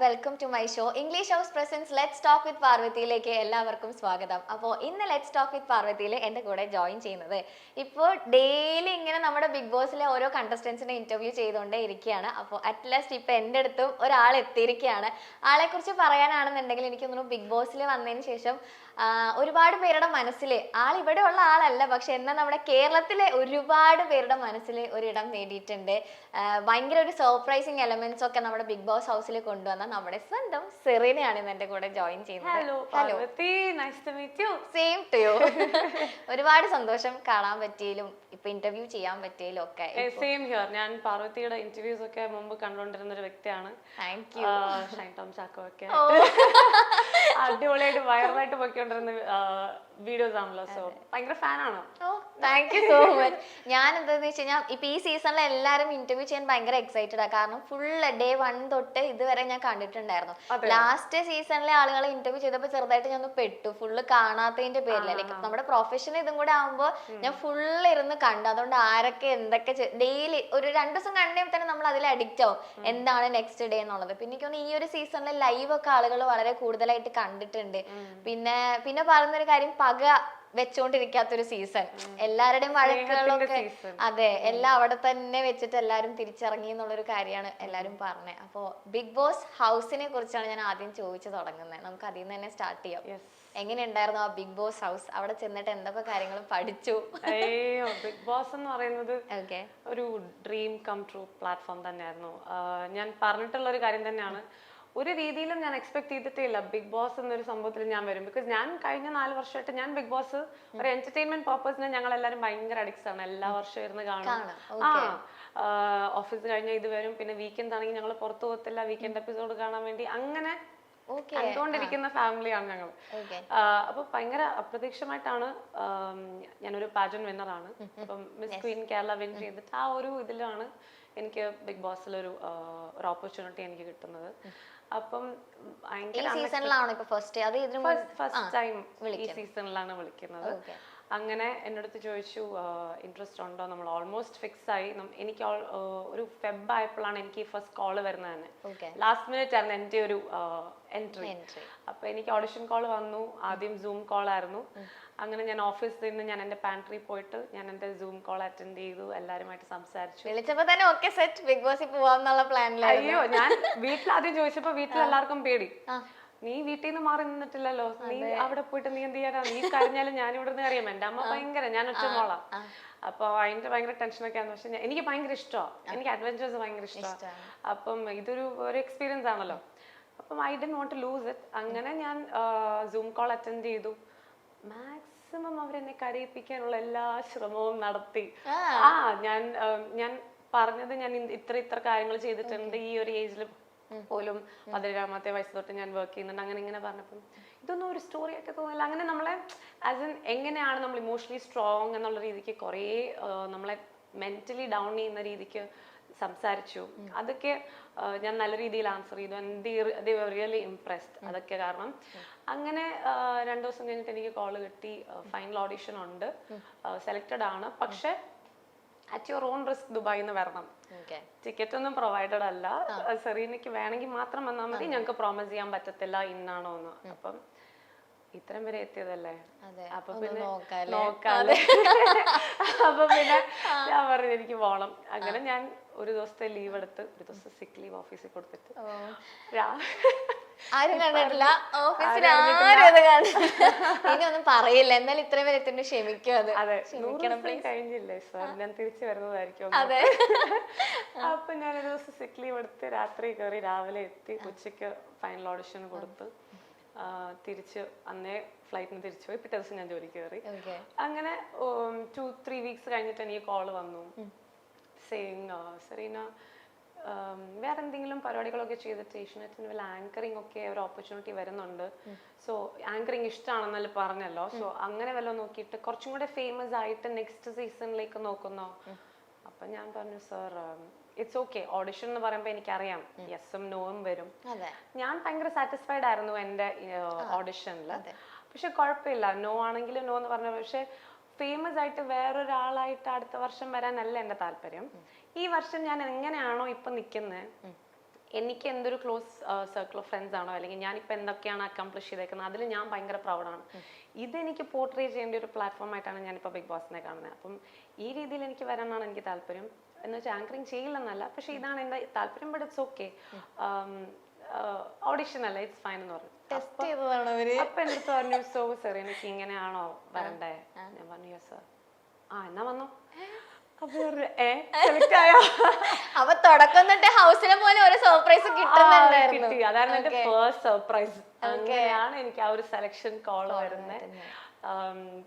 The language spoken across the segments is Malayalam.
Welcome to my show English house presence let's talk with പാർവതിയിലേക്ക് എല്ലാവർക്കും സ്വാഗതം. അപ്പോൾ ഇന്ന് ലെറ്റ്സ് ടോക്ക് വിത്ത് പാർവതിയിൽ എൻ്റെ കൂടെ ജോയിൻ ചെയ്യുന്നത് ഇപ്പോൾ ഡെയിലി ഇങ്ങനെ നമ്മുടെ ബിഗ് ബോസിലെ ഓരോ കണ്ടസ്റ്റൻസിനെ ഇന്റർവ്യൂ ചെയ്തുകൊണ്ടേ ഇരിക്കുകയാണ്. അപ്പോൾ അറ്റ് ലാസ്റ്റ് ഇപ്പം എൻ്റെ അടുത്തും ഒരാൾ എത്തിയിരിക്കുകയാണ്. ആളെക്കുറിച്ച് പറയാനാണെന്നുണ്ടെങ്കിൽ എനിക്ക് തോന്നുന്നു ബിഗ് ബോസിൽ വന്നതിന് ശേഷം ഒരുപാട് പേരുടെ മനസ്സിൽ ആൾ ഇവിടെ ഉള്ള ആളല്ല, പക്ഷെ എന്നാൽ നമ്മുടെ കേരളത്തിലെ ഒരുപാട് പേരുടെ മനസ്സിൽ ഒരിടം നേടിയിട്ടുണ്ട്. ഭയങ്കര ഒരു സർപ്രൈസിങ് എലമെന്റ്സ് ഒക്കെ നമ്മുടെ ബിഗ് ബോസ് ഹൗസിൽ കൊണ്ടുവന്ന നമ്മുടെ സ്വന്തം സെറീനയാണ് ഇന്ന് എൻ്റെ കൂടെ ജോയിൻ ചെയ്യുന്നത്. Same to you. ഒരുപാട് സന്തോഷം കാണാൻ പറ്റിയതിലും ഇപ്പൊ ഇന്റർവ്യൂ ചെയ്യാൻ പറ്റിയതിലും ഒക്കെ. Same here. ഞാൻ പാർവതിയുടെ ഇന്റർവ്യൂസ് ഒക്കെ മുമ്പ് കണ്ടുകൊണ്ടിരുന്ന ഒരു വ്യക്തിയാണ്. Thank you. ഷൈൻ ടോം ചാക്കോ ഒക്കെ അടിപൊളിയായിട്ട് വൈറലായിട്ട് പോയിക്കൊണ്ടിരുന്ന വീഡിയോസ് ആണല്ലോ. സോ ഭയങ്കര ഫാനാണ്. Thank you so much. ഞാൻ എന്താന്ന് വെച്ച് കഴിഞ്ഞാൽ ഇപ്പൊ ഈ സീസണിൽ എല്ലാവരും ഇന്റർവ്യൂ ചെയ്യാൻ ഭയങ്കര എക്സൈറ്റഡ് ആണ്. കാരണം ഫുള്ള് ഡേ 1 തൊട്ട് ഇതുവരെ ഞാൻ കണ്ടിട്ടുണ്ടായിരുന്നു. ലാസ്റ്റ് സീസണിലെ ആളുകളെ ഇന്റർവ്യൂ ചെയ്തപ്പോൾ ചെറുതായിട്ട് ഞാൻ പെട്ടു, ഫുള്ള് കാണാത്തതിന്റെ പേരിൽ. ലൈക്ക് നമ്മുടെ പ്രൊഫഷൻ ഇതും കൂടെ ആകുമ്പോൾ ഞാൻ ഫുള്ള് ഇരുന്ന് കണ്ടു. അതുകൊണ്ട് ആരൊക്കെ എന്തൊക്കെ ഡെയിലി ഒരു 2 ദിവസം കണ്ടുമ്പോൾ തന്നെ നമ്മൾ അതിൽ അഡിക്റ്റ് ആവും എന്താണ് നെക്സ്റ്റ് ഡേ എന്നുള്ളത്. പിന്നെ എനിക്ക് തോന്നുന്നു ഈ ഒരു സീസണിലെ ലൈവ് ഒക്കെ ആളുകൾ വളരെ കൂടുതലായിട്ട് കണ്ടിട്ടുണ്ട്. പിന്നെ പറയുന്നൊരു കാര്യം, പക വെച്ചോണ്ടിരിക്കാത്തൊരു സീസൺ, എല്ലാവരുടെയും വഴക്കുകളൊക്കെ അതെ എല്ലാം അവിടെ തന്നെ വെച്ചിട്ട് എല്ലാരും തിരിച്ചിറങ്ങി എന്നുള്ളൊരു കാര്യമാണ് എല്ലാരും പറഞ്ഞത്. അപ്പോ ബിഗ് ബോസ് ഹൗസിനെ കുറിച്ചാണ് ഞാൻ ആദ്യം ചോദിച്ചു തുടങ്ങുന്നത്. നമുക്ക് അതിൽ നിന്ന് തന്നെ സ്റ്റാർട്ട് ചെയ്യാം. എങ്ങനെയുണ്ടായിരുന്നു ആ ബിഗ് ബോസ് ഹൗസ്? അവിടെ ചെന്നിട്ട് എന്തൊക്കെ കാര്യങ്ങൾ പഠിച്ചു? ബിഗ് ബോസ് എന്ന് പറയുന്നത് ഒരു ഡ്രീം കം ട്രൂ പ്ലാറ്റ്ഫോം തന്നെയായിരുന്നു. ഞാൻ പറഞ്ഞിട്ടുള്ള ഒരു കാര്യം തന്നെയാണ്. ഒരു രീതിയിലും ഞാൻ എക്സ്പെക്ട് ചെയ്തിട്ടേ ഇല്ല ബിഗ് ബോസ് എന്നൊരു സംഭവത്തിൽ ഞാൻ വരും. ബിക്കോസ് ഞാൻ കഴിഞ്ഞ 4 വർഷമായിട്ട് ഞാൻ ബിഗ് ബോസ് ഒരു എന്റർടൈൻമെന്റ് പർപ്പസിന് ഞങ്ങൾ എല്ലാവരും ഭയങ്കര അഡിക്ട്സ് ആണ്. എല്ലാ വർഷവും ഇരുന്ന് കാണും. ഓഫീസ് കഴിഞ്ഞാൽ ഇത് വരും. പിന്നെ വീക്കെൻഡ് ആണെങ്കിൽ ഞങ്ങൾ പുറത്തു പോകത്തില്ല, വീക്കെൻഡ് എപ്പിസോഡ് കാണാൻ വേണ്ടി അങ്ങനെ കണ്ടുകൊണ്ടിരിക്കുന്ന ഫാമിലിയാണ് ഞങ്ങൾ. അപ്പൊ ഭയങ്കര അപ്രതീക്ഷിതമായിട്ടാണ് ഞാനൊരു പാജൻ വിന്നറാണ്. അപ്പം മിസ് ക്വീൻ കേരള വിൻ ചെയ്തിട്ട് ആ ഒരു ഇതിലാണ് എനിക്ക് ബിഗ് ബോസിലൊരു ഓപ്പർച്യൂണിറ്റി എനിക്ക് കിട്ടുന്നത്. അപ്പം ഫസ്റ്റ് ടൈം ഈ സീസണിലാണ് വിളിക്കുന്നത്. അങ്ങനെ എൻ്റെ അടുത്ത് ചോദിച്ചു ഇൻട്രസ്റ്റ് ഉണ്ടോ. നമ്മൾ ഓൾമോസ്റ്റ് ഫിക്സ് ആയി. എനിക്ക് ഒരു ഫെബ് ആയപ്പോഴാണ് എനിക്ക് ഫസ്റ്റ് കോള് വരുന്നത് തന്നെ. ലാസ്റ്റ് മിനിറ്റ് ആയിരുന്നു എൻ്റെ ഒരു എൻട്രി. അപ്പൊ എനിക്ക് ഓഡിഷൻ കോൾ വന്നു. ആദ്യം സൂം കോൾ ആയിരുന്നു. അങ്ങനെ ഞാൻ ഓഫീസിൽ നിന്ന് ഞാൻ എൻ്റെ പാൻട്രി പോയിട്ട് ഞാൻ എൻ്റെ സൂം കോൾ അറ്റൻഡ് ചെയ്തു. എല്ലാവരുമായിട്ട് സംസാരിച്ചു. വിളിച്ചപ്പോ തന്നെ ഓക്കേ സെറ്റ് ബിഗ് ബോസിൽ പോവാന്നുള്ള പ്ലാനിലായിരുന്നു. അയ്യോ, ഞാൻ വീട്ടിൽ ആദ്യം ചോദിച്ചപ്പോ വീട്ടിൽ എല്ലാവർക്കും പേടി. നീ വീട്ടിൽ നിന്ന് മാറി നിന്നിട്ടില്ലല്ലോ, നീ അവിടെ പോയിട്ട് നീ എന്ത് ചെയ്യാനാ, നീ കരഞ്ഞാലും ഞാൻ ഇവിടെ നിന്ന് അറിയാം. എൻ്റെ അമ്മ ഭയങ്കര, ഞാൻ ഒറ്റ മോളാ. അപ്പൊ അതിന്റെ ഭയങ്കര ടെൻഷനൊക്കെ ആയിരുന്നു. പക്ഷെ എനിക്ക് ഭയങ്കര ഇഷ്ടമാണ്, എനിക്ക് അഡ്വഞ്ചേഴ്സ് ഭയങ്കര ഇഷ്ടമാണ്. അപ്പം ഇതൊരു എക്സ്പീരിയൻസ് ആണല്ലോ. അപ്പം I didn't want to lose it. അങ്ങനെ ഞാൻ സൂം കോൾ അറ്റൻഡ് ചെയ്തു. മാക്സിമം അവരെന്നെ കരയിപ്പിക്കാനുള്ള എല്ലാ ശ്രമവും നടത്തി. ഞാൻ പറഞ്ഞത് ഞാൻ ഇത്ര കാര്യങ്ങൾ ചെയ്തിട്ടുണ്ട് ഈ ഒരു ഏജിൽ പോലും. 17ാമത്തെ വയസ്സ് തൊട്ട് ഞാൻ വർക്ക് ചെയ്യുന്നുണ്ട്. അങ്ങനെ ഇങ്ങനെ പറഞ്ഞപ്പം ഇതൊന്നും ഒരു സ്റ്റോറി ആയിട്ട് തോന്നില്ല. അങ്ങനെ നമ്മളെ ആസ് ഇൻ എങ്ങനെയാണ് നമ്മൾ ഇമോഷണലി സ്ട്രോങ് എന്നുള്ള രീതിക്ക് കുറേ നമ്മളെ മെന്റലി ഡൗൺ ചെയ്യുന്ന രീതിക്ക് സംസാരിച്ചു. അതൊക്കെ ഞാൻ നല്ല രീതിയിൽ ആൻസർ ചെയ്തു. ദേ വർ റിയലി ഇംപ്രസ്ഡ്. അതൊക്കെ കാരണം അങ്ങനെ 2 ദിവസം കഴിഞ്ഞിട്ട് എനിക്ക് കോള് കിട്ടി. ഫൈനൽ ഓഡിഷൻ ഉണ്ട്, സെലക്റ്റഡ് ആണ്. പക്ഷെ അറ്റ് യുവർ ഓൺ റിസ്ക് ദുബായിൽ നിന്ന് വരണം. ടിക്കറ്റ് ഒന്നും പ്രൊവൈഡഡ് അല്ല. സെറീനയ്ക്ക് വേണമെങ്കിൽ മാത്രം വന്നാൽ മതി, ഞങ്ങൾക്ക് പ്രോമിസ് ചെയ്യാൻ പറ്റത്തില്ല ഇന്നാണോ എന്ന്. അപ്പം ഇത്രയും വരെ എത്തിയതല്ലേ, അപ്പൊ പിന്നെ നോക്കാല്ലേ. അപ്പൊ പിന്നെ ഞാൻ പറഞ്ഞു എനിക്ക് പോണം. അങ്ങനെ ഞാൻ ഒരു ദിവസത്തെ ലീവ് എടുത്ത്, ഒരു ദിവസം സിക്ക് ലീവ് ഓഫീസിൽ കൊടുത്തിട്ട് ആരും കണ്ടിട്ടില്ല, ഓഫീസിൽ ആരും അത് കണ്ടില്ല. ഇനി ഒന്നും പറയില്ല. എന്നാലും ഇത്രയും വരെ എത്തുന്നു, ക്ഷമിക്കും. അത് കഴിഞ്ഞില്ലേ സാർ, ഞാൻ തിരിച്ചു വരുന്നതായിരിക്കും. അപ്പൊ ഞാൻ ഒരു ദിവസം സിക്ക് ലീവ് എടുത്ത് രാത്രി കയറി, രാവിലെ എത്തി, ഉച്ചയ്ക്ക് ഫൈനൽ ഓഡിഷൻ കൊടുത്ത് തിരിച്ച് അന്നേ ഫ്ലൈറ്റിന് തിരിച്ചു പോയി. പിറ്റേ ദിവസം ഞാൻ ജോലിക്ക് കയറി. അങ്ങനെ 2-3 വീക്സ് കഴിഞ്ഞിട്ട് എനിക്ക് കോള് വന്നു സെയിങ് സെറീന വേറെ എന്തെങ്കിലും പരിപാടികളൊക്കെ ചെയ്തിട്ട് ഏഷ്യനെറ്റിന് വല്ല ആങ്കറിംഗ് ഒക്കെ ഒരു ഓപ്പർച്യൂണിറ്റി വരുന്നുണ്ട്. സോ ആങ്കറിംഗ് ഇഷ്ടമാണെന്നല്ല പറഞ്ഞല്ലോ. സോ അങ്ങനെ വല്ല നോക്കിയിട്ട് കുറച്ചും കൂടെ ഫേമസ് ആയിട്ട് നെക്സ്റ്റ് സീസണിലേക്ക് നോക്കുന്നോ? അപ്പൊ ഞാൻ പറഞ്ഞു സർ ഇറ്റ്സ് ഓക്കെ. ഓഡിഷൻ എന്ന് പറയുമ്പോൾ എനിക്കറിയാം യെസും നോവും വരും. ഞാൻ ഭയങ്കര സാറ്റിസ്ഫൈഡ് ആയിരുന്നു എൻ്റെ ഓഡിഷനിൽ. പക്ഷെ കുഴപ്പമില്ല, നോ ആണെങ്കിലും നോ എന്ന് പറഞ്ഞു. പക്ഷെ ഫേമസ് ആയിട്ട് വേറൊരാളായിട്ട് അടുത്ത വർഷം വരാനല്ല എൻ്റെ താല്പര്യം. ഈ വർഷം ഞാൻ എങ്ങനെയാണോ ഇപ്പൊ നിൽക്കുന്നത് എനിക്ക് എന്തൊരു ക്ലോസ് സർക്കിൾ ഓഫ് ഫ്രണ്ട്സ് ആണോ അല്ലെങ്കിൽ ഞാനിപ്പോൾ എന്തൊക്കെയാണ് അക്കംപ്ലിഷ് ചെയ്തേക്കുന്നത് അതിൽ ഞാൻ ഭയങ്കര പ്രൗഡാണ്. ഇതെനിക്ക് പോർട്രേ ചെയ്യേണ്ട ഒരു പ്ലാറ്റ്ഫോം ആയിട്ടാണ് ഞാനിപ്പോൾ ബിഗ് ബോസിനെ കാണുന്നത്. അപ്പം ഈ രീതിയിൽ എനിക്ക് വരാനാണ് എനിക്ക് താല്പര്യം. എന്ന് വെച്ചാൽ ആങ്കറിങ് ചെയ്യില്ലെന്നല്ല, പക്ഷെ ഇതാണ് എൻ്റെ താല്പര്യം. ബട്ട് ഇറ്റ്സ് ഓക്കെ, ഓഡിഷൻ അല്ല, ഇറ്റ്സ് ഫൈൻ എന്ന് പറഞ്ഞു. അപ്പൊ എൻ്റെ അടുത്ത് പറഞ്ഞു, സോ സർ എനിക്ക് ഇങ്ങനെയാണോ വരണ്ടേ? ഞാൻ പറഞ്ഞു യെസ് സർ. എന്നാ വന്നോ. അപ്പൊ തുടക്കം തൊട്ട് ഹൗസിലെ പോലെ ഒരു സർപ്രൈസ് കിട്ടുന്നുണ്ടായിരുന്നു. അതായിരുന്നു എന്റെ ഫസ്റ്റ് സർപ്രൈസ്. അങ്ങനെയാണ് എനിക്ക് ആ ഒരു സെലക്ഷൻ കോൾ വരുന്നത്.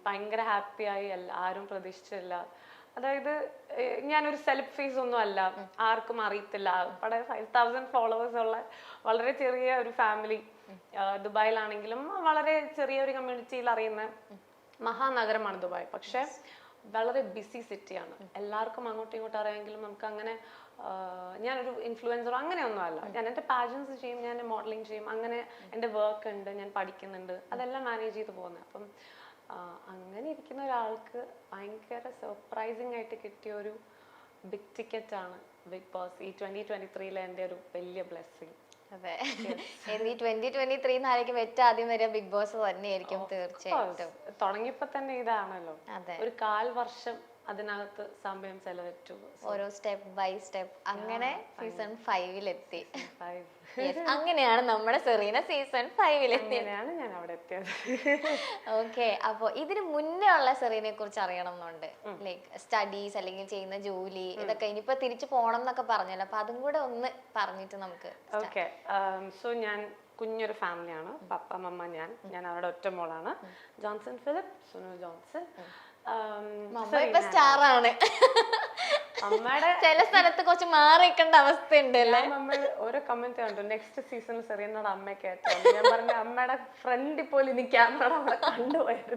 ഭയങ്കര ഹാപ്പിയായി. ആരും പ്രതീക്ഷിച്ചില്ല. അതായത് ഞാനൊരു സെലിബ് ഫേസ് ഒന്നും അല്ല, ആർക്കും അറിയത്തില്ല. അവിടെ 5000 ഫോളോവേഴ്സ് ഉള്ള വളരെ ചെറിയ ഒരു ഫാമിലി. ദുബായിലാണെങ്കിലും വളരെ ചെറിയ ഒരു കമ്മ്യൂണിറ്റിയിൽ അറിയുന്ന മഹാനഗരമാണ് ദുബായ്. പക്ഷെ വളരെ ബിസി സിറ്റിയാണ്. എല്ലാവർക്കും അങ്ങോട്ടും ഇങ്ങോട്ടും അറിയാമെങ്കിലും നമുക്ക് അങ്ങനെ ഞാനൊരു ഇൻഫ്ലുവൻസറോ അങ്ങനെയൊന്നും അല്ല. ഞാൻ എൻ്റെ പാജൻസ് ചെയ്യും, ഞാൻ മോഡലിംഗ് ചെയ്യും, അങ്ങനെ എൻ്റെ വർക്ക് ഉണ്ട്, ഞാൻ പഠിക്കുന്നുണ്ട്, അതെല്ലാം മാനേജ് ചെയ്ത് പോകുന്നത്. അപ്പം അങ്ങനെ ഇരിക്കുന്ന ഒരാൾക്ക് ഭയങ്കര സർപ്രൈസിങ് ആയിട്ട് കിട്ടിയ ഒരു ബിഗ് ടിക്കറ്റ് ആണ് ബിഗ് ബോസ്. ഈ 2023 എൻ്റെ ഒരു വലിയ ബ്ലെസ്സിങ്. അതെ, ഈ 2023 ആയിരിക്കും ഏറ്റവും ആദ്യം വരെ ബിഗ് ബോസ് തന്നെയായിരിക്കും തീർച്ചയായിട്ടും. തുടങ്ങിയപ്പോ തന്നെ ഇതാണല്ലോ. ഒരു 1/4 വർഷം അതിനകത്ത് സമയം ചെലവിട്ടു. ഓരോ സ്റ്റെപ്പ് ബൈ സ്റ്റെപ്പ് അങ്ങനെ സീസൺ 5-ലെത്തി. അങ്ങനെയാണ് നമ്മുടെ സെറീന സീസൺ 5-ലെത്തി. ഞാൻ അവിടെ എത്തിയത്. ഓക്കെ, അപ്പൊ ഇതിന് മുന്നേ ഉള്ള സെറീനെ കുറിച്ച് അറിയണം എന്നുണ്ട്. ലൈക്ക് സ്റ്റഡീസ് അല്ലെങ്കിൽ ചെയ്യുന്ന ജോലി, ഇതൊക്കെ ഇനിയിപ്പോ തിരിച്ചു പോണം എന്നൊക്കെ പറഞ്ഞല്ലോ. അപ്പൊ അതും കൂടെ ഒന്ന് പറഞ്ഞിട്ട് നമുക്ക്. ഓക്കെ, സോ ഞാൻ കുഞ്ഞൊരു ഫാമിലിയാണ്. പപ്പ, മമ്മ, ഞാൻ അവരുടെ ഒറ്റ മോളാണ്. Johnson Philip, Sunu Johnson. Star ആണ്. അമ്മയുടെ ചില സ്ഥലത്ത് കുറച്ച് മാറി നിൽക്കേണ്ട അവസ്ഥയുണ്ട്. നമ്മൾ ഓരോ കമന്റ് കണ്ടു, നെക്സ്റ്റ് സീസണിൽ സെറീനയുടെ അമ്മയൊക്കെ ആയിട്ടോ. ഞാൻ പറഞ്ഞ അമ്മയുടെ ഫ്രണ്ടിൽ പോലും ഇനി ക്യാമറ അവിടെ കണ്ടുപോയത്.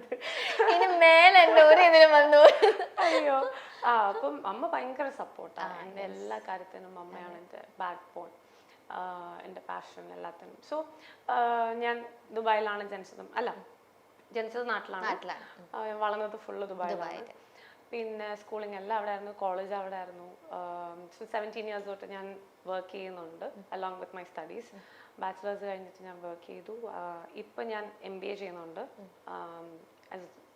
ഇനി മേലെ ഒരു ഇതിലും വന്നു. അയ്യോ, അപ്പം അമ്മ ഭയങ്കര സപ്പോർട്ടാണ് എൻ്റെ എല്ലാ കാര്യത്തിനും. അമ്മയാണ് എൻ്റെ ബാക്ക് ബോൺ, എൻ്റെ പാഷൻ, എല്ലാത്തിനും. സോ ഞാൻ ദുബായിലാണ് ജനിച്ചത് നാട്ടിലാണ്. വളർന്നത് ഫുള്ള് ദുബായിലാണ്. പിന്നെ സ്കൂളിങ് എല്ലാം അവിടെ ആയിരുന്നു, കോളേജ് അവിടെ ആയിരുന്നു. 17 ഇയേഴ്സ് തൊട്ട് ഞാൻ വർക്ക് ചെയ്യുന്നുണ്ട് along with my studies. Bachelors കഴിഞ്ഞിട്ട് ഞാൻ വർക്ക് ചെയ്തു. ഇപ്പം ഞാൻ MBA ചെയ്യുന്നുണ്ട്.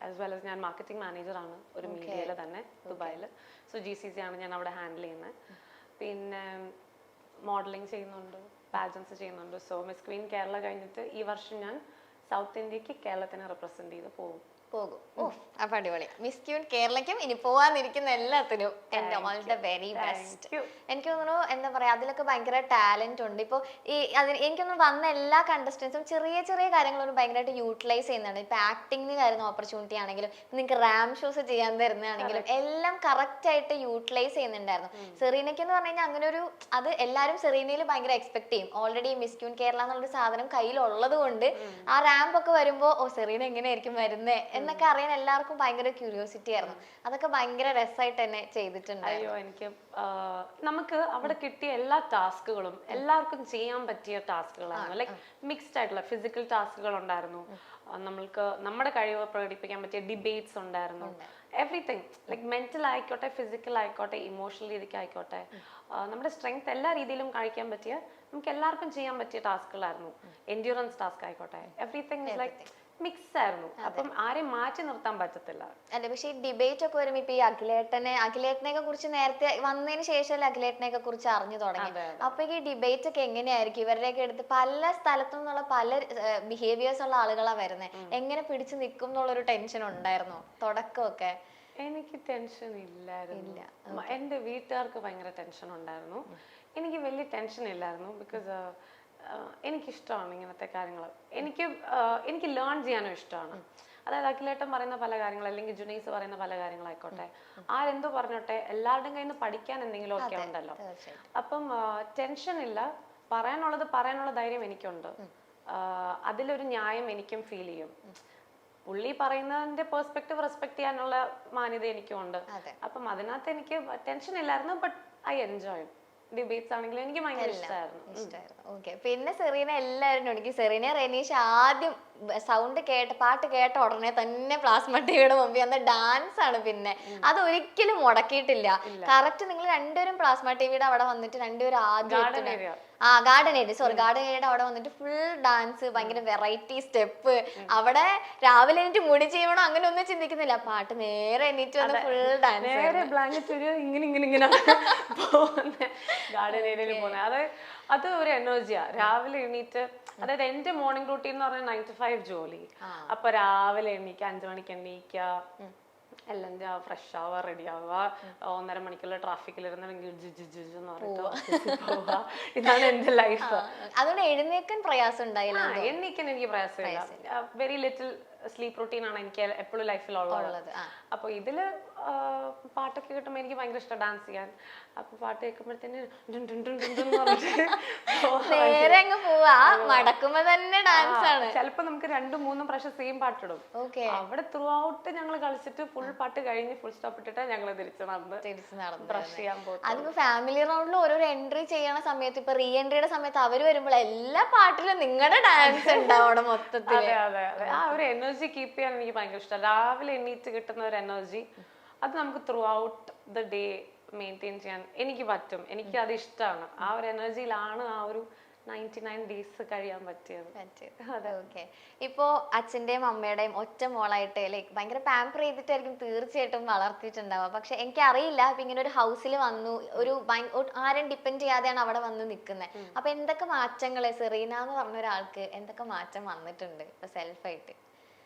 ആസ് വെൽ ആസ് ഞാൻ മാർക്കറ്റിംഗ് മാനേജറാണ് ഒരു മീഡിയയിൽ തന്നെ ദുബായിൽ. സോ GCC ആണ് ഞാൻ അവിടെ ഹാൻഡിൽ ചെയ്യുന്നത്. പിന്നെ മോഡലിംഗ് ചെയ്യുന്നുണ്ട്, പാജൻസ് ചെയ്യുന്നുണ്ട്. സോ മിസ് ക്വീൻ കേരള കഴിഞ്ഞിട്ട് ഈ വർഷം ഞാൻ സൗത്ത് ഇന്ത്യക്ക് കേരളത്തിനെ റെപ്രസെന്റ് ചെയ്ത് പോകും. ഓ, അപ്പൊ അടിപൊളി. മിസ് ക്യൂൻ കേരളയ്ക്കും ഇനി പോവാനിരിക്കുന്ന എല്ലാത്തിനും എന്റെ ഓൾ ദ വെരി ബെസ്റ്റ്. എനിക്ക് തോന്നുന്നു എന്താ പറയാ, അതിലൊക്കെ ഭയങ്കര ടാലന്റ് ഉണ്ട്. ഇപ്പൊ എനിക്കൊന്നും വന്ന എല്ലാ കണ്ടസ്റ്റൻസും ചെറിയ ചെറിയ കാര്യങ്ങളൊന്നും ഭയങ്കരമായിട്ട് യൂട്ടിലൈസ് ചെയ്യുന്നതാണ്. ഇപ്പൊ ആക്ടിങ്ങിന് കാര്യന്ന ഓപ്പർച്യൂണിറ്റി ആണെങ്കിലും നിങ്ങൾക്ക് റാം ഷോസ് ചെയ്യാൻ തരുന്നതാണെങ്കിലും എല്ലാം കറക്റ്റ് ആയിട്ട് യൂട്ടിലൈസ് ചെയ്യുന്നുണ്ടായിരുന്നു. സെറീനയ്ക്ക് എന്ന് പറഞ്ഞു കഴിഞ്ഞാൽ അങ്ങനെ ഒരു അത് എല്ലാവരും സെറീനയിൽ ഭയങ്കര എക്സ്പെക്ട് ചെയ്യും. ഓൾറെഡി മിസ് ക്യൂൻ കേരള എന്നുള്ളൊരു സാധനം കയ്യിലുള്ളത് കൊണ്ട് ആ റാമ്പ് ഒക്കെ വരുമ്പോ സെറീന എങ്ങനെയായിരിക്കും വരുന്നേ എന്നൊക്കെ അറിയാൻ എല്ലാവർക്കും ഭയങ്കര ക്യൂരിയോസിറ്റി ആയിരുന്നു. അതൊക്കെ ഭയങ്കര രസമായിട്ട് തന്നെ ചെയ്തിട്ടുണ്ട്. അയ്യോ, എനിക്ക് നമുക്ക് അവിടെ കിട്ടിയ എല്ലാ ടാസ്കുകളും എല്ലാവർക്കും ചെയ്യാൻ പറ്റിയ ടാസ്കുകളായിരുന്നു. ലൈക്ക് മിക്സ്ഡ് ആയിട്ടുള്ള ഫിസിക്കൽ ടാസ്കുകൾ ഉണ്ടായിരുന്നു, നമ്മൾക്ക് നമ്മുടെ കഴിവ് പ്രകടിപ്പിക്കാൻ പറ്റിയ ഡിബേറ്റ്സ് ഉണ്ടായിരുന്നു. എവറിത്തിങ് ലൈക്ക് മെന്റൽ ആയിക്കോട്ടെ, ഫിസിക്കൽ ആയിക്കോട്ടെ, ഇമോഷണൽ രീതിക്ക് ആയിക്കോട്ടെ, നമ്മുടെ സ്ട്രെങ്ത് എല്ലാ രീതിയിലും കഴിക്കാൻ പറ്റിയ, നമുക്ക് എല്ലാവർക്കും ചെയ്യാൻ പറ്റിയ ടാസ്കുകളായിരുന്നു. എൻഡ്യൂറൻസ് ടാസ്ക് ആയിക്കോട്ടെ, എവറിത്തിങ് ഇസ് ലൈക്ക് മിക്സ് ആയിരുന്നു. അപ്പം ആരെയും മാറ്റി നിർത്താൻ പറ്റത്തില്ല. അല്ലെ, പക്ഷെ ഈ ഡിബേറ്റ് ഒക്കെ വരുമ്പോ ഇപ്പൊ ഈ അഖിലേട്ടനെ കുറിച്ച് നേരത്തെ വന്നതിന് ശേഷം അഖിലേട്ടനെ കുറിച്ച് അറിഞ്ഞു തുടങ്ങി. അപ്പൊ ഈ ഡിബേറ്റ് ഒക്കെ എങ്ങനെയായിരിക്കും? ഇവരുടെയൊക്കെ എടുത്ത് പല സ്ഥലത്തു നിന്നുള്ള പല ബിഹേവിയേഴ്സ് ഉള്ള ആളുകളാ വരുന്നത്. എങ്ങനെ പിടിച്ചു നിൽക്കും എന്നുള്ളൊരു ടെൻഷൻ ഉണ്ടായിരുന്നോ തുടക്കമൊക്കെ? എനിക്ക് ടെൻഷൻ ഇല്ലായിരുന്നു. എന്റെ വീട്ടുകാർക്ക് ഭയങ്കര ടെൻഷൻ ഉണ്ടായിരുന്നു. എനിക്ക് വലിയ ടെൻഷൻ ഇല്ലായിരുന്നു. ബിക്കോസ് എനിക്കിഷ്ടമാണ് ഇങ്ങനത്തെ കാര്യങ്ങൾ. എനിക്ക് ലേൺ ചെയ്യാനും ഇഷ്ടമാണ്. അതായത് അഖിലേട്ടൻ പറയുന്ന പല കാര്യങ്ങൾ, അല്ലെങ്കിൽ ജുനൈസ് പറയുന്ന പല കാര്യങ്ങളായിക്കോട്ടെ, ആരെന്തോ പറഞ്ഞോട്ടെ, എല്ലാവരുടെയും കയ്യിൽ നിന്ന് പഠിക്കാൻ എന്തെങ്കിലും ഒക്കെ ഉണ്ടല്ലോ. അപ്പം ടെൻഷൻ ഇല്ല. പറയാനുള്ള ധൈര്യം എനിക്കുണ്ട്. അതിലൊരു ന്യായം എനിക്കും ഫീൽ ചെയ്യും. പുള്ളി പറയുന്നതിന്റെ പെർസ്പെക്റ്റീവ് റെസ്പെക്ട് ചെയ്യാനുള്ള മാന്യത എനിക്കും ഉണ്ട്. അപ്പം അതിനകത്ത് എനിക്ക് ടെൻഷൻ ഇല്ലായിരുന്നു. ബട്ട് ഐ എൻജോയ് ഡിബേറ്റ്സ് ആണെങ്കിലും എനിക്ക് ഭയങ്കര ഇഷ്ടമായിരുന്നു. ഓക്കെ. പിന്നെ സെറീന എല്ലാവരും നോക്കി. സെറീന റെനീഷ് ആദ്യം സൗണ്ട് പാട്ട് കേട്ട ഉടനെ തന്നെ പ്ലാസ്മ ടിവിയുടെ മുമ്പിൽ അന്ന് ഡാൻസ് ആണ്. പിന്നെ അത് ഒരിക്കലും മുടക്കിയിട്ടില്ല. കറക്റ്റ് നിങ്ങൾ രണ്ടുപേരും പ്ലാസ്മ ടിവിയുടെ അവിടെ വന്നിട്ട് രണ്ടുപേരും ആദ്യം ഗാർഡൻ ഏരിയയുടെ അവിടെ വന്നിട്ട് ഫുൾ ഡാൻസ്, ഭയങ്കര വെറൈറ്റി സ്റ്റെപ്പ്. അവിടെ രാവിലെ എണീറ്റ് മുടി ചെയ്യണോ അങ്ങനെ ഒന്നും ചിന്തിക്കുന്നില്ല, പാട്ട് നേരെ എണീറ്റ് വന്ന് ഫുൾ ഡാൻസ്. നേരെ ബ്ലാങ്കറ്റ് ഇങ്ങനെ ഗാർഡൻ ഏരിയയിൽ പോകുന്നത് അത് ഒരു എനർജിയാ. രാവിലെ എണീറ്റ്, അതായത് എന്റെ മോർണിംഗ് റൂട്ടീൻ എന്ന് പറഞ്ഞാൽ 9 to 5 ജോലി. അപ്പൊ രാവിലെ എണീക്കുക, 5 മണിക്ക് എണീക്കുക, എല്ലാം ഫ്രഷ് ആവുക, റെഡി ആവുക, 1.5 മണിക്കുള്ള ട്രാഫിക്കിലിരുന്നെങ്കിൽ പോവുക. ഇതാണ് എന്റെ ലൈഫ്. അതുകൊണ്ട് എഴുന്നേക്കാൻ പ്രയാസം ഉണ്ടായില്ല. എണീക്കാൻ എനിക്ക് പ്രയാസമില്ല. വെരി ലിറ്റിൽ സ്ലീപ്പ് റൂട്ടീൻ ആണ് എനിക്ക് എപ്പോഴും ലൈഫിലുള്ളത്. അപ്പൊ ഇതില് പാട്ടൊക്കെ കിട്ടുമ്പോൾ എനിക്ക് ഭയങ്കര ഇഷ്ടം ഡാൻസ് ചെയ്യാൻ. അപ്പൊ പാട്ട് കേൾക്കുമ്പോഴത്തേന് ചിലപ്പോ നമുക്ക് 2-3 പ്രാവശ്യം സെയിം പാട്ടിടും. അവിടെ ത്രൂ ഔട്ട് ഞങ്ങൾ കളിച്ചിട്ട് ഫുൾ പാട്ട് കഴിഞ്ഞ് ഫുൾ സ്റ്റോപ്പ് ഇട്ടിട്ട് ഞങ്ങൾ തിരിച്ചു നടന്ന് ബ്രഷ് ചെയ്യാൻ പോകും. അതിപ്പോ ഫാമിലി റൗണ്ടിൽ ഓരോരോ എൻട്രി ചെയ്യണ സമയത്ത്, ഇപ്പൊ റീ എൻട്രിയുടെ സമയത്ത് അവര് വരുമ്പോൾ എല്ലാ പാട്ടിലും നിങ്ങളുടെ ഡാൻസ് ഉണ്ടാവണം മൊത്തത്തിൽ. അതെ ആ ഒരു എനർജി കീപ്പ് ചെയ്യാൻ എനിക്ക് ഭയങ്കര ഇഷ്ടം. രാവിലെ എണീറ്റ് കിട്ടുന്ന ഒരു എനർജി അത് നമുക്ക് through out the day maintain ചെയ്യാൻ എനിക്ക് പറ്റും. എനിക്ക് അത് ഇഷ്ടമാണ്. ആ ഒരു എനർജിയിലാണ് ആ ഒരു 99 ഡേയ്സ് കഴിയാൻ പറ്റിയത്. അതെ. ഓക്കെ. ഇപ്പോ അച്ഛന്റെയും അമ്മയുടെയും ഒറ്റ മോളായിട്ട് ലൈക്ക് ഭയങ്കര പാമ്പർ ചെയ്തിട്ടായിരിക്കും തീർച്ചയായിട്ടും വളർത്തിയിട്ടുണ്ടാവുക. പക്ഷെ എനിക്കറിയില്ല, ഇപ്പൊ ഇങ്ങനെ ഒരു ഹൗസിൽ വന്നു, ഒരു ആരും ഡിപ്പെൻഡ് ചെയ്യാതെയാണ് അവിടെ വന്ന് നിൽക്കുന്നത്. അപ്പൊ എന്തൊക്കെ മാറ്റങ്ങള് സെറീന എന്ന് പറഞ്ഞ ഒരാൾക്ക് എന്തൊക്കെ മാറ്റം വന്നിട്ടുണ്ട് ഇപ്പൊ സെൽഫായിട്ട്?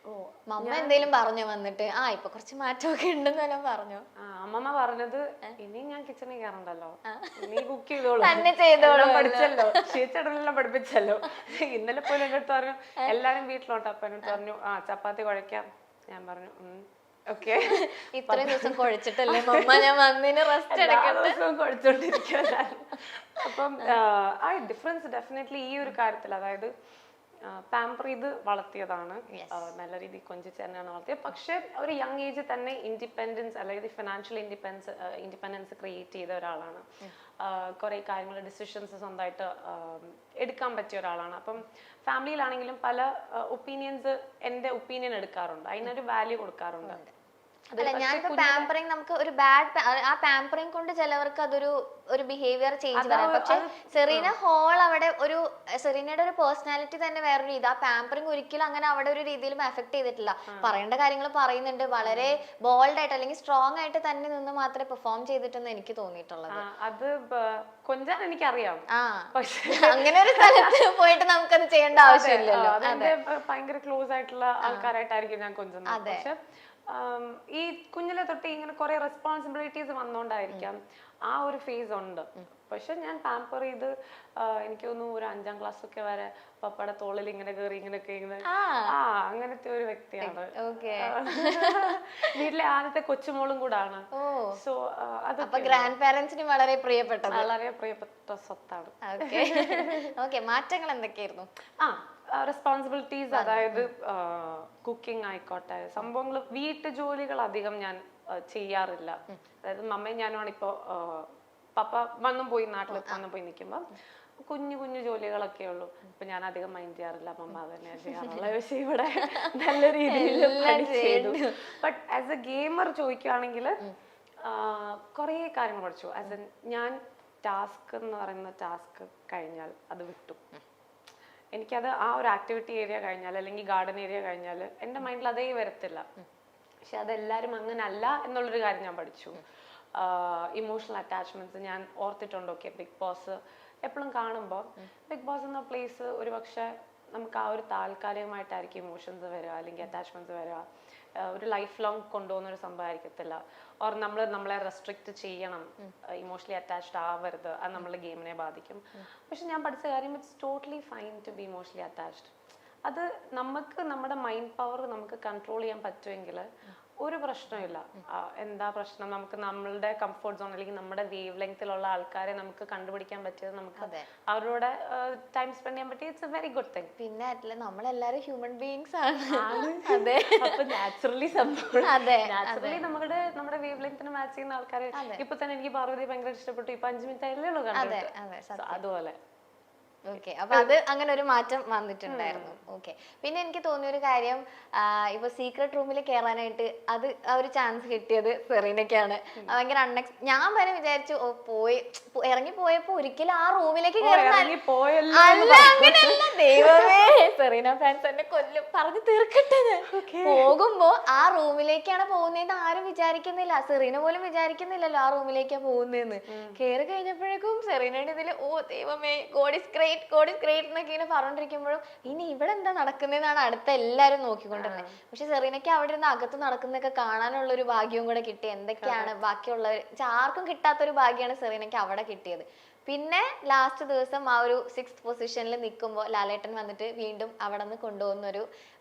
മമ്മ എന്തേലും പറഞ്ഞോ വന്നിട്ട്? ഇപ്പൊ കുറച്ച് മാറ്റമൊക്കെ ഉണ്ടെന്നെല്ലാം പറഞ്ഞോ? അമ്മമ്മ പറഞ്ഞത്, ഇനി ഞാൻ കിച്ചണിൽ കയറണ്ടല്ലോ, നീ കുക്ക് ചെയ്തോളൂ, തന്നെ ചെയ്തോളൂ, പഠിച്ചല്ലോ, ചേച്ചടലെല്ലാം പഠിപ്പിച്ചല്ലോ. ഇന്നലെ പോലും എന്റെ അടുത്ത് പറഞ്ഞു, എല്ലാരും വീട്ടിലോട്ട്. അപ്പൊ എന്റെ അടുത്ത് പറഞ്ഞു, ചപ്പാത്തി കുഴക്കാം. ഞാൻ പറഞ്ഞു ഓക്കെ. ഇത്രയും ദിവസം കുഴച്ചിട്ടല്ലേ മമ്മ, ഞാൻ വന്നതിന് റെസ്റ്റ് എടുക്കട്ടെ. കുഴച്ചോണ്ടിരിക്കുക. അപ്പം ആ ഡിഫറൻസ് ഡെഫിനറ്റ്ലി ഈ ഒരു കാര്യത്തിൽ, അതായത് പാമ്പർ ചെയ്ത് വളർത്തിയതാണ്, നല്ല രീതിയിൽ കൊഞ്ചിച്ച് തന്നെയാണ് വളർത്തിയത്. പക്ഷെ ഒരു യങ് ഏജിൽ തന്നെ ഇൻഡിപെൻഡൻസ്, അല്ലെങ്കിൽ ഫിനാൻഷ്യൽ ഇൻഡിപെൻഡൻസ് ക്രിയേറ്റ് ചെയ്ത ഒരാളാണ്. കുറെ കാര്യങ്ങൾ ഡിസിഷൻസ് സ്വന്തമായിട്ട് എടുക്കാൻ പറ്റിയ ഒരാളാണ്. അപ്പം ഫാമിലിയിലാണെങ്കിലും പല ഒപ്പീനിയൻസ് എൻ്റെ ഒപ്പീനിയൻ എടുക്കാറുണ്ട്, അതിനൊരു വാല്യൂ കൊടുക്കാറുണ്ട്. അല്ല, ഞാനിപ്പോ പാമ്പറിങ്, നമുക്ക് ഒരു ബാഡ് ആ പാമ്പറിങ് കൊണ്ട് ചിലവർക്ക് അതൊരു ബിഹേവിയർ ചേഞ്ച് വരാം. പക്ഷെ സെറീന ഹോൾ അവിടെ സെറീനയുടെ ഒരു പേഴ്സണാലിറ്റി തന്നെ വേറൊരു രീതി. ആ പാമ്പറിങ് ഒരിക്കലും അങ്ങനെ അവിടെ ഒരു രീതിയിലും എഫക്ട് ചെയ്തിട്ടില്ല. പറയേണ്ട കാര്യങ്ങൾ പറയുന്നുണ്ട്, വളരെ ബോൾഡ് ആയിട്ട് അല്ലെങ്കിൽ സ്ട്രോങ് ആയിട്ട് തന്നെ നിന്ന് മാത്രമേ പെർഫോം ചെയ്തിട്ടെന്ന് എനിക്ക് തോന്നിയിട്ടുള്ളത്. അത് കൊഞ്ചാൻ എനിക്കറിയാം, പക്ഷെ അങ്ങനെ ഒരു സ്ഥലത്ത് പോയിട്ട് നമുക്കത് ചെയ്യേണ്ട ആവശ്യമില്ലല്ലോ. ഭയങ്കര ക്ലോസ് ആയിട്ടുള്ള ആൾക്കാരായിട്ടായിരിക്കും ഞാൻ കൊഞ്ചുന്നത്. പക്ഷെ ഈ കുഞ്ഞിലെ തൊട്ട് ഇങ്ങനെ കുറെ റെസ്പോൺസിബിലിറ്റീസ് വന്നോണ്ടായിരിക്കാം ആ ഒരു ഫേസ് ഉണ്ട്. പക്ഷെ ഞാൻ പാമ്പർ ചെയ്ത് എനിക്ക് തോന്നുന്നു ഒരു 5ാം ക്ലാസ് ഒക്കെ വരെ പപ്പയുടെ തോളിൽ ഇങ്ങനെ കയറി ഇങ്ങനെ അങ്ങനത്തെ ഒരു വ്യക്തിയാണ്. വീട്ടിലെ ആദ്യത്തെ കൊച്ചുമോളും കൂടാണ്. സോ അത് ഗ്രാൻഡ് പാരന്റ്സിന് വളരെ പ്രിയപ്പെട്ടത്, വളരെ പ്രിയപ്പെട്ട സ്വത്താണ്. മാറ്റങ്ങൾ എന്തൊക്കെയായിരുന്നു? റെസ്പോൺസിബിലിറ്റീസ്, അതായത് കുക്കിംഗ് ആയിക്കോട്ടെ, സംഭവങ്ങൾ, വീട്ടു ജോലികൾ അധികം ഞാൻ ചെയ്യാറില്ല. അതായത് മമ്മയും ഞാനുമാണ്. ഇപ്പോ പപ്പ വന്നും പോയി, നാട്ടിൽ വന്നും പോയി നിൽക്കുമ്പോ കുഞ്ഞു കുഞ്ഞു ജോലികളൊക്കെ ഉള്ളൂ. ഇപ്പൊ ഞാൻ അധികം മൈൻഡ് ചെയ്യാറില്ല, മമ്മ തന്നെയാണ് ചെയ്യാറുള്ള. പക്ഷെ ഇവിടെ നല്ല രീതിയിൽ ചെയ്തു. ബട്ട് ആസ് എ ഗെയിമർ ചോദിക്കുകയാണെങ്കിൽ കുറേ കാര്യങ്ങൾ പഠിച്ചു. ആസ് എ ഞാൻ ടാസ്ക് എന്ന് പറയുന്ന ടാസ്ക് കഴിഞ്ഞാൽ അത് വിട്ടു. എനിക്കത് ആ ഒരു ആക്ടിവിറ്റി ഏരിയ കഴിഞ്ഞാൽ, അല്ലെങ്കിൽ ഗാർഡൻ ഏരിയ കഴിഞ്ഞാൽ എൻ്റെ മൈൻഡിൽ അതേ വരത്തില്ല. പക്ഷെ അതെല്ലാവരും അങ്ങനെ അല്ല എന്നുള്ളൊരു കാര്യം ഞാൻ പഠിച്ചു. ഇമോഷണൽ അറ്റാച്ച്മെന്റ്സ് ഞാൻ ഓർത്തിട്ടുണ്ട്. ഓക്കെ, ബിഗ് ബോസ് എപ്പോഴും കാണുമ്പോൾ ബിഗ് ബോസ് എന്ന പ്ലേസ് ഒരു പക്ഷെ നമുക്ക് ആ ഒരു താൽക്കാലികമായിട്ടായിരിക്കും ഇമോഷൻസ് വരിക, അല്ലെങ്കിൽ അറ്റാച്ച്മെന്റ്സ് വരിക. ഒരു ലൈഫ് ലോങ് കൊണ്ടുപോകുന്ന ഒരു സംഭവം ആയിരിക്കത്തില്ല. ഓർ നമ്മളെ റെസ്ട്രിക്റ്റ് ചെയ്യണം, ഇമോഷണലി അറ്റാച്ച്ഡ് ആവരുത്, അത് നമ്മളെ ഗെയിമിനെ ബാധിക്കും. പക്ഷെ ഞാൻ പഠിച്ച കാര്യം, it's totally fine to be emotionally attached. അത് നമുക്ക് നമ്മുടെ മൈൻഡ് പവർ നമുക്ക് കൺട്രോൾ ചെയ്യാൻ പറ്റുമെങ്കിൽ ഒരു പ്രശ്നമില്ല. എന്താ പ്രശ്നം? നമുക്ക് നമ്മളുടെ കംഫർട്ട് സോൺ അല്ലെങ്കിൽ നമ്മുടെ വേവ് ലെങ്തിലുള്ള ആൾക്കാരെ നമുക്ക് കണ്ടുപിടിക്കാൻ പറ്റിയത്, നമുക്ക് അവരോട് ടൈം സ്പെൻഡ് ചെയ്യാൻ പറ്റിയ it's A very good thing. പിന്നെ നമ്മളെല്ലാരും ഹ്യൂമൻ ബീയിങ്സ് ആണ്. അതെ, അപ്പൊ നാച്ചുറലി സംഭവം നാച്ചുറലി നമ്മുടെ വേവ് ലെങ്തിന് മാച്ച് ചെയ്യുന്ന ആൾക്കാരെ. ഇപ്പൊ തന്നെ എനിക്ക് പാർവതി ഭയങ്കര ഇഷ്ടപ്പെട്ടു. ഇപ്പൊ 5 മിനിറ്റ് ആയില്ലേ ഉള്ളൂ കണ്ടിട്ട്. അതുപോലെ ഓക്കെ, അപ്പൊ അത് അങ്ങനെ ഒരു മാറ്റം വന്നിട്ടുണ്ടായിരുന്നു. ഓക്കെ, പിന്നെ എനിക്ക് തോന്നിയ ഒരു കാര്യം, ഇപ്പൊ സീക്രട്ട് റൂമിൽ കയറാനായിട്ട് അത് ആ ഒരു ചാൻസ് കിട്ടിയത് സെറീനയ്ക്കാണ്. ഭയങ്കര ഞാൻ വരെ വിചാരിച്ചു, ഓ പോയി ഇറങ്ങി പോയപ്പോ ഒരിക്കലും ആ റൂമിലേക്ക് കയറുന്ന അല്ല, അങ്ങനെയല്ല. ദൈവമേ, സെറീന ഫാൻസ് എന്നെ കൊല്ലും, പറഞ്ഞു തീർക്കട്ടെ. പോകുമ്പോ ആ റൂമിലേക്കാണ് പോകുന്നതെന്ന് ആരും വിചാരിക്കുന്നില്ല. സെറീന പോലും വിചാരിക്കുന്നില്ലല്ലോ ആ റൂമിലേക്കാ പോകുന്നതെന്ന്. കയറി കഴിഞ്ഞപ്പോഴേക്കും സെറീനയുടെ ഇതില് ഓ ദൈവമേ, God is great, God is great എന്നൊക്കെ ഇങ്ങനെ പറഞ്ഞോണ്ടിരിക്കുമ്പോഴും ഇനി ഇവിടെ എന്താ നടക്കുന്നതെന്നാണ് അടുത്ത എല്ലാരും നോക്കിക്കൊണ്ടിരുന്നത്. പക്ഷെ സെറീനയ്ക്ക് അവിടെ ഇരുന്ന് അകത്ത് നടക്കുന്നതൊക്കെ കാണാനുള്ള ഒരു ഭാഗ്യവും കൂടെ കിട്ടി. എന്തൊക്കെയാണ് ബാക്കിയുള്ളവർ, ആർക്കും കിട്ടാത്തൊരു ഭാഗ്യമാണ് സെറീനയ്ക്ക് അവിടെ കിട്ടിയത്. പിന്നെ ലാസ്റ്റ് ദിവസം ആ ഒരു 6th പൊസിഷനിൽ നിൽക്കുമ്പോൾ ലാലേട്ടൻ വന്നിട്ട് വീണ്ടും അവിടെ നിന്ന് കൊണ്ടുപോകുന്ന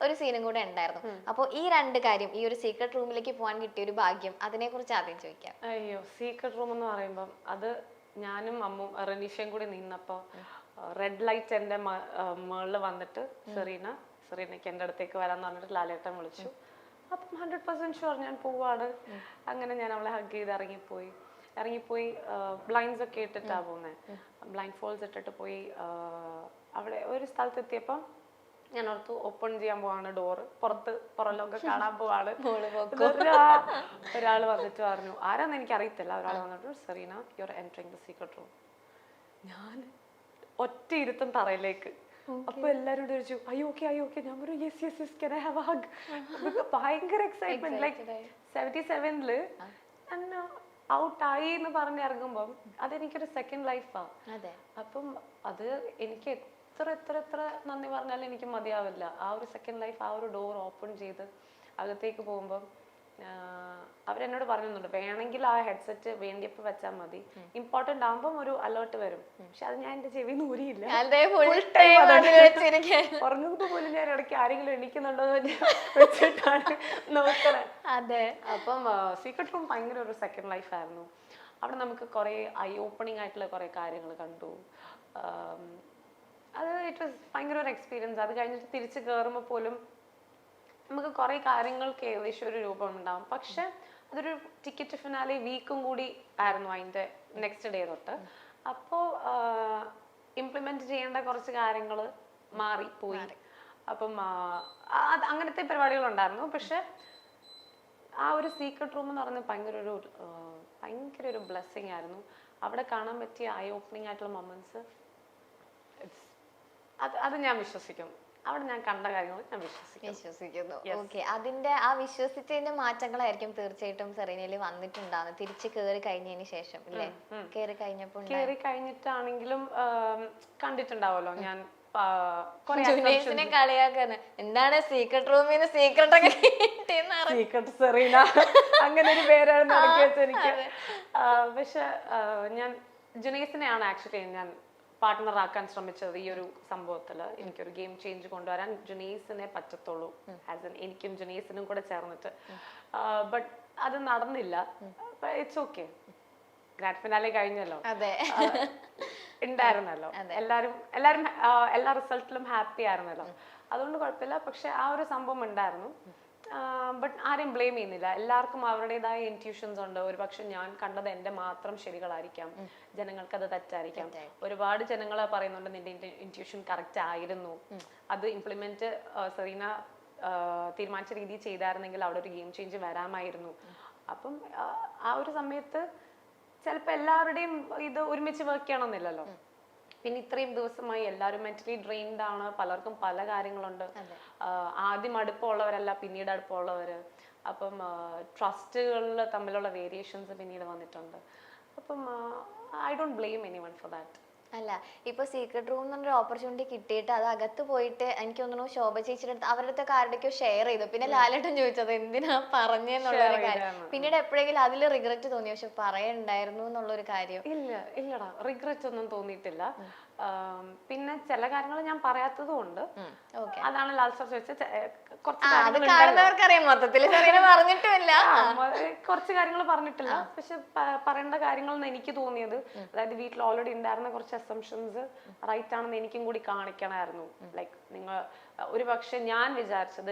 ഒരു സീനും കൂടെ ഉണ്ടായിരുന്നു. അപ്പോൾ ഈ രണ്ട് കാര്യം, ഈ ഒരു സീക്രട്ട് റൂമിലേക്ക് പോകാൻ കിട്ടിയ ഒരു ഭാഗ്യം, അതിനെ കുറിച്ച് ആദ്യം ചോദിക്കാം. അയ്യോ, സീക്രട്ട് റൂം എന്ന് പറയുമ്പോൾ അത് ഞാനും അമ്മും റനീഷയും കൂടി നിന്നപ്പോ റെഡ് ലൈറ്റ് എന്റെ മേളിൽ വന്നിട്ട് സെറീനയ്ക്ക് എൻ്റെ അടുത്തേക്ക് വരാന്ന് പറഞ്ഞിട്ട് ലാലേട്ടൻ വിളിച്ചു. അപ്പം 100% ഷുവർ ഞാൻ പോവാണ്. അങ്ങനെ ഞാൻ അവളെ ഹഗ് ചെയ്ത് ഇറങ്ങിപ്പോയി. ബ്ലൈൻഡ്സ് ഒക്കെ ഇട്ടിട്ടാ പോകുന്നത്. ബ്ലൈൻഡ് ഫോൾസ് ഇട്ടിട്ട് പോയി. അവിടെ ഒരു സ്ഥലത്തെത്തിയപ്പം ഞാൻ ഓർത്തു ഓപ്പൺ ചെയ്യാൻ പോവാണ് ഡോറ്, പുറമൊക്കെ കാണാൻ പോവാണ്. ഒരാൾ വന്നിട്ട് പറഞ്ഞു, ആരാന്ന് എനിക്ക് അറിയത്തില്ല, ഒരാൾ വന്നിട്ട് Serena you are entering the secret room. ഞാൻ ഒറ്റ ഇരുത്തം തറയിലേക്ക്. അപ്പൊ എല്ലാരും ചോദിച്ചു അയ്യോ ഓക്കെ. ഞാൻ പറഞ്ഞു yes can I have A hug. ഭയങ്കര എക്സൈറ്റ്മെന്റ്. ലൈക്ക് 77ല് ഔട്ടായി എന്ന് പറഞ്ഞിറങ്ങുമ്പം അതെനിക്കൊരു സെക്കൻഡ് ലൈഫാ. അപ്പം അത് എനിക്ക് എത്ര നന്ദി പറഞ്ഞാലും എനിക്ക് മതിയാവില്ല. ആ ഒരു സെക്കൻഡ് ലൈഫ്, ആ ഒരു ഡോർ ഓപ്പൺ ചെയ്ത് അകത്തേക്ക് പോകുമ്പം അവരെന്നോട് പറയുന്നുണ്ട്, വേണമെങ്കിൽ ആ ഹെഡ്സെറ്റ് വേണ്ടിയപ്പോ വെച്ചാൽ മതി, ഇമ്പോർട്ടന്റ് ആകുമ്പം ഒരു അലേർട്ട് വരും. പക്ഷെ അത് ഞാൻ എന്റെ ചെവി ഊരിയില്ല. ഉറങ്ങുമ്പോ പോലും ഞാൻ ഇടയ്ക്ക് ആരെങ്കിലും എണീക്കുന്നുണ്ടോ എന്ന് വെച്ചിട്ടാണ് നോക്കണേ. അതെ. അപ്പം സീക്രട്ട് റൂം ഭയങ്കര ഒരു സെക്കൻഡ് ലൈഫ് ആയിരുന്നു. അവിടെ നമുക്ക് കുറെ ഐ ഓപ്പണിംഗ് ആയിട്ടുള്ള കുറെ കാര്യങ്ങൾ കണ്ടു. അത് ഇറ്റ് വാസ് ഭയങ്കര ഒരു എക്സ്പീരിയൻസ്. അത് കഴിഞ്ഞിട്ട് തിരിച്ച് കയറുമ്പോൾ പോലും നമുക്ക് കുറെ കാര്യങ്ങൾക്ക് ഏകദേശം ഒരു രൂപം ഉണ്ടാവും. പക്ഷെ അതൊരു ടിക്കറ്റ് ഫിനാലെ വീക്കും കൂടി ആയിരുന്നു അതിന്റെ നെക്സ്റ്റ് ഡേ തൊട്ട്. അപ്പോൾ ഇംപ്ലിമെന്റ് ചെയ്യേണ്ട കുറച്ച് കാര്യങ്ങൾ മാറിപ്പോയി. അപ്പം അങ്ങനത്തെ പരിപാടികളുണ്ടായിരുന്നു. പക്ഷെ ആ ഒരു സീക്രട്ട് റൂം എന്ന് പറയുന്നത് ഭയങ്കര ഒരു ബ്ലെസ്സിങ് ആയിരുന്നു. അവിടെ കാണാൻ പറ്റിയ ഐ ഓപ്പണിംഗ് ആയിട്ടുള്ള മൊമെന്റ്സ്, അത് ഞാൻ വിശ്വസിക്കുന്നു. അവിടെ ഞാൻ കണ്ട കാര്യങ്ങൾ ഞാൻ വിശ്വസിക്കുന്നു. ഓക്കെ, അതിന്റെ ആ വിശ്വസിച്ചതിന്റെ മാറ്റങ്ങളായിരിക്കും തീർച്ചയായിട്ടും സെറീനയിൽ വന്നിട്ടുണ്ടാവുന്നത് തിരിച്ച് കയറി കഴിഞ്ഞതിന് ശേഷം അല്ലേ? കയറി കഴിഞ്ഞിട്ടാണെങ്കിലും കണ്ടിട്ടുണ്ടാവല്ലോ ഞാൻ കളിയാക്കാണ്, എന്താണ് സീക്രട്ട് റൂമിന് സീക്രട്ട് ഒക്കെ സീക്രട്ട് സെറീന അങ്ങനെ ഒരു പേരാണ് നടക്കി വെച്ചത് എനിക്ക്. പക്ഷെ ഞാൻ ജുനൈസിനെയാണ് ആക്ച്വലി ഞാൻ പാർട്ട്ണർ ആക്കാൻ ശ്രമിച്ചത്. ഈ ഒരു സംഭവത്തില് എനിക്കൊരു ഗെയിം ചേഞ്ച് കൊണ്ടുവരാൻ ജുനൈസിനെ പറ്റത്തുള്ളൂ, ആസ് എൻ എനിക്കും ജുനൈസിനും കൂടെ ചേർന്നിട്ട്. ബട്ട് അത് നടന്നില്ല. ഇറ്റ്സ് ഓക്കെ, ഗ്രാൻഡ് ഫിനാലെ കഴിഞ്ഞല്ലോ, ഉണ്ടായിരുന്നല്ലോ, എല്ലാ റിസൾട്ടിലും ഹാപ്പി ആയിരുന്നല്ലോ, അതുകൊണ്ട് കുഴപ്പമില്ല. പക്ഷെ ആ ഒരു സംഭവം ഉണ്ടായിരുന്നു. ബട്ട് ആരെയും ബ്ലെയിം ചെയ്യുന്നില്ല. എല്ലാവർക്കും അവരുടേതായ ഇൻറ്റ്യൂഷൻസ് ഉണ്ട്. ഒരു പക്ഷെ ഞാൻ കണ്ടത് എന്റെ മാത്രം ശരികളായിരിക്കാം, ജനങ്ങൾക്ക് അത് തെറ്റായിരിക്കാം. ഒരുപാട് ജനങ്ങൾ പറയുന്നുണ്ട് നിന്റെ ഇൻറ്റ്യൂഷൻ കറക്റ്റ് ആയിരുന്നു, അത് ഇംപ്ലിമെന്റ് സെറീന തീരുമാനിച്ച രീതിയിൽ ചെയ്തായിരുന്നെങ്കിൽ അവിടെ ഒരു ഗെയിം ചേഞ്ച് വരാമായിരുന്നു. അപ്പം ആ ഒരു സമയത്ത് ചിലപ്പോൾ എല്ലാവരുടെയും ഇത് ഒരുമിച്ച് വർക്ക് ചെയ്യണമെന്നില്ലല്ലോ. പിന്നെ ഇത്രയും ദിവസമായി എല്ലാവരും മെന്റലി ഡ്രെയിൻഡ് ആണ്, പലർക്കും പല കാര്യങ്ങളുണ്ട്. ആദ്യം അടുപ്പമുള്ളവരല്ല, പിന്നീട് അടുപ്പമുള്ളവര്. അപ്പം ട്രസ്റ്റുകളിൽ തമ്മിലുള്ള വേരിയേഷൻസ് പിന്നീട് വന്നിട്ടുണ്ട്. അപ്പം I don't blame anyone for that. അല്ല, ഇപ്പൊ സീക്രട്ട് റൂം എന്നൊരു ഓപ്പർച്യൂണിറ്റി കിട്ടിയിട്ട് അത് അകത്ത് പോയിട്ട് എനിക്ക് തോന്നുന്നു ശോഭ ചേച്ചിയുടെ അടുത്ത് അവരുടെ അടുത്തൊക്കെ ആരുടെയൊക്കെ ഷെയർ ചെയ്തു. പിന്നെ ലാലേട്ടൻ ചോദിച്ചത് എന്തിനാ പറഞ്ഞെന്നുള്ളൊരു കാര്യം. പിന്നീട് എപ്പോഴെങ്കിലും അതിൽ റിഗ്രറ്റ് തോന്നി, പക്ഷെ പറയണ്ടായിരുന്നു എന്നുള്ളൊരു കാര്യം? ഇല്ലടാ, റിഗ്രറ്റ് ഒന്നും തോന്നിയിട്ടില്ല. പിന്നെ ചില കാര്യങ്ങൾ ഞാൻ പറയാത്തതും ഉണ്ട്. അതാണ് ലാസ്റ്റ് ചോദിച്ചത്. കുറച്ച് കാര്യങ്ങൾ പറഞ്ഞിട്ടില്ല. പക്ഷെ പറയേണ്ട കാര്യങ്ങൾ എന്ന് എനിക്ക് തോന്നിയത്, അതായത് വീട്ടിൽ ഓൾറെഡി ഉണ്ടായിരുന്ന കുറച്ച് അസംഷൻസ് റൈറ്റ് ആണെന്ന് എനിക്കും കൂടി കാണിക്കണമായിരുന്നു. ലൈക്ക് നിങ്ങൾ ഒരു പക്ഷെ ഞാൻ വിചാരിച്ചത്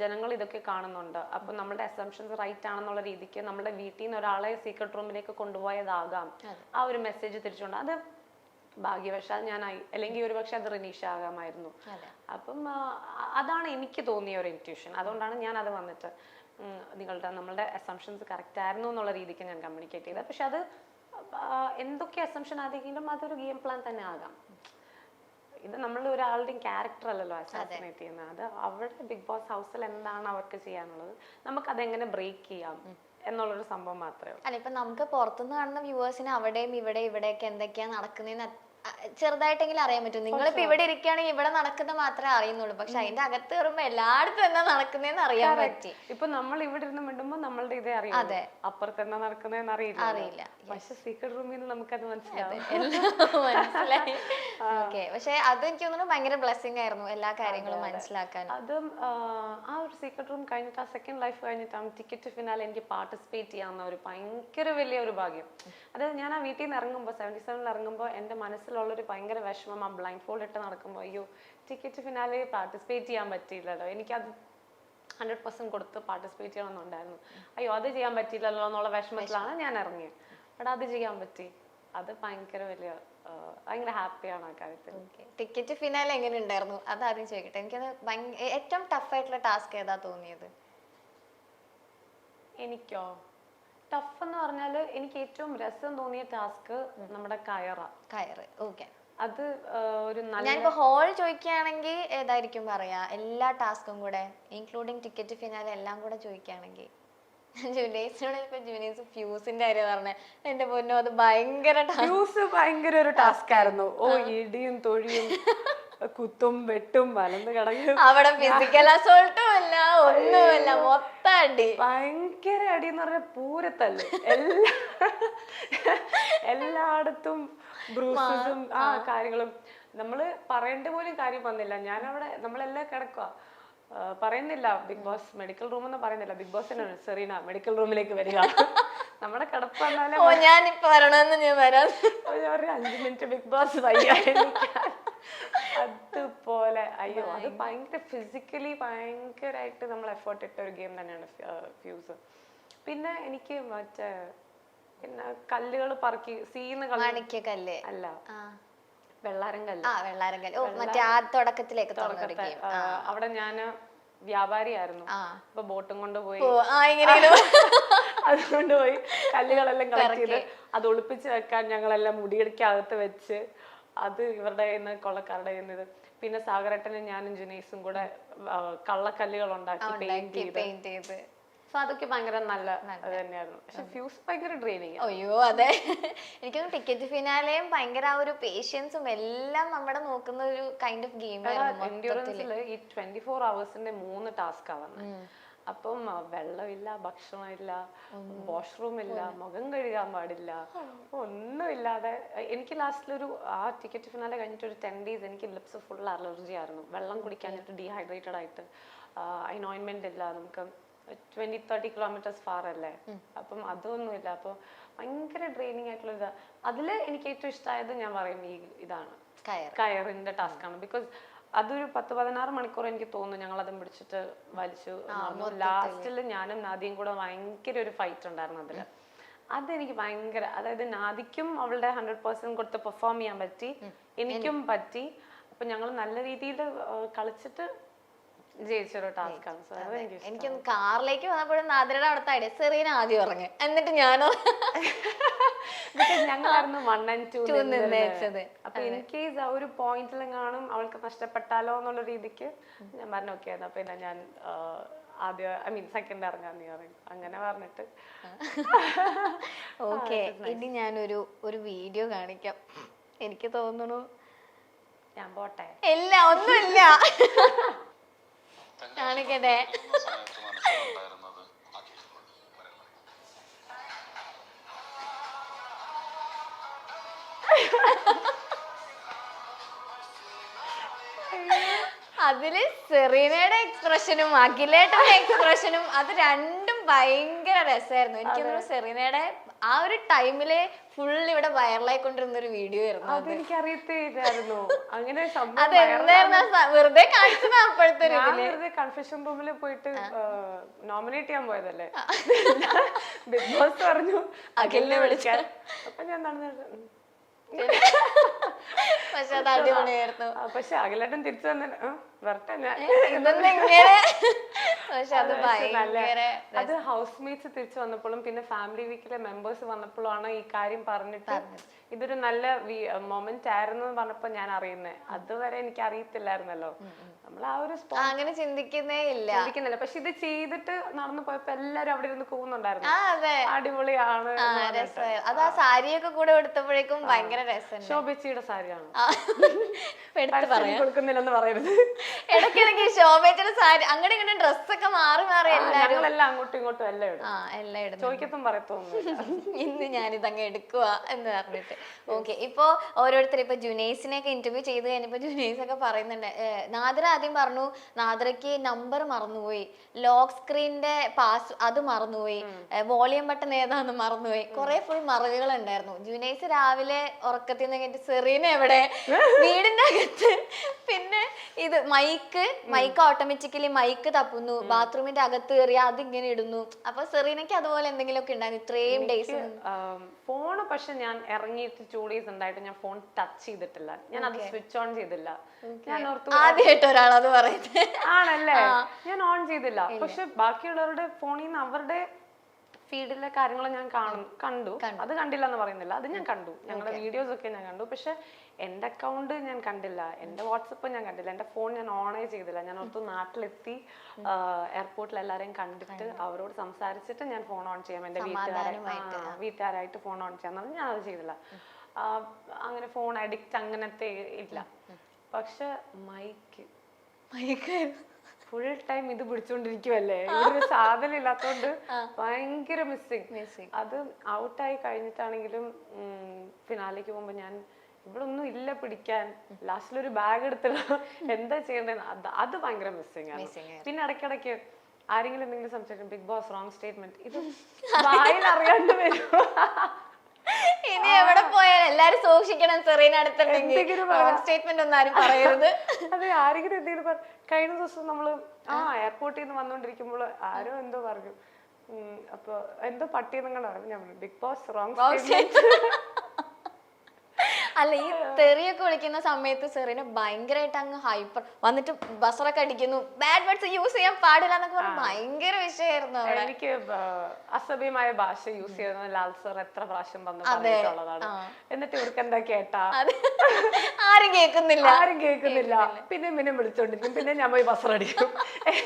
ജനങ്ങൾ ഇതൊക്കെ കാണുന്നുണ്ട്, അപ്പൊ നമ്മുടെ അസംഷൻസ് റൈറ്റ് ആണെന്നുള്ള രീതിക്ക് നമ്മുടെ വീട്ടിൽ നിന്ന് ഒരാളെ സീക്രട്ട് റൂമിലേക്ക് കൊണ്ടുപോയതാകാം ആ ഒരു മെസ്സേജ് തിരിച്ചുകൊണ്ട്. അത് ഭാഗ്യവശാൽ ഞാനായി, അല്ലെങ്കിൽ ഒരു പക്ഷെ അത് റിനീഷ ആകാമായിരുന്നു. അപ്പം അതാണ് എനിക്ക് തോന്നിയ ഒരു ഇൻറ്റ്യൂഷൻ. അതുകൊണ്ടാണ് ഞാൻ അത് വന്നിട്ട് നമ്മളുടെ അസംഷൻസ് കറക്റ്റ് ആയിരുന്നു എന്നുള്ള രീതിക്ക് ഞാൻ കമ്മ്യൂണിക്കേറ്റ് ചെയ്തത്. പക്ഷെ അത് എന്തൊക്കെ അസംഷൻ ആണെങ്കിലും അതൊരു ഗെയിം പ്ലാൻ തന്നെ ആകാം. ഇത് നമ്മൾ ഒരാളുടെയും ക്യാരക്ടർ അല്ലല്ലോ അസാസിനേറ്റ് ചെയ്യുന്നത്. അത് അവിടെ ബിഗ് ബോസ് ഹൗസിൽ എന്താണ് അവർക്ക് ചെയ്യാനുള്ളത്, നമുക്ക് അതെങ്ങനെ ബ്രേക്ക് ചെയ്യാം എന്നുള്ളൊരു സംഭവം മാത്രമേ ഉള്ളൂ. അല്ല, ഇപ്പൊ നമുക്ക് പുറത്തുനിന്ന് കാണുന്ന വ്യൂവേഴ്സിന് അവിടെയും ഇവിടെയൊക്കെ എന്തൊക്കെയാ നടക്കുന്നതെന്ന് ചെറുതായിട്ടെങ്കിലും അറിയാൻ പറ്റും. നിങ്ങളിപ്പോ ഇവിടെ ഇരിക്കുകയാണെങ്കിൽ ഇവിടെ നടക്കുന്ന മാത്രമേ അറിയുന്നുള്ളൂ. പക്ഷെ അതിന്റെ അകത്ത് കയറുമ്പോ എല്ലായിടത്തും എന്താ നടക്കുന്നതെന്ന് അറിയാൻ പറ്റി. ഇപ്പൊ നമ്മൾ ഇവിടെ ഇരുന്ന് മിണ്ടുമ്പോ നമ്മളുടെ ഇതേ അറിയാം, അപ്പുറത്ത് എന്താ നടക്കുന്നതെന്ന് അറിയില്ല. പക്ഷെ സീക്രട്ട് റൂമിൽ നിന്ന് നമുക്കത് മനസ്സിലാവും. മനസ്സിലായി. ഓക്കെ. പക്ഷെ അത് എനിക്ക് തോന്നുന്നു ഭയങ്കര ബ്ലെസ്സിങ് ആയിരുന്നു, എല്ലാ കാര്യങ്ങളും മനസ്സിലാക്കാൻ. അതും ആ ഒരു സീക്രട്ട് റൂം കഴിഞ്ഞിട്ട്, ആ സെക്കൻഡ് ലൈഫ് കഴിഞ്ഞിട്ടാണ് ടിക്കറ്റ് ഫിനാലെ എനിക്ക് പാർട്ടിസിപ്പേറ്റ് ചെയ്യാവുന്ന ഒരു ഭയങ്കര വലിയ ഒരു ഭാഗ്യം. അതായത് ഞാൻ ആ വീട്ടിൽ നിന്ന് ഇറങ്ങുമ്പോൾ 77 ഇറങ്ങുമ്പോൾ എൻ്റെ മനസ്സിലുള്ളൊരു ഭയങ്കര വിഷമം, ആ ബ്ലൈൻഡ് ഫോൾഡ് ഇട്ട് നടക്കുമ്പോൾ അയ്യോ ടിക്കറ്റ് ഫിനാലെ പാർട്ടിസിപ്പേറ്റ് ചെയ്യാൻ പറ്റിയില്ലല്ലോ, എനിക്കത് 100% കൊടുത്ത് പാർട്ടിസിപ്പേറ്റ് ചെയ്യണമെന്നുണ്ടായിരുന്നു. അയ്യോ അത് ചെയ്യാൻ പറ്റിയില്ലല്ലോ എന്നുള്ള വിഷമത്തിലാണ് ഞാൻ ഇറങ്ങിയത്. അവിടെ അത് ചെയ്യാൻ പറ്റി. അത് ഭയങ്കര ഭയങ്കര ഹാപ്പിയാണ് ആ കാര്യത്തിൽ. ടിക്കറ്റ് ഫിനാലെ എങ്ങനെ ഉണ്ടായിരുന്നു അത് ആദ്യം ചോദിക്കട്ടെ. എനിക്കത് ഏറ്റവും ടഫ് ആയിട്ടുള്ള ടാസ്ക് ഏതാ തോന്നിയത്? എനിക്കോ ടഫ് എന്ന് പറഞ്ഞാല് എനിക്ക് ഏറ്റവും രസം തോന്നിയ ടാസ്ക് നമ്മുടെ കയറ്. ഓക്കെ. അത് ഒരു ഞാനിപ്പോ ഹോൾ ചോദിക്കുകയാണെങ്കിൽ ഏതായിരിക്കും പറയാ? എല്ലാ ടാസ്കും കൂടെ ഇൻക്ലൂഡിങ് ടിക്കറ്റ് ഫിനാലെ എല്ലാം കൂടെ ചോദിക്കുകയാണെങ്കിൽ ജൂനിയേഴ്സിനോട് ഇപ്പൊ ജൂനിയേഴ്സ് ഫ്യൂസിന്റെ കാര്യം പറഞ്ഞ എന്റെ പൊന്നോ അത് ഭയങ്കര ഒരു ടാസ്ക് ആയിരുന്നു. ഇടിയും തൊഴിയും കുത്തും വെട്ടും വലന്ന് കിടക്കും. അവിടെ ഫിസിക്കൽ അസോൾട്ടും അല്ല ഒന്നുമല്ല, മൊത്തം അടി, ഭയങ്കര അടി എന്ന് പറഞ്ഞ പൂരത്തല്ലേ. എല്ലായിടത്തും ബ്രൂസസും ആ കാര്യങ്ങളും നമ്മള് പറയേണ്ട പോലും കാര്യം വന്നില്ല. ഞാനവിടെ നമ്മളെല്ലാം കിടക്കുക, പറയുന്നില്ല ബിഗ് ബോസ് മെഡിക്കൽ റൂം എന്ന് പറയുന്നില്ല, ബിഗ് ബോസിന് സെറീന മെഡിക്കൽ റൂമിലേക്ക് വരിക, നമ്മുടെ കിടപ്പ് വന്നാലും ഞാനിപ്പോ വരണമെന്ന് ഞാൻ വരാം, 5 മിനിറ്റ് ബിഗ് ബോസ് വയ്യ അതുപോലെ. അയ്യോ അത് ഭയങ്കര ഫിസിക്കലി ഭയങ്കരമായിട്ട് നമ്മൾ എഫേർട്ട് ഇട്ട ഒരു ഗെയിം തന്നെയാണ് ഫ്യൂസ്. പിന്നെ എനിക്ക് മറ്റേ പിന്നെ കല്ലുകൾ പറക്കി സീന്ന് കല്ല് അല്ല വെള്ളാരം കല്ല്. അവിടെ ഞാന് വ്യാപാരിയായിരുന്നു, അപ്പൊ ബോട്ടും കൊണ്ടുപോയി അതുകൊണ്ട് പോയി കല്ലുകളെല്ലാം കളക്ട് ചെയ്ത് അത് ഒളിപ്പിച്ച് വെക്കാൻ ഞങ്ങളെല്ലാം മുടിയടിക്കകത്ത് വെച്ച് അത് ഇവരുടെ കയ്യിൽ കൊള്ളക്കാരുടെ കയ്യിൽ. പിന്നെ സാഗരേട്ടനും ഞാനും ജുനൈസും കൂടെ കള്ളക്കല്ലുകൾ ഉണ്ടാക്കി പെയിന്റ് ചെയ്ത്. സോ അതൊക്കെ ഭയങ്കര നല്ല തന്നെയായിരുന്നു. പക്ഷെ ഫ്യൂസ് ഭയങ്കര ഡ്രെയിനിങ്. അയ്യോ അതെ, എനിക്കൊന്നും ടിക്കറ്റ് ഫിനാലെയും ഭയങ്കര ആ ഒരു പേഷ്യൻസും എല്ലാം നമ്മുടെ നോക്കുന്ന ഒരു കൈൻഡ് ഓഫ് ഗെയിം എൻഡ്യൂറൻസിൽ ഈ 24 hours 3 ടാസ്ക് ആവുന്നത്. അപ്പം വെള്ളമില്ല, ഭക്ഷണമില്ല, വാഷ്റൂം ഇല്ല, മുഖം കഴുകാൻ പാടില്ല, ഒന്നുമില്ലാതെ എനിക്ക് ലാസ്റ്റിലൊരു ആ ടിക്കറ്റ് ഫിനാലെ കഴിഞ്ഞിട്ട് ഒരു 10 days എനിക്ക് ലിപ്സ് ഫുൾ അലർജി ആയിരുന്നു. വെള്ളം കുടിക്കാനായിട്ട് ഡീഹൈഡ്രേറ്റഡ് ആയിട്ട്, അനോയിൻമെന്റ് ഇല്ല, നമുക്ക് 20-30 kilometers ഫാർ അല്ലേ, അപ്പം അതൊന്നുമില്ല. അപ്പോൾ ഭയങ്കര ഡ്രെയിനിങ് ആയിട്ടുള്ള ഇതാ. അതില് എനിക്ക് ഏറ്റവും ഇഷ്ടമായത് ഞാൻ പറയും ഈ ഇതാണ്, കയറിന്റെ ടാസ്ക് ആണ്. ബിക്കോസ് അതൊരു 10-16 മണിക്കൂർ എനിക്ക് തോന്നുന്നു ഞങ്ങൾ അതും പിടിച്ചിട്ട് വലിച്ചു. ലാസ്റ്റിൽ ഞാനും നാദിയും കൂടെ ഭയങ്കര ഒരു ഫൈറ്റ് ഉണ്ടായിരുന്നു അതില്. അതെനിക്ക് ഭയങ്കര, അതായത് നാദിക്കും അവളുടെ 100% കൊടുത്ത് പെർഫോം ചെയ്യാൻ പറ്റി, എനിക്കും പറ്റി. അപ്പൊ ഞങ്ങൾ നല്ല രീതിയിൽ കളിച്ചിട്ട് ജയിച്ചൊരു ടാസ്ക് ആണ്. എനിക്കൊന്ന് കാറിലേക്ക് വന്നപ്പോഴും നാദിരയുടെ അവിടുത്തെ ഐഡിയ സെറീന ആദ്യം ഇറങ്ങി, എന്നിട്ട് ഞാനോ ഞങ്ങളായിരുന്നു 1 and 2 നിന്നേച്ചത്. അപ്പൊ ഇൻ കേസ് ആ ഒരു പോയിന്റിലെങ്ങാനും അവൾക്ക് നഷ്ടപ്പെട്ടാലോ എന്നുള്ള രീതിക്ക് ഞാൻ പറഞ്ഞു ഓക്കെ എന്നാ പിന്നെ ഞാൻ ആദ്യം സെക്കൻഡ് ഇറങ്ങാന്ന് പറയും, അങ്ങനെ പറഞ്ഞിട്ട്. ഓക്കെ, ഇനി ഞാനൊരു വീഡിയോ കാണിക്കാം. എനിക്ക് തോന്നുന്നു ഞാൻ പോട്ടെ. ഇല്ല ഒന്നുമില്ല, കാണിക്കട്ടെ. അതില് സെറീനയുടെ എക്സ്പ്രഷനും അഖിലേട്ടന്റെ എക്സ്പ്രഷനും അത് രണ്ടും ഭയങ്കര രസമായിരുന്നു. എനിക്ക് തോന്നുന്നു സെറീനയുടെ ആ ഒരു ടൈമില് ഫുൾ ഇവിടെ വൈറലായിക്കൊണ്ടിരുന്ന ഒരു വീഡിയോ ആയിരുന്നു. അതെനിക്കറിയത്തില്ലായിരുന്നു അങ്ങനെ. വെറുതെ കാണിച്ചത് അപ്പോഴത്തെ കൺഫെഷൻ റൂമിൽ പോയിട്ട് നോമിനേറ്റ് ചെയ്യാൻ പോയതല്ലേ, ബിഗ് ബോസ് പറഞ്ഞു അഖിലിനെ വിളിക്കാൻ. അപ്പൊ ഞാൻ നടന്നിട്ട് പക്ഷെ അത് അടിപൊളിയായിരുന്നു. പക്ഷെ അഖിലേട്ടൻ തിരിച്ചു വന്ന വരട്ടെ ഞാൻ ഇങ്ങനെ പക്ഷെ അത് ഭയങ്കര അത് ഹൗസ് മേറ്റ്സ് തിരിച്ചു വന്നപ്പോഴും പിന്നെ ഫാമിലി വീക്കിലെ മെമ്പേഴ്സ് വന്നപ്പോഴാണ് ഈ കാര്യം പറഞ്ഞിട്ട് ഇതൊരു നല്ല മൊമെന്റ് ആയിരുന്നു എന്ന് പറഞ്ഞപ്പോ ഞാൻ അറിയുന്നത്. അതുവരെ എനിക്ക് അറിയത്തില്ലായിരുന്നല്ലോ. നമ്മൾ ആ ഒരു അങ്ങനെ ചിന്തിക്കുന്നില്ല. പക്ഷെ ഇത് ചെയ്തിട്ട് നടന്നു പോയപ്പോ എല്ലാരും അവിടെ ഇരുന്ന് കൂവുന്നുണ്ടായിരുന്നു. അടിപൊളിയാണ്. അത് ആ സാരിയൊക്കെ കൂടെ എടുത്തപ്പോഴേക്കും ഭയങ്കര രസം. ശോഭച്ചിയുടെ സാരിയാണ് കൊടുക്കുന്നില്ലെന്ന് പറയരുത്. ഇടയ്ക്കിടയ്ക്ക് ശോഭച്ചിയുടെ സാരി അങ്ങനെ ഇങ്ങനെ ഡ്രസ്സൊക്കെ മാറി മാറി എല്ലാരും അങ്ങോട്ടും ഇങ്ങോട്ടും എല്ലാം ഇടും. ചോദിക്കത്തും പറയത്തൊന്നും ഇന്ന് ഞാനിതങ്ങ് എടുക്കുക എന്ന് പറഞ്ഞിട്ട്. ഓക്കെ, ഇപ്പൊ ഓരോരുത്തർ ഇപ്പൊ ജുനൈസിനെയൊക്കെ ഇന്റർവ്യൂ ചെയ്ത് കഴിഞ്ഞപ്പോ ജുനൈസ് ഒക്കെ പറയുന്നുണ്ട്, നാദിറ ആദ്യം പറഞ്ഞു നാദിറയ്ക്ക് നമ്പർ മറന്നുപോയി, ലോക്ക് സ്ക്രീനിന്റെ പാസ് അത് മറന്നുപോയി, വോളിയം ബട്ടൺ ഏതാന്ന് മറന്നുപോയി, കുറെ ഫുൾ മറവികൾ ഉണ്ടായിരുന്നു. ജുനൈസ് രാവിലെ ഉറക്കത്തിൽ നിന്ന് കഴിഞ്ഞിട്ട് സെറീന എവിടെ, വീടിന്റെ അകത്ത്, പിന്നെ ഇത് മൈക്ക് ഓട്ടോമാറ്റിക്കലി മൈക്ക് തപ്പുന്നു, ബാത്റൂമിന്റെ അകത്ത് കയറി അതിങ്ങനെ ഇടുന്നു. അപ്പൊ സെറീനയ്ക്ക് അതുപോലെ എന്തെങ്കിലും ഒക്കെ ഉണ്ടായിരുന്നു ഇത്രയും ഡേയ്സ്? ഫോണ് പക്ഷെ ഞാൻ ഇറങ്ങിയിട്ട് 2 days ഉണ്ടായിട്ട് ഞാൻ ഫോൺ ടച്ച് ചെയ്തിട്ടില്ല. ഞാൻ അത് സ്വിച്ച് ഓൺ ചെയ്തില്ല. ഞാൻ ഓർത്തു ആദ്യമായിട്ട് ഒരാൾ അത് പറയുന്നത് ആണല്ലേ. ഞാൻ ഓൺ ചെയ്തില്ല. പക്ഷെ ബാക്കിയുള്ളവരുടെ ഫോണിൽ നിന്ന് അവരുടെ ഫീഡിലെ കാര്യങ്ങൾ ഞാൻ കണ്ടു. അത് കണ്ടില്ല എന്ന് പറയുന്നില്ല, അത് ഞാൻ കണ്ടു. ഞങ്ങളുടെ വീഡിയോസ് ഒക്കെ ഞാൻ കണ്ടു. പക്ഷെ എന്റെ അക്കൗണ്ട് ഞാൻ കണ്ടില്ല, എന്റെ വാട്സപ്പ് ഞാൻ കണ്ടില്ല, എന്റെ ഫോൺ ഞാൻ ഓണേ ചെയ്തില്ല. ഞാൻ ഓർത്തു നാട്ടിലെത്തി എയർപോർട്ടിൽ എല്ലാരെയും കണ്ടിട്ട് അവരോട് സംസാരിച്ചിട്ട് ഞാൻ ഫോൺ ഓൺ ചെയ്യാം, എന്റെ വീട്ടുകാരായിട്ട് ഫോൺ ഓൺ ചെയ്യാൻ. ഞാൻ അത് ചെയ്തില്ല. അങ്ങനെ ഫോൺ അഡിക്റ്റ് അങ്ങനത്തെ ഇല്ല. പക്ഷെ മൈക്ക് ഫുൾ ടൈം ഇത് പിടിച്ചോണ്ടിരിക്കുവല്ലേ, ഒരു സാധനം ഇല്ലാത്തോണ്ട് ഭയങ്കര മിസ്സിങ്. അത് ഔട്ടായി കഴിഞ്ഞിട്ടാണെങ്കിലും ഫിനാലേക്ക് പോകുമ്പോ ഞാൻ ഇവിടെ ഒന്നും ഇല്ല പിടിക്കാൻ, ലാസ്റ്റിലൊരു ബാഗ് എടുത്തിട്ട് എന്താ ചെയ്യേണ്ടത്, അത് ഭയങ്കര മിസ്സിങ് ആണ്. പിന്നെ ഇടയ്ക്കിടയ്ക്ക് ആരെങ്കിലും എന്തെങ്കിലും സംസാരിക്കും, ബിഗ് ബോസ് റോങ് സ്റ്റേറ്റ്മെന്റ്, ഇത് വായിൽ അറിയാണ്ട് വരും. ഇനി എവിടെ പോയാലും എല്ലാരും സൂക്ഷിക്കണം, സെറീന അടുത്തുണ്ടെങ്കിൽ സ്റ്റേറ്റ്മെന്റ് ഒന്നും ആരും പറയരുത്. അതെ, ആരെങ്കിലും എന്തെങ്കിലും കഴിഞ്ഞ ദിവസം നമ്മള് എയർപോർട്ടിൽ നിന്ന് വന്നോണ്ടിരിക്കുമ്പോൾ ആരോ എന്തോ പറഞ്ഞു, അപ്പൊ എന്തോ പട്ടിയെന്നങ്ങനെ പറഞ്ഞു. ഞാൻ ബിഗ് ബോസ് റോങ് സ്റ്റേറ്റ്മെന്റ്. അല്ല, ഈ തെറിയൊക്കെ വിളിക്കുന്ന സമയത്ത് സെറീന ഭയങ്കരമായിട്ട് അങ്ങ് ഹൈപ്പർ വന്നിട്ട് ബസറൊക്കെ അടിക്കുന്നു, ബാഡ് വേർഡ്സ് യൂസ് ചെയ്യാൻ പാടില്ല എന്നൊക്കെ പറഞ്ഞ് ഭയങ്കര വിഷയമായിരുന്നു. എനിക്ക് അസഭ്യമായ ഭാഷ യൂസ് ചെയ്യുന്നത് ലാൽ സർ എത്ര പ്രാവശ്യം പറഞ്ഞിട്ടുള്ളതാണ്. എന്നിട്ട് ഇവർക്ക് എന്താ കേട്ടാ, ആരും കേൾക്കുന്നില്ല. പിന്നെ വിളിച്ചോണ്ടിരിക്കും, പിന്നെ ഞാൻ പോയി ബസറടിക്കും,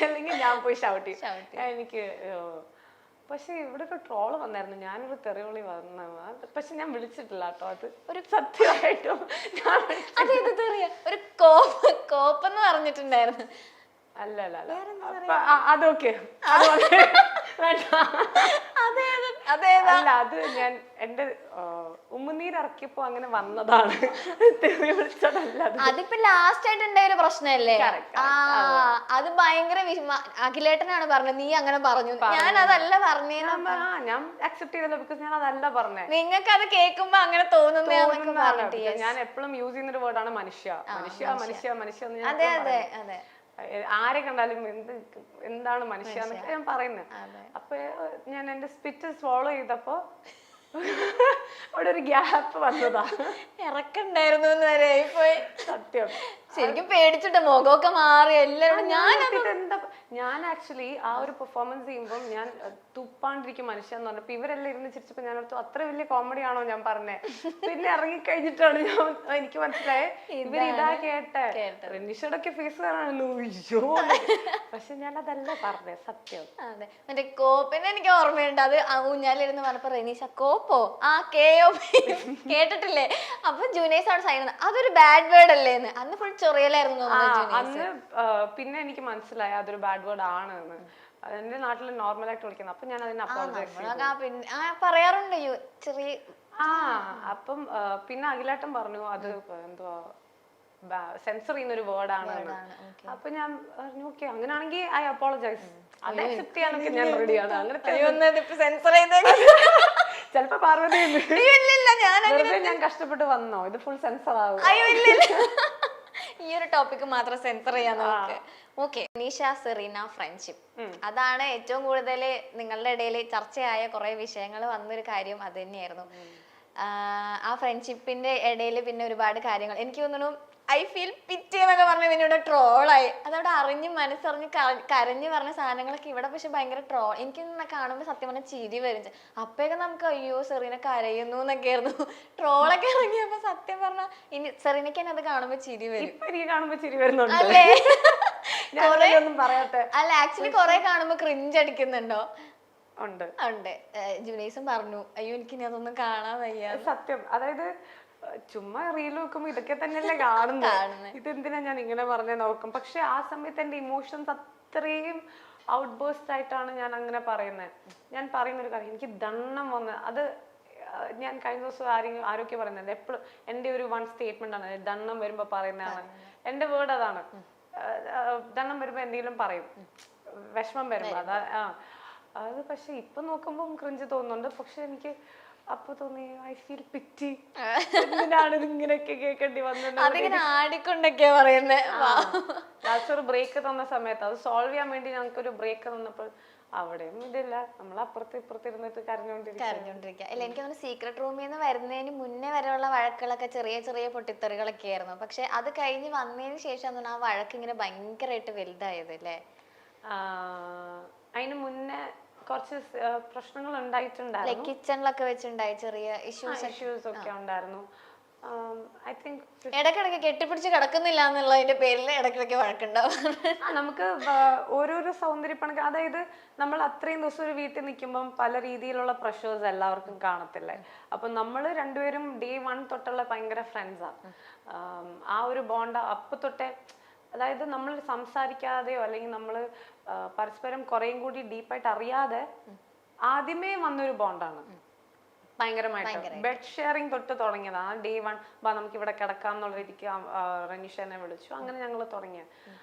അല്ലെങ്കിൽ ഞാൻ പോയി ഷൗട്ട് ചെയ്യും. എനിക്ക് പക്ഷെ ഇവിടെ ഒരു ട്രോള് വന്നായിരുന്നു, ഞാനൊരു തെറിവിളി വന്നു. പക്ഷെ ഞാൻ വിളിച്ചിട്ടില്ല കേട്ടോ, അത് ഒരു സത്യമായിട്ടും ഒരു കോപ്പെന്ന് പറഞ്ഞിട്ടുണ്ടായിരുന്നു. അല്ല അതൊക്കെ അല്ല, അത് ഞാൻ എന്റെ ഉമ്മനീരിറക്കിയപ്പോ അങ്ങനെ വന്നതാണ്, അതിപ്പോ ലാസ്റ്റ് ആയിട്ട് ഉണ്ടായ ഒരു പ്രശ്നമല്ലേ. അത് ഭയങ്കര അഖിലേട്ടനാണ് പറഞ്ഞത്, നീ അങ്ങനെ പറഞ്ഞു. ഞാൻ അതല്ല പറഞ്ഞേ, ഞാൻ അക്സെപ്റ്റ് ചെയ്തല്ലോ, ബിക്കോസ് ഞാൻ അതല്ല പറഞ്ഞേ. നിങ്ങൾക്ക് അത് കേൾക്കുമ്പോ അങ്ങനെ തോന്നുന്നേ. ഞാൻ എപ്പോഴും യൂസ് ചെയ്യുന്ന ഒരു വേർഡാണ് മനുഷ്യ. അതെ അതെ അതെ, ആരെ കണ്ടാലും എന്താണ് മനുഷ്യ എന്നൊക്കെ ഞാൻ പറയുന്നത്. അപ്പൊ ഞാൻ എന്റെ സ്പിറ്റ് ഫോളോ ചെയ്തപ്പോ അവിടെ ഒരു ഗ്യാപ്പ് വന്നതാ, ഇറക്കുണ്ടായിരുന്നു വരെ പോയി. സത്യം, ശരിക്കും പേടിച്ചിട്ട് മുഖമൊക്കെ മാറി എല്ലാവരും. ഞാൻ ആക്ച്വലി ആ ഒരു പെർഫോമൻസ് ചെയ്യുമ്പോൾ ഞാൻ തുപ്പാണ്ടിരിക്കും മനുഷ്യ എന്ന് പറഞ്ഞപ്പോ ഇവരെല്ലാം ഇരുന്ന് ചിരിച്ചപ്പോ ഞാൻ ഓർത്തു അത്ര വലിയ കോമഡി ആണോ ഞാൻ പറഞ്ഞേ. പിന്നെ ഇറങ്ങിക്കഴിഞ്ഞിട്ടാണ് എനിക്ക് മനസ്സിലായേ ഇവര് ഇതാ കേട്ടെ, റെനിഷയുടെയൊക്കെ ഫേസ് കാണാനോ. പക്ഷെ ഞാൻ അതല്ല പറഞ്ഞേ, സത്യം. അതെ, മറ്റേ കോപ്പിന് എനിക്ക് ഓർമ്മയുണ്ട്, അത് ഊഞ്ഞാലിരുന്ന് പറഞ്ഞപ്പോ റെനീഷ കോപ്പോ കേയോ കേട്ടിട്ടില്ലേ. അപ്പൊ ജൂനിയേഴ്സ് അവിടെ സൈൻ അതൊരു ബാഡ് വേർഡ് അല്ലേന്ന്. അന്ന് ഫുൾ ചൊറിയലായിരുന്നു അന്ന്. പിന്നെ എനിക്ക് മനസ്സിലായി അതൊരു ബാഡ് വേർഡ് ആണ് എന്ന്. എന്റെ നാട്ടിൽ നോർമലായിട്ട് വിളിക്കുന്നത്. അപ്പൊ ഞാൻ അതിന് പറയാറുണ്ട് ചെറിയ. അപ്പം പിന്നെ അഖിലേട്ടൻ പറഞ്ഞു അത് എന്തുവാ സെൻസർ ചെയ്യുന്ന ഒരു വേർഡ് ആണ്. അപ്പൊ ഞാൻ പറഞ്ഞു ഓക്കെ, അങ്ങനെയാണെങ്കിൽ ഐ അപ്പോളജൈസ്, അത് അക്സെപ്റ്റ് ചെയ്യാനൊക്കെ ഞാൻ റെഡിയാണ്. അങ്ങനെ ചിലപ്പോ പാർവതി ഞാൻ കഷ്ടപ്പെട്ട് വന്നോ, ഇത് ഫുൾ സെൻസർ ആവും. ഈ ഒരു ടോപ്പിക് മാത്രം സെൻസർ ചെയ്യാൻ നമുക്ക്. ഓക്കെ, നിഷ സെറീന ഫ്രണ്ട്ഷിപ്പ്, അതാണ് ഏറ്റവും കൂടുതൽ നിങ്ങളുടെ ഇടയിൽ ചർച്ചയായ കുറെ വിഷയങ്ങൾ വന്നൊരു കാര്യം. അത് തന്നെയായിരുന്നു. ആ ഫ്രണ്ട്ഷിപ്പിന്റെ ഇടയിൽ പിന്നെ ഒരുപാട് കാര്യങ്ങൾ എനിക്ക് തോന്നുന്നു ഐ ഫീൽ പിറ്റി എന്നൊക്കെ പറഞ്ഞ പിന്നെ ഇവിടെ ട്രോളായി അതവിടെ അറിഞ്ഞ് മനസ്സറിഞ്ഞ് കരഞ്ഞു പറഞ്ഞ സാധനങ്ങളൊക്കെ ഇവിടെ പക്ഷെ ഭയങ്കര ട്രോൾ എനിക്ക് കാണുമ്പോൾ സത്യം പറഞ്ഞാൽ ചിരി വരും അപ്പൊക്കെ നമുക്ക് അയ്യോ സെറീന കരയുന്നു എന്നൊക്കെ ആയിരുന്നു ട്രോളൊക്കെ ഇറങ്ങിയപ്പോ സത്യം പറഞ്ഞാൽ ഇനി സെറീനയ്ക്ക് തന്നെ അത് കാണുമ്പോൾ ചിരി വരും എനിക്ക് കാണുമ്പോ ചിരി വരുന്നുണ്ട് അല്ലേ ഒന്നും പറയാത്തെ. അല്ല ആക്ച്വലി കൊറേ കാണുമ്പോ ക്രിഞ്ച് അടിക്കുന്നുണ്ടോ? ഉണ്ട് ഉണ്ട്. ജുനൈസും പറഞ്ഞു അയ്യോ എനിക്ക് ഇനി അതൊന്നും കാണാൻ വയ്യ. സത്യം, അതായത് ചുമ്മാ റീൽ നോക്കുമ്പോ ഇതൊക്കെ തന്നെയല്ലേ കാണുന്നത്, ഇതെന്തിനാ ഞാൻ ഇങ്ങനെ പറഞ്ഞ നോക്കും. പക്ഷെ ആ സമയത്ത് എന്റെ ഇമോഷൻസ് അത്രയും ഔട്ട് ബേസ്റ്റ് ആയിട്ടാണ് ഞാൻ അങ്ങനെ പറയുന്നത്. ഞാൻ പറയുന്ന ഒരു കാര്യം, എനിക്ക് ദണ്ണം വന്ന് അത് ഞാൻ കഴിഞ്ഞ ദിവസം ആരോഗ്യം പറയുന്നുണ്ട് എപ്പോഴും എൻ്റെ ഒരു വൺ സ്റ്റേറ്റ്മെന്റ് ആണ്, ദണ്ണം വരുമ്പോ പറയുന്നതാണ് എൻ്റെ വേർഡ്. അതാണ് ദണ്ണം വരുമ്പോ എന്തെങ്കിലും പറയും, വിഷമം വരുമ്പോ അത്. പക്ഷെ ഇപ്പൊ നോക്കുമ്പോ ക്രിഞ്ച് തോന്നുന്നുണ്ട്. പക്ഷെ എനിക്ക് അപ്പൊ തോന്നി ഐ ഫീൽ പിറ്റി, എന്തിനാണ് ഇങ്ങനെയൊക്കെ കേൾക്കേണ്ടി വന്നത്. അതിങ്ങനെ ആടിക്കൊണ്ടൊക്കെയാ പറയുന്നത്. ലാസ്റ്റ് ഒരു ബ്രേക്ക് തന്ന സമയത്ത് അത് സോൾവ് ചെയ്യാൻ വേണ്ടി ഞങ്ങൾക്കൊരു ബ്രേക്ക് തന്നപ്പോൾ അവിടെയും ഇതില്ല, നമ്മൾ അപ്പുറത്ത് ഇപ്പുറത്ത് ഇരുന്നിട്ട് കരഞ്ഞോണ്ടിരിക്കുക. അല്ല എനിക്ക് തോന്നുന്നു സീക്രട്ട് റൂമിൽ നിന്ന് വരുന്നതിന് മുന്നേ വരെയുള്ള വഴക്കുകളൊക്കെ ചെറിയ ചെറിയ പൊട്ടിത്തെറികളൊക്കെ ആയിരുന്നു. പക്ഷെ അത് കഴിഞ്ഞ് വന്നതിന് ശേഷം ആ വഴക്ക് ഇങ്ങനെ ഭയങ്കരമായിട്ട് വലുതായത് അല്ലേ? അതിന് മുന്നേ കുറച്ച് പ്രശ്നങ്ങൾ ഉണ്ടായിട്ടുണ്ടായിരുന്നു, കിച്ചണിലൊക്കെ വെച്ചുണ്ടായി ചെറിയ ഇഷ്യൂസ് ഒക്കെ ഉണ്ടായിരുന്നു. ഐ തിങ്ക് ഇടക്കിടക്ക് കെട്ടിപ്പിടിച്ച് കിടക്കുന്നില്ല എന്നുള്ളതിന്റെ പേരിൽ ഇടക്കിടക്ക് വഴക്കുണ്ടാവും. നമുക്ക് ഓരോരോ സൗന്ദര്യപ്പണക്ക്, അതായത് നമ്മൾ അത്രയും ദിവസം ഒരു വീട്ടിൽ നിൽക്കുമ്പം പല രീതിയിലുള്ള പ്രഷേഴ്സ് എല്ലാവർക്കും കാണത്തില്ലേ. അപ്പൊ നമ്മൾ രണ്ടുപേരും ഡേ 1 തൊട്ടുള്ള ഭയങ്കര ഫ്രണ്ട്സാണ്. ആ ഒരു ബോണ്ട് അപ്പൊ തൊട്ടേ, അതായത് നമ്മൾ സംസാരിക്കാതെയോ അല്ലെങ്കിൽ നമ്മൾ പരസ്പരം കുറേയും കൂടി ഡീപ്പായിട്ട് അറിയാതെ ആദ്യമേ വന്നൊരു ബോണ്ടാണ്. ഭയങ്കരമായിട്ട് ബെഡ് ഷെയറിങ് തൊട്ട് തുടങ്ങിയതാണ്. ഡേ 1 നമുക്ക് ഇവിടെ കിടക്കാം എന്നുള്ള രീതിക്ക് റനീഷ എന്നെ വിളിച്ചു, അങ്ങനെ ഞങ്ങൾ തുടങ്ങിയ.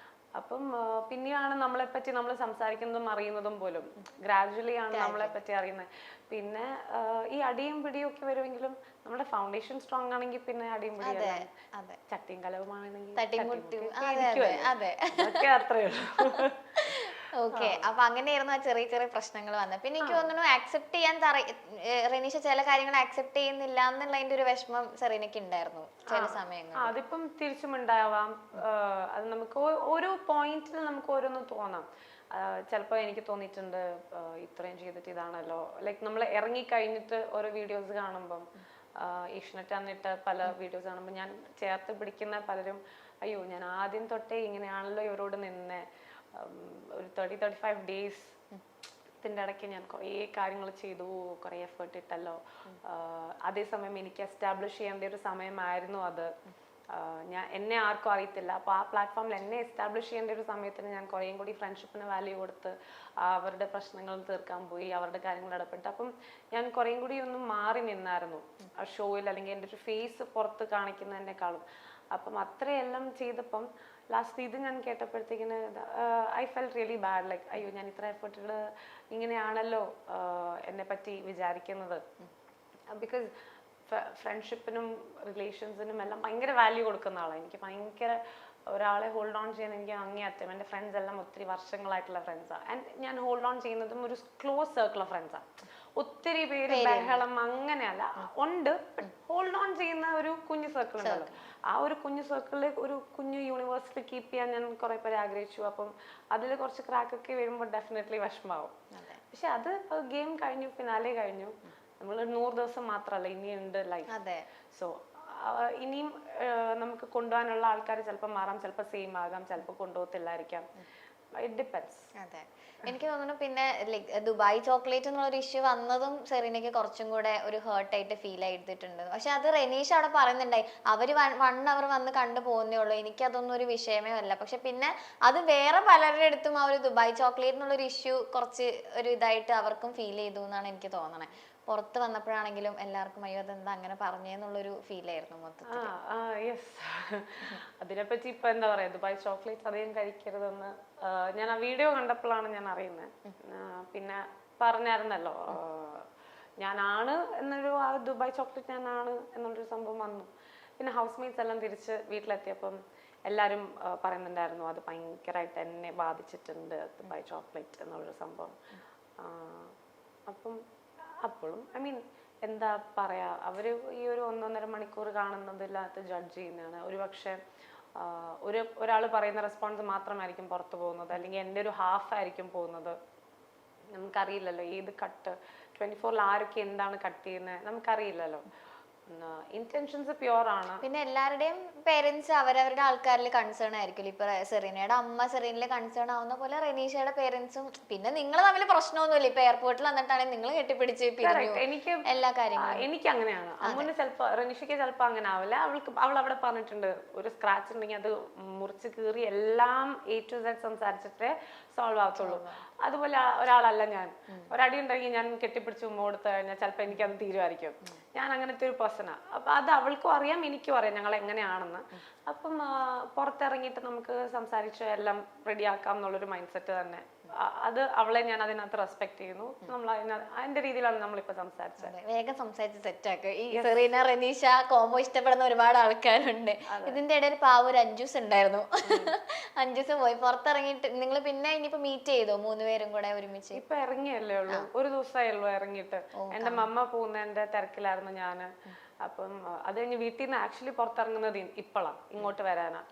അപ്പം പിന്നെയാണ് നമ്മളെ പറ്റി നമ്മൾ സംസാരിക്കുന്നതും അറിയുന്നതും പോലും. ഗ്രാജുവലി ആണ് നമ്മളെ പറ്റി അറിയുന്നത്. പിന്നെ ഈ അടിയും പിടിയും ഒക്കെ വരുമെങ്കിലും നമ്മുടെ ഫൗണ്ടേഷൻ സ്ട്രോങ് ആണെങ്കിൽ പിന്നെ അടിയും പിടിയും ചട്ടിയും കലവുമാണെങ്കിൽ അതൊക്കെ അത്രേ ഉള്ളൂ. ഓക്കെ, അപ്പൊ അങ്ങനെയായിരുന്നു ആ ചെറിയ ചെറിയ പ്രശ്നങ്ങൾ വന്നത്. പിന്നെ എനിക്ക് തോന്നുന്നു ആക്സെപ്റ്റ് ചെയ്യാൻ റെനീഷ ചില കാര്യങ്ങൾ ആക്സെപ്റ്റ് ചെയ്യുന്നില്ല എന്നുള്ളതിന്റെ ഒരു വിഷമം സെറീനയ്ക്ക് ഉണ്ടായിരുന്നു ചില സമയങ്ങൾ. അതിപ്പം തിരിച്ചും ഉണ്ടാവാം. അത് നമുക്ക് ഓരോ പോയിന്റിൽ നമുക്ക് ഓരോന്ന് തോന്നാം. ചിലപ്പോൾ എനിക്ക് തോന്നിയിട്ടുണ്ട് ഇത്രയും ചെയ്തിട്ട് ഇതാണല്ലോ, ലൈക്ക് നമ്മൾ ഇറങ്ങി കഴിഞ്ഞിട്ട് ഓരോ വീഡിയോസ് കാണുമ്പം, ഏഷ്യനെറ്റ് എന്നിട്ട് പല വീഡിയോസ് കാണുമ്പോൾ ഞാൻ ചേർത്ത് പിടിക്കുന്ന പലരും അയ്യോ ഞാൻ ആദ്യം തൊട്ടേ ഇങ്ങനെയാണല്ലോ ഇവരോട് നിന്നെ, ഒരു 30-35 ഡേയ്സ് ഇതിൻ്റെ ഇടയ്ക്ക് ഞാൻ കുറേ കാര്യങ്ങൾ ചെയ്തു, കുറേ എഫേർട്ട് ഇട്ടല്ലോ. അതേസമയം എനിക്ക് എസ്റ്റാബ്ലിഷ് ചെയ്യേണ്ട ഒരു സമയമായിരുന്നു അത്. എന്നെ ആർക്കും അറിയത്തില്ല. അപ്പോൾ ആ പ്ലാറ്റ്ഫോമിൽ എന്നെ എസ്റ്റാബ്ലിഷ് ചെയ്യേണ്ട ഒരു സമയത്തിന് ഞാൻ കുറേയും കൂടി ഫ്രണ്ട്ഷിപ്പിന് വാല്യൂ കൊടുത്ത് അവരുടെ പ്രശ്നങ്ങൾ തീർക്കാൻ പോയി, അവരുടെ കാര്യങ്ങൾ ഇടപെട്ട്. അപ്പം ഞാൻ കുറേയും കൂടി ഒന്ന് മാറി നിന്നായിരുന്നു ആ ഷോയിൽ, അല്ലെങ്കിൽ എൻ്റെ ഒരു ഫേസ് പുറത്ത് കാണിക്കുന്നതിനേക്കാളും. അപ്പം അത്രയെല്ലാം ചെയ്തപ്പം ലാസ്റ്റ് ഇത് ഞാൻ കേട്ടപ്പോഴത്തേക്കിന് I felt really bad. Like അയ്യോ ഞാൻ ഇത്ര എഫേർട്ട് ഇങ്ങനെയാണല്ലോ എന്നെ പറ്റി വിചാരിക്കുന്നത്. ബിക്കോസ് ഫ്രണ്ട്ഷിപ്പിനും റിലേഷൻസിനും എല്ലാം ഭയങ്കര വാല്യൂ കൊടുക്കുന്ന ആളാണ്. എനിക്ക് ഭയങ്കര ഒരാളെ ഹോൾഡ് ഓൺ ചെയ്യാൻ എനിക്ക് അങ്ങേയറ്റം. എൻ്റെ ഫ്രണ്ട്സ് എല്ലാം ഒത്തിരി വർഷങ്ങളായിട്ടുള്ള ഫ്രണ്ട്സാണ്. ആൻഡ് ഞാൻ ഹോൾഡ് ഓൺ ചെയ്യുന്നതും ഒരു ക്ലോസ് സർക്കിൾ ഓഫ് ഫ്രണ്ട്സാണ്. ഒത്തിരി പേര് ബഹളം അങ്ങനെയല്ല ഉണ്ട്, ഹോൾഡ് ഓൺ ചെയ്യുന്ന ഒരു കുഞ്ഞു സർക്കിൾ ഉണ്ടല്ലോ. ആ ഒരു കുഞ്ഞു സർക്കിളിൽ ഒരു കുഞ്ഞു യൂണിവേഴ്സിറ്റി കീപ്പ് ചെയ്യാൻ ഞാൻ കുറെ പേരെ ആഗ്രഹിച്ചു. അപ്പം അതിൽ കുറച്ച് ക്രാക്കൊക്കെ വരുമ്പോൾ ഡെഫിനറ്റ്ലി വിഷമാവും. പക്ഷെ അത് ഗെയിം കഴിഞ്ഞു, ഫിനാലെ കഴിഞ്ഞു. നമ്മൾ 100 ദിവസം മാത്രമല്ല, ഇനിയുണ്ട് ലൈഫ്. സോ ഇനിയും നമുക്ക് കൊണ്ടുപോകാനുള്ള ആൾക്കാർ ചിലപ്പോൾ മാറാം, ചിലപ്പോൾ സെയിം ആകാം, ചിലപ്പോൾ കൊണ്ടുപോകത്തില്ലായിരിക്കാം. It depends. അതെ, എനിക്ക് തോന്നുന്നു പിന്നെ ദുബായ് ചോക്ലേറ്റ് എന്നുള്ളൊരു ഇഷ്യൂ വന്നതും സെറീനയ്ക്ക് കുറച്ചും കൂടെ ഒരു ഹേർട്ടായിട്ട് ഫീൽ ചെയ്തിട്ടുണ്ട്. പക്ഷെ അത് റെനീഷ് അവിടെ പറയുന്നുണ്ടായി, അവര് 1 അവർ വന്ന് കണ്ടു പോകുന്നേ ഉള്ളൂ, എനിക്കതൊന്നും ഒരു വിഷയമേ അല്ല. പക്ഷെ പിന്നെ അത് വേറെ പലരുടെ അടുത്തും ആ ഒരു ദുബായ് ചോക്ലേറ്റ് എന്നുള്ളൊരു ഇഷ്യൂ കുറച്ച് ഒരു ഇതായിട്ട് അവർക്കും ഫീൽ ചെയ്തു എന്നാണ് എനിക്ക് തോന്നണേ. പുറത്ത് വന്നപ്പോഴാണെങ്കിലും എല്ലാവർക്കും അയ്യോ അതെന്താ അങ്ങനെ പറഞ്ഞെന്നുള്ളൊരു ഫീൽ ആയിരുന്നു മൊത്തത്തിൽ. അതിനെപ്പറ്റി ഇപ്പൊ എന്താ പറയാ, ദുബായ് ചോക്ലേറ്റ് അധികം കഴിക്കരുതെന്ന് ഞാൻ ആ വീഡിയോ കണ്ടപ്പോഴാണ് ഞാൻ അറിയുന്നത്. പിന്നെ പറഞ്ഞായിരുന്നല്ലോ ഞാനാണ് എന്നൊരു ആ ദുബായ് ചോക്ലേറ്റ് ഞാനാണ് എന്നുള്ളൊരു സംഭവം വന്നു. പിന്നെ ഹൗസ് മേറ്റ്സ് എല്ലാം തിരിച്ച് വീട്ടിലെത്തിയപ്പം എല്ലാവരും പറയുന്നുണ്ടായിരുന്നു അത് ഭയങ്കരമായിട്ട് എന്നെ ബാധിച്ചിട്ടുണ്ട് ദുബായ് ചോക്ലേറ്റ് എന്നുള്ളൊരു സംഭവം. അപ്പം അപ്പോഴും ഐ മീൻ എന്താ പറയാ, അവര് ഈ ഒരു 1-1.5 മണിക്കൂർ കാണുന്നതിനകത്ത് ജഡ്ജ് ചെയ്യുന്നതാണ്. ഒരുപക്ഷെ ഒരാൾ പറയുന്ന റെസ്പോൺസ് മാത്രമായിരിക്കും പുറത്തു പോകുന്നത്, അല്ലെങ്കിൽ എൻ്റെ ഒരു ഹാഫ് ആയിരിക്കും പോകുന്നത്. നമുക്കറിയില്ലല്ലോ ഏത് കട്ട് 24 ആരൊക്കെ എന്താണ് കട്ട് ചെയ്യുന്നത്, നമുക്കറിയില്ലല്ലോ. ഇന്റൻഷൻസ് പ്യുവർ ആണ്. പിന്നെ എല്ലാവരുടെയും പേരൻസ് അവരവരുടെ ആൾക്കാരിൽ കൺസേൺ ആയിരിക്കും. ഇപ്പൊ സെറീനയുടെ അമ്മ സെറീനിലെ കൺസേൺ ആവുന്ന പോലെ റെനീഷയുടെ പേരൻസും. പിന്നെ നിങ്ങൾ തമ്മിൽ പ്രശ്നമൊന്നുമില്ല. ഇപ്പൊ എയർപോർട്ടിൽ വന്നിട്ടാണെങ്കിൽ നിങ്ങൾ കെട്ടിപ്പിടിച്ച് എനിക്ക് എല്ലാ കാര്യങ്ങളും. എനിക്ക് അങ്ങനെയാണ്. അമ്മുന് ചിലപ്പോ, റെനീഷയ്ക്ക് ചിലപ്പോ അങ്ങനെ ആവില്ല. അവൾ അവിടെ പറഞ്ഞിട്ടുണ്ട്, ഒരു സ്ക്രാച്ച് ഉണ്ടെങ്കിൽ അത് മുറിച്ച് കീറി എല്ലാം A to Z സംസാരിച്ചിട്ടേ സോൾവ് ആവത്തുള്ളൂ. അതുപോലെ ഒരാളല്ല ഞാൻ. ഒരടി ഉണ്ടെങ്കിൽ ഞാൻ കെട്ടിപ്പിടിച്ച് ഉമ്മ കൊടുത്തു കഴിഞ്ഞാൽ ചിലപ്പോൾ എനിക്കത് തീരുമായിരിക്കും. ഞാൻ അങ്ങനത്തെ ഒരു പേഴ്സണാ. അപ്പൊ അത് അവൾക്കും അറിയാം, എനിക്കും അറിയാം ഞങ്ങൾ എങ്ങനെയാണെന്ന്. അപ്പം പുറത്തിറങ്ങിയിട്ട് നമുക്ക് സംസാരിച്ച് എല്ലാം റെഡിയാക്കാം എന്നുള്ളൊരു മൈൻഡ് സെറ്റ് തന്നെ. അത് അവളെ ഞാൻ അതിനകത്ത് റെസ്പെക്ട് ചെയ്യുന്നു. നമ്മൾ അതിന്റെ രീതിയിലാണ് നമ്മളിപ്പോ സംസാരിച്ചത്. വേഗം സംസാരിച്ച് സെറ്റാക്ക്. ഈ സെറീന റെനീഷ കോംബോ ഇഷ്ടപ്പെടുന്ന ഒരുപാട് ആൾക്കാരുണ്ട്. ഇതിന്റെ ഇടയിൽ പാവ ഒരു അഞ്ജൂസ് ഉണ്ടായിരുന്നു. അഞ്ജൂസ് പോയി പുറത്തിറങ്ങിയിട്ട്. നിങ്ങൾ പിന്നെ ഇനിയിപ്പോ മീറ്റ് ചെയ്തോ 3 പേരും കൂടെ ഒരുമിച്ച്? ഇപ്പൊ ഇറങ്ങിയല്ലേ ഉള്ളൂ, ഒരു ദിവസമേ ഉള്ളൂ ഇറങ്ങിയിട്ട്. എന്റെ മമ്മ പോകുന്നതിന്റെ തിരക്കിലായിരുന്നു ഞാന്. അപ്പം അത് കഴിഞ്ഞ് വീട്ടിൽ നിന്ന് ആക്ച്വലി പുറത്തിറങ്ങുന്നത് ഇപ്പോഴാണ്, ഇങ്ങോട്ട് വരാനാ.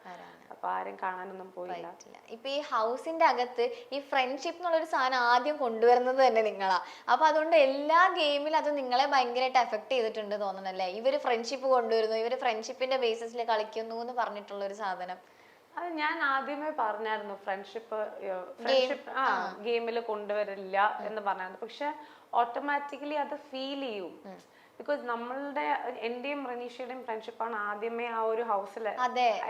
അപ്പൊ ആരും കാണാനൊന്നും പോയില്ല. ഇപ്പൊ ഈ ഹൗസിന്റെ അകത്ത് ഈ ഫ്രണ്ട്ഷിപ്പ് എന്നുള്ളൊരു സാധനം ആദ്യം കൊണ്ടുവരുന്നത് തന്നെ നിങ്ങളാ. അപ്പൊ അതുകൊണ്ട് എല്ലാ ഗെയിമിലും അത് നിങ്ങളെ ഭയങ്കരമായിട്ട് എഫക്ട് ചെയ്തിട്ടുണ്ട് തോന്നണല്ലേ? ഇവര് ഫ്രണ്ട്ഷിപ്പ് കൊണ്ടുവരുന്നു, ഇവര് ഫ്രണ്ട്ഷിപ്പിന്റെ ബേസിസിൽ കളിക്കുന്നു എന്ന് പറഞ്ഞിട്ടുള്ള ഒരു സാധനം. അത് ഞാൻ ആദ്യമേ പറഞ്ഞായിരുന്നു, ഫ്രണ്ട്ഷിപ്പ് ഗെയിമിൽ കൊണ്ടുവരില്ല എന്ന് പറഞ്ഞായിരുന്നു. പക്ഷെ ഓട്ടോമാറ്റിക്കലി അത് ഫീൽ ചെയ്യും. ബിക്കോസ് നമ്മളുടെ എന്റെയും റനീഷയുടെയും ഫ്രണ്ട്ഷിപ്പാണ് ആദ്യമേ ആ ഒരു ഹൗസിൽ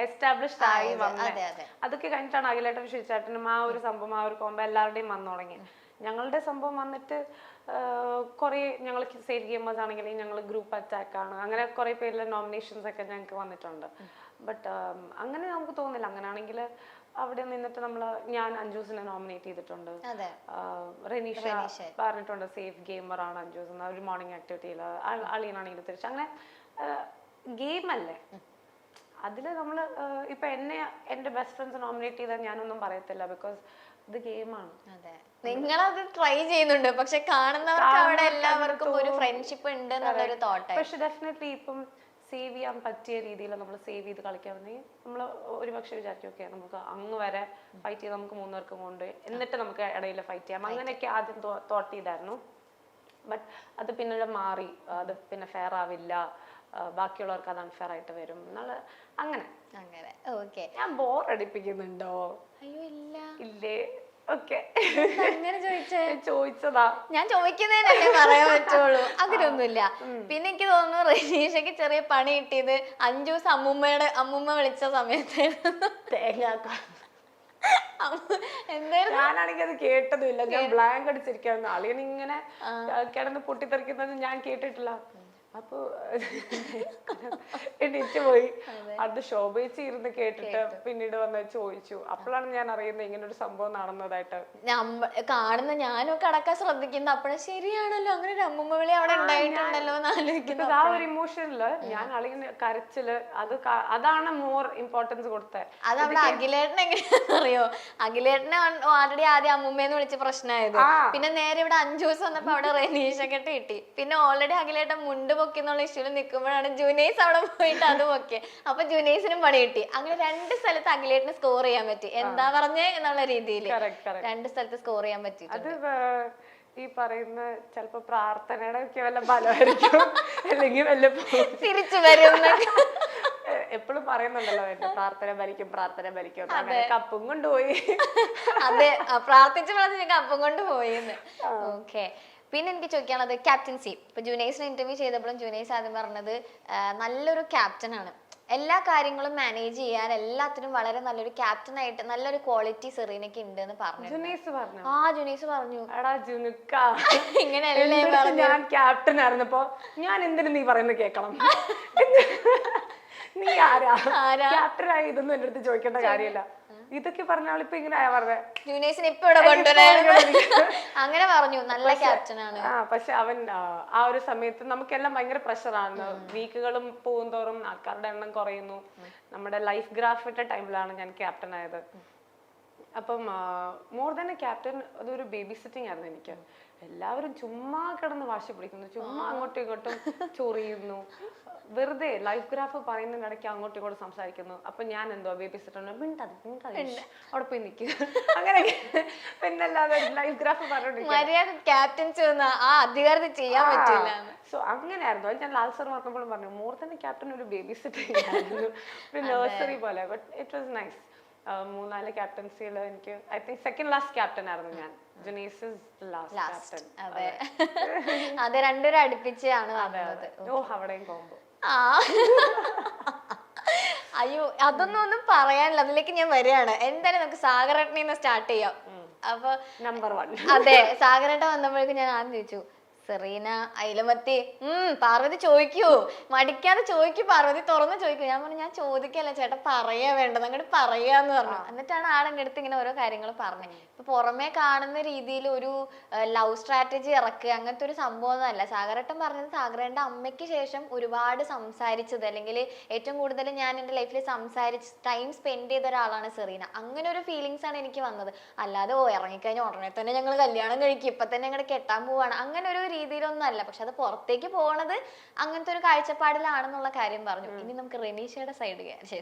എസ്റ്റാബ്ലിഷ്ഡ് ആയി വന്നത്. അതൊക്കെ കഴിഞ്ഞിട്ടാണ് അഖിലേട്ടൻ ശുചിച്ചേട്ടനും ആ ഒരു സംഭവം, ആ ഒരു കോമ്പോ എല്ലാവരുടെയും വന്നു തുടങ്ങി. ഞങ്ങളുടെ സംഭവം വന്നിട്ട് കുറെ, ഞങ്ങൾ സേഫ് ഗെയിമേഴ്സ് ആണെങ്കിൽ ഞങ്ങൾ ഗ്രൂപ്പ് അറ്റാക്ക് ആണ്, അങ്ങനെ കുറെ പേരിലെ നോമിനേഷൻസ് ഒക്കെ ഞങ്ങൾക്ക് വന്നിട്ടുണ്ട്. ബട്ട് അങ്ങനെ നമുക്ക് തോന്നില്ല. അങ്ങനെയാണെങ്കിൽ അവിടെ നിന്നിട്ട് ഞാൻ അഞ്ജൂസിനെ നോമിനേറ്റ് ചെയ്തിട്ടുണ്ട്. റെനീഷ പറഞ്ഞിട്ടുണ്ട് സേഫ് ഗെയിമർ ആണ് അഞ്ജൂസ് എന്ന ഒരു മോർണിംഗ് ആക്ടിവിറ്റിയിൽ. അളിയനാണെങ്കിൽ തിരിച്ച് അങ്ങനെ ഗെയിം അല്ലേ അതില് നമ്മള്. ഇപ്പൊ എന്റെ ബെസ്റ്റ് ഫ്രണ്ട്സ് നോമിനേറ്റ് ചെയ്താൽ ഞാനൊന്നും പറയത്തില്ല, ബിക്കോസ് ഇത് ഗെയിമാണ്. നിങ്ങളത് ട്രൈ ചെയ്യുന്നുണ്ട്, പക്ഷെ കാണുന്നവർക്ക് അവിടെ എല്ലാവർക്കും ഒരു ഫ്രണ്ട്ഷിപ്പ് ഉണ്ട് എന്നുള്ളൊരു തോട്ട്. പക്ഷെ ഡെഫിനറ്റ്ലി ഇപ്പം സേവ് ചെയ്യാൻ പറ്റിയ രീതിയിൽ നമ്മൾ സേവ് ചെയ്ത് കളിക്കാമെന്നെങ്കിൽ നമ്മൾ ഒരുപക്ഷെ വിചാരിക്കും ഓക്കെ നമുക്ക് അങ്ങ് വരെ ഫൈറ്റ് ചെയ്ത് നമുക്ക് 3 പേർക്കും കൊണ്ട് എന്നിട്ട് നമുക്ക് ഇടയിൽ ഫൈറ്റ് ചെയ്യാം. അങ്ങനെയൊക്കെ ആദ്യം തോട്ട് ചെയ്തായിരുന്നു. ബട്ട് അത് പിന്നീട് മാറി. അത് പിന്നെ ഫെയർ ആവില്ല, ബാക്കിയുള്ളവർക്ക് അത് അൺഫെയർ ആയിട്ട് വരും എന്നുള്ള അങ്ങനെ. ഓക്കെ. ഞാൻ ബോർ അടിപ്പിക്കുന്നുണ്ടോ? അയ്യോ ഇല്ല. ഇല്ലേ? ഓക്കെ. അങ്ങനെ ചോദിച്ചതാ. ഞാൻ ചോദിക്കുന്നതിനല്ലേ പറയാൻ പറ്റുള്ളൂ, അങ്ങനെയൊന്നുമില്ല. പിന്നെ എനിക്ക് തോന്നുന്നു റനീഷയ്ക്ക് ചെറിയ പണി കിട്ടിയത് അഞ്ജൂസ് അമ്മൂമ്മ വിളിച്ച സമയത്തായിരുന്നു. എന്തായാലും ഞാനാണെങ്കിൽ അത് കേട്ടതുമില്ല. ഞാൻ ബ്ലാങ്ക് അടിച്ചിരിക്കായിരുന്നു. അളിയനിങ്ങനെ കിടന്ന് പൊട്ടിത്തെറിക്കുന്നത് ഞാൻ കേട്ടിട്ടില്ല. അപ്പൊ എണീറ്റ് പോയി. അത് ശോഭിച്ച് ഇരുന്ന് കേട്ടിട്ട് പിന്നീട് വന്ന് ചോദിച്ചു. അപ്പോഴാണ് ഞാൻ അറിയുന്നത് ഇങ്ങനെ ഒരു സംഭവം നടന്നതായിട്ട്. കാണുന്ന ഞാനൊക്കെ അടക്കാൻ ശ്രദ്ധിക്കുന്നത് അപ്പോഴേ ശരിയാണല്ലോ, അങ്ങനെ ഒരു അമ്മൂമ്മ വിളി അവിടെ ഉണ്ടായിട്ടുണ്ടല്ലോ എന്ന് ആലോചിക്കുന്നത്. ആ ഒരു ഇമോഷനില് ഞാൻ അളിയുന്ന കരച്ചില് അതാണ് മോർ ഇമ്പോർട്ടൻസ് കൊടുത്തത്. അതവിടെ അഖിലേട്ടൻ എങ്ങനെയാണെന്ന് അറിയോ? അഖിലേട്ടനെ ഓൾറെഡി ആദ്യം അമ്മൂമ്മേന്ന് വിളിച്ച് പ്രശ്നമായത്. പിന്നെ നേരെ ഇവിടെ 5 ദിവസം വന്നപ്പോ അവിടെ റനീഷക്കെട്ട് കിട്ടി. പിന്നെ ഓൾറെഡി അഖിലേട്ടൻ മുണ്ട് പൊക്കി എന്നുള്ള ഇഷ്യൂല് നിൽക്കുമ്പോഴാണ് ജുനൈസ് അവിടെ പോയിട്ട് അത് പൊക്കി. അപ്പൊ ജുനൈസിനും പണി കിട്ടി. അങ്ങനെ 2 സ്ഥലത്ത് അഖിലേട്ടന് സ്കോർ ചെയ്യാൻ പറ്റി. എന്താ പറഞ്ഞേ എന്നുള്ള രീതിയിൽ 2 സ്ഥലത്ത് സ്കോർ ചെയ്യാൻ പറ്റി. അത് ഈ പറയുന്ന ചിലപ്പോ പ്രാർത്ഥനയുടെ ഒക്കെ വല്ല ബലമായിരിക്കും, അല്ലെങ്കിൽ വല്ല തിരിച്ചു വരും എപ്പോഴും പറയുന്നുണ്ടല്ലോ എന്റെ പ്രാർത്ഥന ഭരിക്കും അങ്ങനെ കപ്പും കൊണ്ടുപോയി. അതെ, പ്രാർത്ഥിച്ച് കപ്പും കൊണ്ട് പോയിന്ന്. ഓക്കെ. പിന്നെ എനിക്ക് ചോദിക്കാനുള്ളത് ക്യാപ്റ്റൻസി. ഇപ്പൊ ജുനൈസിനെ ഇന്റർവ്യൂ ചെയ്തപ്പോഴും ജുനൈസ് ആദ്യം പറഞ്ഞത് നല്ലൊരു ക്യാപ്റ്റൻ ആണ്, എല്ലാ കാര്യങ്ങളും മാനേജ് ചെയ്യാൻ എല്ലാത്തിനും വളരെ നല്ലൊരു ക്യാപ്റ്റൻ ആയിട്ട് നല്ലൊരു ക്വാളിറ്റി സെറീനയ്ക്ക് ഉണ്ട് എന്ന് പറഞ്ഞു. ജുനൈസ് പറഞ്ഞു ഇങ്ങനെയല്ലേ ഞാൻ ക്യാപ്റ്റൻ ആയിരുന്നപ്പോ ഞാൻ എന്തിനു നീ പറയുന്നത് കേൾക്കണം, നീ ആരാ ക്യാപ്റ്റൻ ആയി, ഇതൊന്നും എന്റെ അടുത്ത് ചോദിക്കേണ്ട കാര്യമില്ല. ഇതൊക്കെ പറഞ്ഞാൽ ഇപ്പൊ ഇങ്ങനെ പറഞ്ഞേ ജൂനിയേഴ്സിനെ ഇപ്പൊ ഇവിടെ കൊണ്ടുവരായിരുന്നു അങ്ങനെ പറഞ്ഞു. നല്ല ക്യാപ്റ്റൻ ആണ്. പക്ഷെ അവൻ ആ ഒരു സമയത്ത് നമുക്കെല്ലാം ഭയങ്കര പ്രഷറാണ്. വീക്കുകളും പോകുന്തോറും ആൾക്കാരുടെ എണ്ണം കുറയുന്നു. നമ്മുടെ ലൈഫ് ഗ്രാഫ് ഇട്ട ടൈമിലാണ് ഞാൻ ക്യാപ്റ്റൻ ആയത്. അപ്പം മോർ ദാൻ എ ക്യാപ്റ്റൻ അതൊരു ബേബി സിറ്റിംഗ് ആയിരുന്നു എനിക്ക്. എല്ലാവരും ചുമ്മാ കിടന്ന് വാശി പിടിക്കുന്നു, ചുമ്മാ അങ്ങോട്ടും ഇങ്ങോട്ടും ചൊറിയുന്നു, വെറുതെ ലൈഫ് ഗ്രാഫ് പറയുന്നതിന് ഇടയ്ക്ക് അങ്ങോട്ടും ഇങ്ങോട്ടും സംസാരിക്കുന്നു. അപ്പൊ ഞാൻ എന്തോ ബേബി സിറ്റർ അവിടെ പോയി നിൽക്കുക അങ്ങനെയൊക്കെ. പിന്നല്ലാതെ ലൈഫ് ഗ്രാഫ് പറഞ്ഞോണ്ടിരിക്കും ആ അധികാരത്തിൽ ചെയ്യാൻ പറ്റില്ല. സോ അങ്ങനെയായിരുന്നു. അത് ഞാൻ ലാൽ സർ പറഞ്ഞപ്പോഴും പറഞ്ഞു, മോർ ദാൻ ക്യാപ്റ്റൻ ഒരു ബേബി സിറ്റർ ആയിരുന്നു, ഒരു നഴ്സറി പോലെ. But it was nice. 3-4 ക്യാപ്റ്റൻസിയിൽ എനിക്ക് I think second last captain ആയിരുന്നു ഞാൻ. Junaiz last captain. അതെ അതെ, രണ്ടുപേരും അടുപ്പിച്ചാണ് വന്നത്. ഓ അവിടെയും കോമ്പോ. അയ്യോ അതൊന്നും പറയാനില്ല, അതിലേക്ക് ഞാൻ വരികയാണ്. എന്തായാലും നമുക്ക് സാഗരേട്ടനെ സ്റ്റാർട്ട് ചെയ്യാം. അപ്പൊ നമ്പർ 1 അതെ, സാഗരേട്ട വന്നപ്പോഴേക്കും ഞാൻ ആദ്യം ചോദിച്ചു, സെറീന അയിലമത്തി പാർവതി ചോദിക്കൂ, മടിക്കാതെ ചോദിക്കൂ, പാർവതി തുറന്ന് ചോദിക്കൂ. ഞാൻ പറഞ്ഞു ഞാൻ ചോദിക്കല്ല ചേട്ടാ, പറയാ വേണ്ടത്, അങ്ങോട്ട് പറയാന്ന് പറഞ്ഞു. എന്നിട്ടാണ് ആളെൻ്റെ അടുത്ത് ഇങ്ങനെ ഓരോ കാര്യങ്ങൾ പറഞ്ഞത്. ഇപ്പൊ പുറമേ കാണുന്ന രീതിയിൽ ഒരു ലവ് സ്ട്രാറ്റജി ഇറക്കുക അങ്ങനത്തെ ഒരു സംഭവം അല്ല. സാഗരേട്ടൻ പറഞ്ഞത് സാഗരേട്ടൻ്റെ അമ്മയ്ക്ക് ശേഷം ഒരുപാട് സംസാരിച്ചത്, അല്ലെങ്കിൽ ഏറ്റവും കൂടുതൽ ഞാൻ എൻ്റെ ലൈഫിൽ സംസാരിച്ച് ടൈം സ്പെൻഡ് ചെയ്ത ഒരാളാണ് സെറീന. അങ്ങനെ ഒരു ഫീലിങ്സ് ആണ് എനിക്ക് വന്നത്. അല്ലാതെ ഇറങ്ങിക്കഴിഞ്ഞാൽ ഉടനെ തന്നെ ഞങ്ങൾ കല്യാണം കഴിക്കും, ഇപ്പൊ തന്നെ ഞങ്ങൾ കെട്ടാൻ പോവാണ്, അങ്ങനെ ഒരു രീതിയിലൊന്നും അല്ല. പക്ഷെ അത് പുറത്തേക്ക് പോണത് അങ്ങനത്തെ ഒരു കാഴ്ചപ്പാടിലാണെന്നുള്ള കാര്യം പറഞ്ഞു. ഇനി നമുക്ക് റെനീഷയുടെ സൈഡ്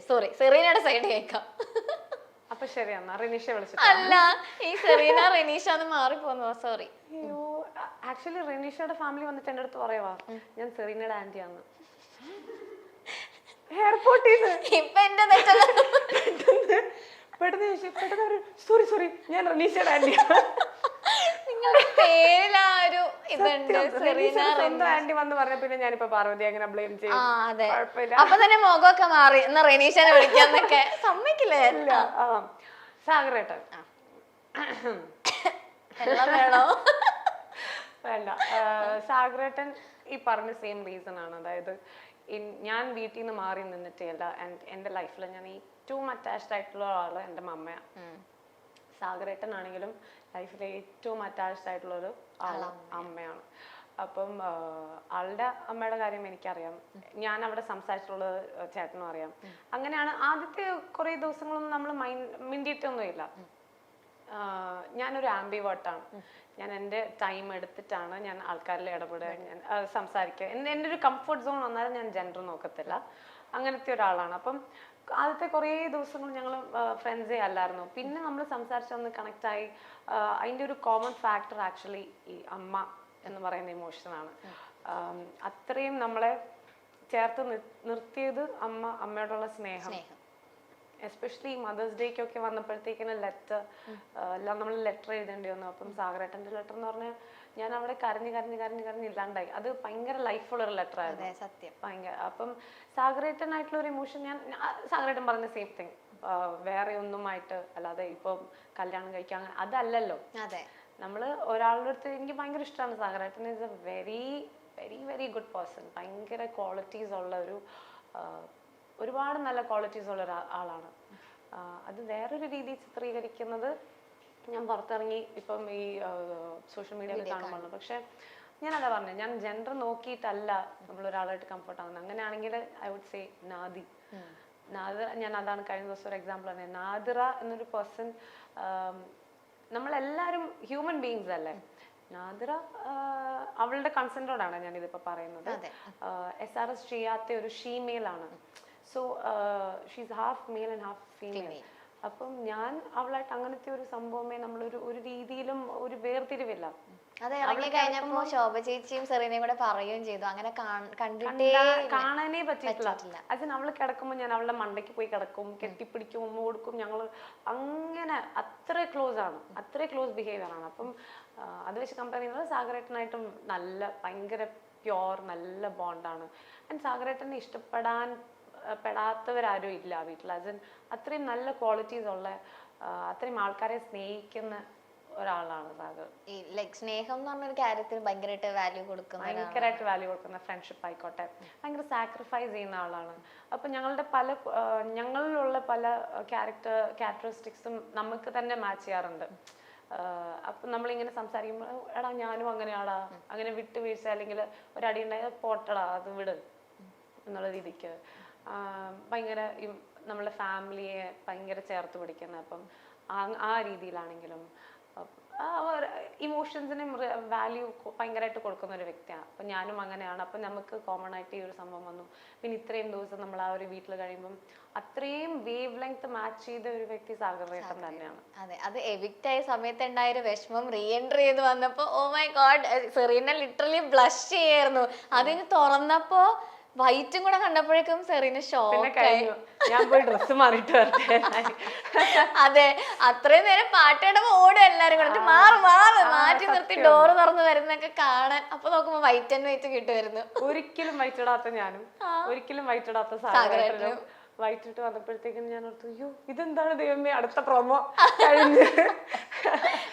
സെറീനയുടെ സൈഡ് കേൾക്കാം. അപ്പൊ ശരി, റെനീഷ വിളിച്ചിട്ട് അല്ല, ഈ സെറീന റെനീഷ എന്ന് മാറിപ്പോന്നു. സോറി. അയ്യോ, ആക്ച്വലി റെനീഷയുടെ ഫാമിലി വന്നിട്ട് എൻ്റെ അടുത്ത് പറയാ ഞാൻ സെറീനയുടെ ആന്റി ആണ്. എയർപോർട്ടിൽ നിന്ന് ഇപ്പൊ എന്റെ തെറ്റല്ല, പെട്ടെന്ന് സോറി ഞാൻ റെനീഷയുടെ ആന്റി. നിങ്ങളുടെ പേരിലാ ഒരു ഇതുണ്ട്, സ്വന്തം ആന്റി വന്ന് പറഞ്ഞ പിന്നെ ഞാനിപ്പോ പാർവതി അങ്ങനെ ബ്ലെയിം ചെയ്യും. അപ്പൊ തന്നെ മുഖമൊക്കെ മാറി, എന്നാ റെനീഷനെ വിളിക്കാന്നൊക്കെ സമ്മതിക്കില്ലേ? സാഗരേട്ടൻ എല്ലാം വേണോ? വേണ്ട. സാഗരേട്ടൻ ഈ പറഞ്ഞ സെയിം റീസൺ ആണ്. അതായത് ഞാൻ വീട്ടിൽ നിന്ന് മാറി നിന്നിട്ടല്ല, എൻ്റെ ലൈഫിൽ ഞാൻ ഏറ്റവും അറ്റാച്ച്ഡ് ആയിട്ടുള്ള ആള് എൻ്റെ മമ്മയാണ്. സാഗരേട്ടൻ ആണെങ്കിലും ലൈഫിലെ ഏറ്റവും അറ്റാച്ച്ഡ് ആയിട്ടുള്ള ഒരു അമ്മയാണ്. അപ്പം ആളുടെ അമ്മയുടെ കാര്യം എനിക്കറിയാം, ഞാൻ അവിടെ സംസാരിച്ചിട്ടുള്ളത് ചേട്ടനും അറിയാം. അങ്ങനെയാണ് ആദ്യത്തെ കുറേ ദിവസങ്ങളൊന്നും നമ്മൾ മിണ്ടിയിട്ടൊന്നുമില്ല. ഞാനൊരു ആംബിവേർട്ടാണ്. ഞാൻ എൻ്റെ ടൈം എടുത്തിട്ടാണ് ഞാൻ ആൾക്കാരിൽ ഇടപെടുക, ഞാൻ സംസാരിക്കുക. എൻ്റെ ഒരു കംഫർട്ട് സോൺ വന്നാലും ഞാൻ ജെൻഡർ നോക്കത്തില്ല, അങ്ങനത്തെ ഒരാളാണ്. അപ്പം ആദ്യത്തെ കുറേ ദിവസങ്ങൾ ഞങ്ങൾ ഫ്രണ്ട്സേ അല്ലായിരുന്നു. പിന്നെ നമ്മൾ സംസാരിച്ചൊന്ന് കണക്റ്റായി. അതിൻ്റെ ഒരു കോമൺ ഫാക്ടർ ആക്ച്വലി ഈ അമ്മ എന്ന് പറയുന്ന ഇമോഷനാണ്. അത്രയും നമ്മളെ ചേർത്ത് നിർത്തിയത് അമ്മയോടുള്ള സ്നേഹം. എസ്പെഷ്യലി മദേഴ്സ് ഡേക്കൊക്കെ വന്നപ്പോഴത്തേക്കിന് എല്ലാം നമ്മൾ ലെറ്റർ എഴുതേണ്ടി വന്നു. അപ്പം സാഗരേട്ടൻ്റെ ലെറ്റർ എന്ന് പറഞ്ഞാൽ ഞാൻ അവിടെ കരഞ്ഞ് ഇല്ലാണ്ടായി. അത് ഭയങ്കര ലൈഫുള്ളൊരു ലെറ്റർ ആയിരുന്നു, സത്യം ഭയങ്കര. അപ്പം സാഗരേട്ടനായിട്ടുള്ള ഒരു ഇമോഷൻ സാഗരേട്ടൻ പറഞ്ഞ സെയിം തിങ്, വേറെ ഒന്നുമായിട്ട് അല്ലാതെ ഇപ്പം കല്യാണം കഴിക്കാൻ അതല്ലല്ലോ. നമ്മൾ ഒരാളുടെ അടുത്ത് എനിക്ക് ഭയങ്കര ഇഷ്ടമാണ് സാഗരേട്ടൻ. Is a very very very good person. ഭയങ്കര ക്വാളിറ്റീസ് ഉള്ള ഒരുപാട് നല്ല ക്വാളിറ്റീസ് ഉള്ള ആളാണ്. അത് വേറൊരു രീതിയിൽ ചിത്രീകരിക്കുന്നത് ഞാൻ പുറത്തിറങ്ങി ഇപ്പം ഈ സോഷ്യൽ മീഡിയയിൽ കാണുമ്പോൾ. പക്ഷെ ഞാനതാ പറഞ്ഞത്, ഞാൻ ജെൻഡർ നോക്കിയിട്ടല്ല നമ്മൾ ഒരാളായിട്ട് കംഫർട്ട് ആവുന്നത്. അങ്ങനെയാണെങ്കിൽ ഐ വുഡ് സേ നാദിറ. ഞാൻ അതാണ് കഴിഞ്ഞ ദിവസം ഒരു എക്സാമ്പിൾ പറഞ്ഞത്. നാദിറ എന്നൊരു പേഴ്സൺ, നമ്മളെല്ലാവരും ഹ്യൂമൻ ബീങ്സ് അല്ലേ. നാദിറ അവളുടെ കൺസെന്റോടാണ് ഞാൻ ഇതിപ്പോ പറയുന്നത്. SRS ചെയ്യാത്ത ഒരു ഷീമെയിലാണ്. So she's half male and half female. അപ്പം ഞാൻ അവളായിട്ട് അങ്ങനത്തെ ഒരു സംഭവമേ ഒരു രീതിയിലും ഒരു വേർതിരിവില്ല. അത് ഇറങ്ങി കഴിഞ്ഞപ്പോ ശോഭ ചേച്ചിയും സെറീനയും കൂടെ പറയുകയും ചെയ്തു, അങ്ങനെ കാണാനേ പറ്റിയിട്ടില്ല. അതിന് അവള് കിടക്കുമ്പോൾ ഞാൻ അവളുടെ മണ്ടയ്ക്ക് പോയി കിടക്കും, കെട്ടിപ്പിടിക്കും, ഉമ്മ കൊടുക്കും. ഞങ്ങള് അങ്ങനെ അത്ര ക്ലോസ് ആണ്, അത്ര ക്ലോസ് ബിഹേവിയർ ആണ്. അപ്പം അത് വെച്ച് കമ്പയർ ചെയ്യുന്നത് സാഗരേട്ടനായിട്ടും ഭയങ്കര പ്യോർ നല്ല ബോണ്ടാണ്. ആൻഡ് സാഗരേട്ടനെ പെടാത്തവരാരും ഇല്ല വീട്ടിൽ. അത്രയും നല്ല ക്വാളിറ്റീസ് ഉള്ള, അത്രയും ആൾക്കാരെ സ്നേഹിക്കുന്ന ഒരാളാണ് സാഗർ. ഈ ലൈക് സ്നേഹം എന്ന് പറഞ്ഞൊരു കാര്യത്തിൽ ഭയങ്കരമായിട്ട് വാല്യൂ കൊടുക്കുന്ന ഫ്രണ്ട്ഷിപ്പ് ആയിക്കോട്ടെ, ഭയങ്കര സാക്രിഫൈസ് ചെയ്യുന്ന ആളാണ്. അപ്പൊ ഞങ്ങളിലുള്ള പല ക്യാരക്ടറിസ്റ്റിക്സും നമുക്ക് തന്നെ മാച്ച് ചെയ്യാറുണ്ട്. അപ്പൊ നമ്മളിങ്ങനെ സംസാരിക്കുമ്പോൾ എടാ ഞാനും അങ്ങനെയാടാ, അങ്ങനെ വിട്ടുവീഴ്ച അല്ലെങ്കിൽ ഒരടി ഉണ്ടായാൽ പോട്ടടാ അത് വിട് എന്നുള്ള രീതിക്ക് ഭയങ്കര നമ്മളെ ഫാമിലിയെ ഭയങ്കര ചേർത്ത് പിടിക്കുന്ന. അപ്പം ആ രീതിയിലാണെങ്കിലും ഇമോഷൻസിനും വാല്യൂ ഭയങ്കരമായിട്ട് കൊടുക്കുന്ന ഒരു വ്യക്തിയാണ്. അപ്പൊ ഞാനും അങ്ങനെയാണ്. അപ്പൊ നമുക്ക് കോമൺ ആയിട്ട് ഈ ഒരു സംഭവം വന്നു. പിന്നെ ഇത്രയും ദിവസം നമ്മൾ ആ ഒരു വീട്ടിൽ കഴിയുമ്പം അത്രയും വേവ് ലെങ്ത് മാച്ച് ചെയ്ത ഒരു വ്യക്തി സാഗരേട്ടൻ തന്നെയാണ്. അതെ, അത് എവിക്റ്റ് ആയ സമയത്ത് ഉണ്ടായ ഒരു വിഷമം റീ എൻട്രി ചെയ്ത് വന്നപ്പോ oh my god, Serena literally blush ചെയ്യായിരുന്നു. അതിന് തുറന്നപ്പോ വൈറ്റും കൂടെ കണ്ടപ്പോഴേക്കും സെറീന ഷോക്ക്. ഞാൻ പോയി ഡ്രസ്സ് മാറിയിട്ട് വരട്ടെ. അതെ, അത്രയും നേരം പാട്ടിടുമ്പോ ഓടും എല്ലാരും കൂടെ, മാറ്റി നിർത്തി ഡോറ് തുറന്ന് വരുന്നൊക്കെ കാണാൻ. അപ്പൊ നോക്കുമ്പോ വൈറ്റ് ആൻഡ് വൈറ്റ് കിട്ടുമായിരുന്നു. ഒരിക്കലും വൈറ്റ് ഇടാത്ത ഞാനും ഒരിക്കലും വൈറ്റ് ഇടാത്ത സാഗരേട്ടനും വൈറ്റ് ഇട്ട് വന്നപ്പോഴത്തേക്കും ഞാൻ ഓർത്തു, അയ്യോ ഇതെന്താണ് ദൈവമേ അടുത്ത പ്രൊമോ കഴിഞ്ഞ്.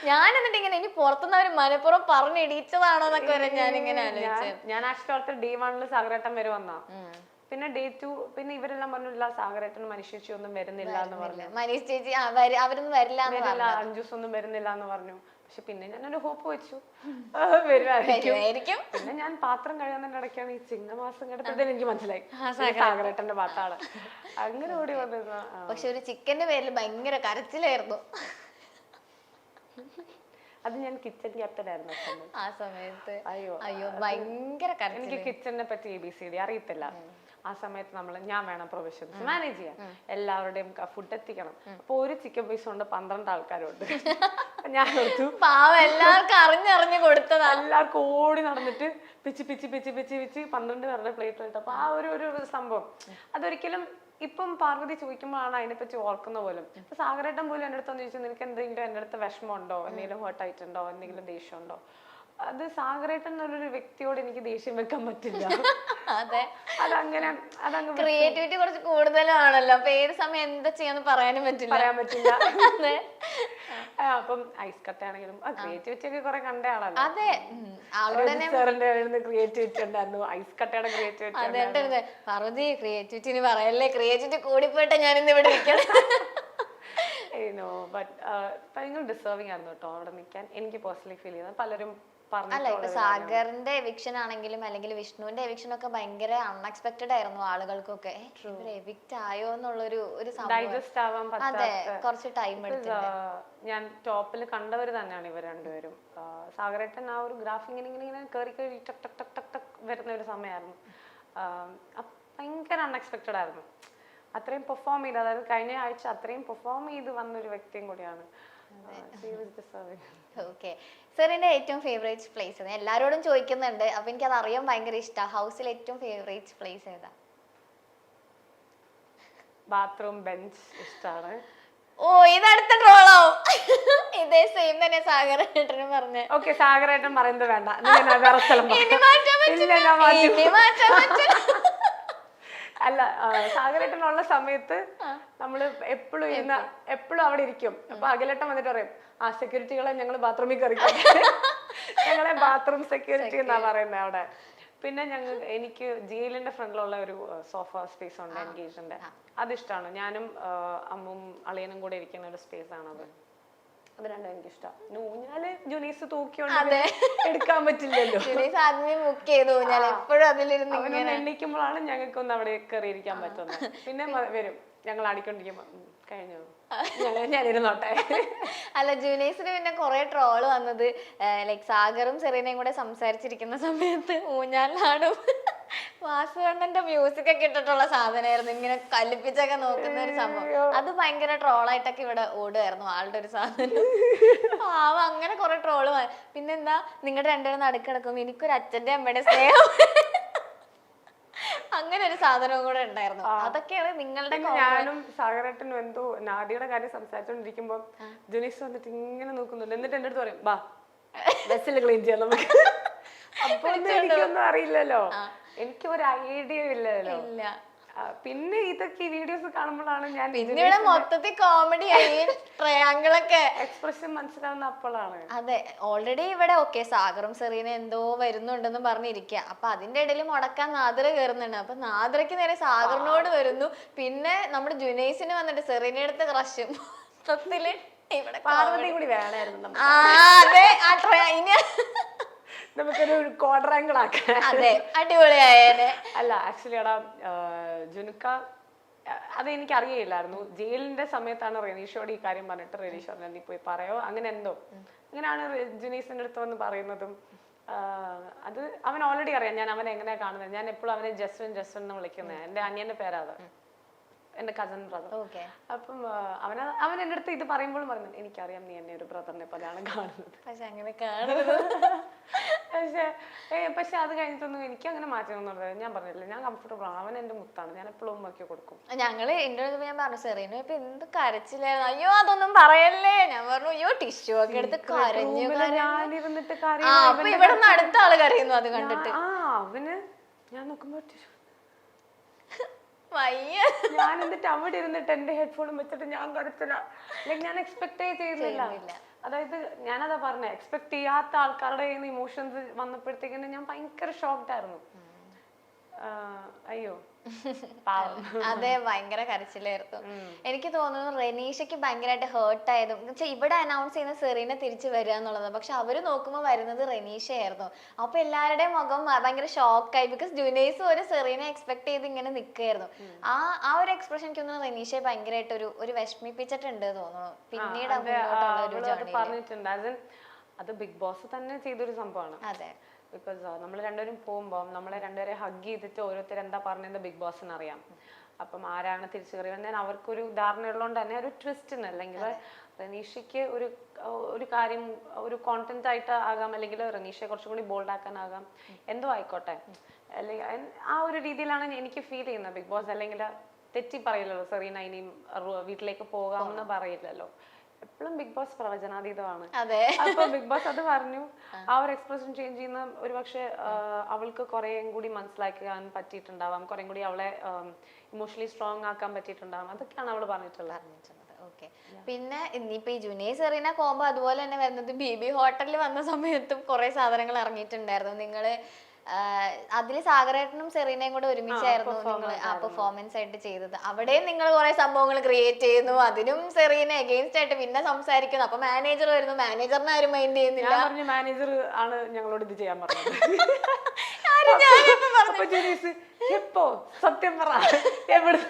ഞാൻ എന്നിട്ട് ഇങ്ങനെ ഇനി പുറത്തുനിന്ന് അവര് മനപ്പുറം പറഞ്ഞിടിച്ചതാണോ എന്നൊക്കെ വരെ ഞാനിങ്ങനെ ആലോചിച്ചു. ഞാൻ ആക്ച്വലി ഓർത്ത് Day 1 സാഗരേട്ടൻ വരുമെന്നാ. പിന്നെ Day 2 പിന്നെ ഇവരെല്ലാം പറഞ്ഞില്ല സാഗരേട്ടന് മനീഷ് ചേച്ചി ഒന്നും വരുന്നില്ല എന്ന് പറഞ്ഞു. മനീഷ് ചേച്ചി അവരൊന്നും വരില്ല, അഞ്ജൂസ് ഒന്നും വരുന്നില്ല എന്ന് പറഞ്ഞു. പക്ഷെ പിന്നെ ഞാനൊരു ഹോപ്പ് വെച്ചു വരുമായിരിക്കും. പിന്നെ ഞാൻ പാത്രം കഴുകുന്നതിന്റെ ഇടയ്ക്കാണ് ഈ ചിങ്ങമാസം കേട്ടപ്പോഴത്തേക്കും എനിക്ക് മനസ്സിലായി സാഗരേട്ടന്റെ പാത്താണ്. അങ്ങനെ ഓടി വന്നിരുന്ന. പക്ഷെ ഒരു ചിക്കന്റെ പേരിൽ ഭയങ്കര കരച്ചിലായിരുന്നു അത് ഞാൻ കിച്ചൺ ക്യാപ്റ്റൻ ആയിരുന്നു ആ സമയത്ത്. അയ്യോ ഭയങ്കര എനിക്ക് കിച്ചണിനെ പറ്റി ABCD അറിയത്തില്ല. ആ സമയത്ത് ഞാൻ വേണം പ്രൊഫഷൻസ് മാനേജ് ചെയ്യാൻ, എല്ലാവരുടെയും ഫുഡ് എത്തിക്കണം. അപ്പൊ ഒരു ചിക്കൻ പീസ് കൊണ്ട് 12 ആൾക്കാരുണ്ട്. ഞാൻ ഓർത്തു എല്ലാവർക്കും അറിഞ്ഞറിഞ്ഞ് കൊടുത്തതാ. എല്ലാവർക്കും ഓടി നടന്നിട്ട് പിച്ച് 12 പേരുടെ പ്ലേറ്റ് ഇട്ടു. അപ്പൊ ആ ഒരു സംഭവം അതൊരിക്കലും ഇപ്പം പാർവതി ചോദിക്കുമ്പോഴാണ് അതിനെപ്പറ്റി ഓർക്കുന്ന പോലും. ഇപ്പൊ സാഗരേട്ടൻ പോലും എൻ്റെ അടുത്ത് വന്ന് ചോദിച്ചു, നിനക്ക് എന്തെങ്കിലും എൻ്റെ അടുത്ത് വിഷമമുണ്ടോ, എന്തെങ്കിലും ഹേർട്ട് ആയിട്ടുണ്ടോ, എന്തെങ്കിലും ദേഷ്യമുണ്ടോ? അത് സാഗരേട്ടൻ എന്നൊരു വ്യക്തിയോട് എനിക്ക് ദേഷ്യം വെക്കാൻ പറ്റില്ല. അതെ, അതങ്ങനെ ക്രിയേറ്റിവിറ്റി കുറച്ച് കൂടുതലാണല്ലോ. അപ്പൊ ഏത് സമയം എന്താ ചെയ്യാന്ന് പറയാൻ പറ്റില്ല. അപ്പം ഐസ് കട്ടയാണെങ്കിലും ക്രിയേറ്റിവിറ്റി ഒക്കെ കുറെ കണ്ട ആളല്ലോ. അതെ, ക്രിയേറ്റിവിറ്റി ഉണ്ടായിരുന്നു, ഐസ് കട്ടയുടെ ക്രിയേറ്റിവിറ്റി. അതെ, പാർവതി ക്രിയേറ്റിവിറ്റി പറയല്ലേ, ക്രിയേറ്റിവിറ്റി കൂടിപ്പോയിട്ട് ഞാനിന്ന് ഇവിടെ ഇരിക്കണം. ഭയങ്കര ഡിസേർവിംഗ് ആയിരുന്നു കേട്ടോ അവിടെ നിൽക്കാൻ. എനിക്ക് പേഴ്സണലി ഫീൽ ചെയ്യുന്നത് പലരും അല്ല, ഇപ്പൊ സാഗറിന്റെ എവിക്ഷൻ ആണെങ്കിലും അല്ലെങ്കിൽ വിഷ്ണുവിന്റെ എവിക്ഷൻ ഒക്കെ ഭയങ്കര അൺഎക്സ്പെക്ടഡ് ആയിരുന്നു ആളുകൾക്കൊക്കെ. എവിക്റ്റ് ആയോ എന്നുള്ളൊരു ഡൈജസ്റ്റ് ആവാൻ അതെ, കുറച്ച് ടൈം എടുത്തു. ഞാൻ ടോപ്പിൽ കണ്ടവര് തന്നെയാണ് ഇവർ രണ്ടുപേരും. സാഗരേട്ടൻ ആ ഒരു ഗ്രാഫ് ഇങ്ങനെ കയറി ടക് ടക് ടക് ടക് ടക് വരുന്ന ഒരു സമയമായിരുന്നു. ഭയങ്കര അൺഎക്സ്പെക്ടഡ് ആയിരുന്നു. അത്രയും പെർഫോം ചെയ്ത്, അതായത് കഴിഞ്ഞ ആഴ്ച അത്രയും പെർഫോം ചെയ്ത് വന്നൊരു വ്യക്തിയും കൂടിയാണ്. ഓക്കെ, സാറിന്റെ ഏറ്റവും ഫേവറേറ്റ് പ്ലേസ് എല്ലാരോടും ചോദിക്കുന്നുണ്ട്. അപ്പൊ എനിക്ക് അത് അറിയാൻ ഭയങ്കര ഇഷ്ടമാണ്. ഹൗസിൽ ഏറ്റവും ഫേവറേറ്റ് പ്ലേസ് ഏതാ? ബാത്റൂം ബെഞ്ച് ഇഷ്ടമാണ്. ഓ, ഇത് അടുത്ത ട്രോളാവും. ഇതേ സെയിം തന്നെ സാഗരേട്ടനും പറഞ്ഞ. ഓക്കെ, സാഗരേട്ടൻ പറയുന്നത് വേണ്ട, വേറെ സ്ഥലം അല്ല. സാഗരേട്ടനുള്ള സമയത്ത് നമ്മള് എപ്പോഴും അവിടെ ഇരിക്കും. അപ്പൊ അഖിലേട്ടൻ വന്നിട്ട് പറയും, ആ സെക്യൂരിറ്റികളെ ഞങ്ങൾ ബാത്റൂമിൽ കയറിക്കും. ഞങ്ങളെ ബാത്റൂം സെക്യൂരിറ്റി എന്നാ പറയുന്നത് അവിടെ. പിന്നെ എനിക്ക് ജയിലിന്റെ ഫ്രണ്ടിലുള്ള ഒരു സോഫ സ്പേസ് ഉണ്ട് എൻഗേജിന്റെ, അതിഷ്ടമാണ്. ഞാനും അമ്മും അളിയനും കൂടെ ഇരിക്കുന്ന ഒരു സ്പേസ് ആണത്. അത് രണ്ടും എനിക്കിഷ്ടം. ഊഞ്ഞാല് ജുനീസ് തൂക്കിയോണ്ട് എടുക്കാൻ പറ്റില്ലല്ലോ. എണ്ണിക്കുമ്പോഴാണ് ഞങ്ങൾക്കൊന്ന് അവിടെ കയറി ഇരിക്കാൻ പറ്റുന്നത്. പിന്നെ വരും, ഞങ്ങൾ ആടിക്കൊണ്ടിരിക്കുമ്പോ കഴിഞ്ഞു ഞാനിരുന്നോട്ടെ. അല്ല, ജൂനിയേഴ്സിന് പിന്നെ കുറെ ട്രോള് വന്നത് ലൈക് സാഗറും സെറീനയും കൂടെ സംസാരിച്ചിരിക്കുന്ന സമയത്ത് ഊഞ്ഞാലാടും വാസുവണ്ണന്റെ മ്യൂസിക് ഒക്കെ ഇട്ടിട്ടുള്ള സാധനമായിരുന്നു. ഇങ്ങനെ കല്ലിപ്പിച്ചൊക്കെ നോക്കുന്ന ഒരു സംഭവം. അത് ഭയങ്കര ട്രോളായിട്ടൊക്കെ ഇവിടെ ഓടുമായിരുന്നു ആളുടെ ഒരു സാധനം. അങ്ങനെ കുറെ ട്രോള്. പിന്നെന്താ, നിങ്ങളുടെ രണ്ടുപേരും നടുക്കിടക്കും എനിക്കൊരു അച്ഛന്റെ അമ്മയുടെ സ്നേഹം, അങ്ങനെ ഒരു സാധനവും കൂടെ ഉണ്ടായിരുന്നു. അതൊക്കെയാണ് നിങ്ങളുടെ. ഞാനും സാഗരേട്ടനും എന്തോ നാദിയുടെ കാര്യം സംസാരിച്ചോണ്ടിരിക്കുമ്പോ ജുനീസ് വന്നിട്ട് ഇങ്ങനെ നോക്കുന്നുണ്ട്. എന്നിട്ട് എന്റെ അടുത്ത് പറയും, ബാ വെസ്സിൽ ക്ലീൻ ചെയ്യാം നമുക്ക്. അപ്പൊ എനിക്കൊന്നും അറിയില്ലല്ലോ, എനിക്ക് ഒരു ഐഡിയ ഇല്ലല്ലോ. പിന്നെ ഇതൊക്കെ ഈ വീഡിയോസ് കാണുമ്പോഴാണ് ഞാൻ പിന്നീട് മൊത്തത്തിൽ കോമഡി ആയി ട്രയാങ്കിളൊക്കെ എക്സ്പ്രഷൻ മനസ്സിലാവുന്ന അപ്പോഴാണ്. അതെ, ഓൾറെഡി ഇവിടെ ഓക്കെ സാഗറും സെറീന എന്തോ വരുന്നുണ്ടെന്ന് പറഞ്ഞിരിക്കുക. അപ്പൊ അതിന്റെ ഇടയിൽ മുടക്കാൻ നാദ്ര കയറുന്നുണ്ട്. അപ്പൊ നാദ്രയ്ക്ക് നേരെ സാഗറിനോട് വരുന്നു. പിന്നെ നമ്മുടെ ജുനൈസിന് വന്നിട്ട് സെറീനയുടെ അടുത്ത് ക്രഷും. മൊത്തത്തില് ഇവിടെ പാർവതി കൂടി വേണമായിരുന്നു. അതെ, ആ ഇനി നമുക്കൊരു ക്വാഡ്രാങ്കിൾ ആക്കാൻ. അതെ, അടിപൊളിയായേനെ. അല്ല, ആക്ച്വലി എടാ ജുനുക്ക അത് എനിക്ക് അറിയില്ലായിരുന്നു. ജയിലിന്റെ സമയത്താണ് റെനീഷോട് ഈ കാര്യം പറഞ്ഞിട്ട് റെനീഷ് പറഞ്ഞു നീ പോയി പറയോ അങ്ങനെ എന്തോ, അങ്ങനെയാണ് ജുനീസിന്റെ അടുത്ത് വന്ന് പറയുന്നതും. അത് അവൻ ഓൾറെഡി അറിയാം ഞാൻ അവനെ എങ്ങനെയാ കാണുന്നത്. ഞാൻ എപ്പോഴും അവനെ ജസ്വിൻ എന്ന് വിളിക്കുന്നത്. എന്റെ അനിയന്റെ പേരാത്, എന്റെ കസൻ ബ്രദർ. അപ്പം അവൻ എന്റെ അടുത്ത് ഇത് പറയുമ്പോഴും പറഞ്ഞു എനിക്കറിയാം നീ എന്നെ ഒരു ബ്രദറിനെ പോലെയാണ് കാണുന്നത്. പക്ഷെ അത് കഴിഞ്ഞിട്ടൊന്നും എനിക്ക് അങ്ങനെ മാറ്റമൊന്നുമില്ല. ഞാൻ പറഞ്ഞില്ല, ഞാൻ കംഫർട്ടബിൾ ആണ്. അവൻ എന്റെ മുത്താണ്, ഞാൻ എപ്പോഴും ഉമ്മക്കി കൊടുക്കും. ഞങ്ങള് ഇന്റർവ്യൂ ഞാൻ പറഞ്ഞു സെറീന ഇപ്പൊ എന്ത് കരച്ചില്ലായിരുന്നു. അയ്യോ അതൊന്നും പറയല്ലേ. ഞാൻ പറഞ്ഞു അയ്യോ ടിഷ്യൂ ഒക്കെ എടുത്ത് കരഞ്ഞു. ഞാനിരുന്നിട്ട് അപ്പൊ ഇവിടെ നിന്ന് അടുത്ത ആള് കരയുന്നു അത് കണ്ടിട്ട്. അവന് ഞാൻ നോക്കുമ്പോ വയ്യ. ഞാൻ എന്നിട്ട് അവിടെ ഇരുന്നിട്ട് എന്റെ ഹെഡ്ഫോണും വെച്ചിട്ട് ഞാൻ കരച്ചില്ല. ഞാൻ എക്സ്പെക്ട് ചെയ്യുന്നില്ല. അതായത് ഞാനതാ പറഞ്ഞ എക്സ്പെക്ട് ചെയ്യാത്ത ആൾക്കാരുടെ ഇമോഷൻസ് വന്നപ്പോഴത്തേക്കിന് ഞാൻ ഭയങ്കര ഷോക്ക്ഡ് ആയിരുന്നു. അയ്യോ അതെ ഭയങ്കര കരച്ചിലായിരുന്നു. എനിക്ക് തോന്നുന്നു റെനീഷയ്ക്ക് ഭയങ്കരമായിട്ട് ഹേർട്ട് ആയതും എന്നുവെച്ചാൽ ഇവിടെ അനൗൺസ് ചെയ്യുന്ന സെറീന തിരിച്ചു വരിക എന്നുള്ളത്. പക്ഷെ അവര് നോക്കുമ്പോൾ വരുന്നത് റെനീഷയായിരുന്നു. അപ്പൊ എല്ലാവരുടെയും മുഖം ഭയങ്കര ഷോക്കായി. ബിക്കോസ് ജുനൈസ് ഒരു സെറീന എക്സ്പെക്ട് ചെയ്ത് ഇങ്ങനെ നിൽക്കുകയായിരുന്നു. ആ ഒരു എക്സ്പ്രഷൻ എനിക്ക് തോന്നുന്നു റെനീഷയെ ഭയങ്കരമായിട്ട് ഒരു വിഷമിപ്പിച്ചിട്ടുണ്ട് തോന്നുന്നു. പിന്നീട് പറഞ്ഞിട്ടുണ്ട് അത് ബിഗ് ബോസ് തന്നെ ചെയ്തൊരു സംഭവമാണ്. അതെ, ബിക്കോസ് നമ്മൾ രണ്ടുപേരും പോകുമ്പോൾ നമ്മളെ രണ്ടുപേരെ ഹഗ് ചെയ്തിട്ട് ഓരോരുത്തർ എന്താ പറഞ്ഞത് ബിഗ് ബോസിന് അറിയാം. അപ്പം ആരാണ് തിരിച്ചു കയറിയത് അവർക്കൊരു ധാരണ ഉള്ളതുകൊണ്ട് തന്നെ ഒരു ട്വിസ്റ്റിന് അല്ലെങ്കിൽ റനീഷയ്ക്ക് ഒരു കാര്യം ഒരു കോണ്ടന്റ് ആയിട്ട് ആകാം, അല്ലെങ്കിൽ റനീഷയെ കുറച്ചും കൂടി ബോൾഡ് ആക്കാനാകാം, എന്തോ ആയിക്കോട്ടെ. അല്ലെങ്കിൽ ആ ഒരു രീതിയിലാണ് എനിക്ക് ഫീൽ ചെയ്യുന്നത് ബിഗ് ബോസ്. അല്ലെങ്കിൽ തെറ്റി പറയില്ലല്ലോ സെറീന ഇനിയും വീട്ടിലേക്ക് പോകാമെന്ന് പറയില്ലല്ലോ. എപ്പോഴും ബിഗ് ബോസ് പ്രവചനാതീതമാണ്. അപ്പൊ ബിഗ് ബോസ് അത് പറഞ്ഞു. ആ ഒരു എക്സ്പ്രഷൻ ചേഞ്ച് ചെയ്യുന്ന ഒരു പക്ഷെ അവൾക്ക് കുറേയും കൂടി മനസ്സിലാക്കാൻ പറ്റിയിട്ടുണ്ടാവാം, കുറേയും കൂടി അവളെ ഇമോഷണലി സ്ട്രോങ് ആക്കാൻ പറ്റിയിട്ടുണ്ടാവാം. അതൊക്കെയാണ് അവള് പറഞ്ഞിട്ടുള്ളത്. പിന്നെ ഇനിയിപ്പോ ഈ ജുനൈസ് സെറീന കോംബോ അതുപോലെ തന്നെ വരുന്നത് ബിബി ഹോട്ടലിൽ വന്ന സമയത്തും കുറെ സാധനങ്ങൾ ഇറങ്ങിയിട്ടുണ്ടായിരുന്നു. നിങ്ങള് അതില് സാഗരേട്ടനും സെറീനയും കൂടെ ഒരുമിച്ചായിരുന്നു നിങ്ങൾ ആ പെർഫോമൻസ് ആയിട്ട് ചെയ്തത്. അവിടെയും നിങ്ങൾ കുറെ സംഭവങ്ങൾ ക്രിയേറ്റ് ചെയ്യുന്നു, അതിനും സെറീന എഗെയിൻസ്റ്റ് ആയിട്ട് പിന്നെ സംസാരിക്കുന്നു. അപ്പൊ മാനേജർ വരുന്നു, മാനേജറിനെ ആരും മൈൻഡ് ചെയ്യുന്നില്ല. മാനേജർ ആണ് ഞങ്ങളോട് ഇത് ചെയ്യാൻ പറഞ്ഞത്. എപ്പോ സത്യം പറ എവിടെ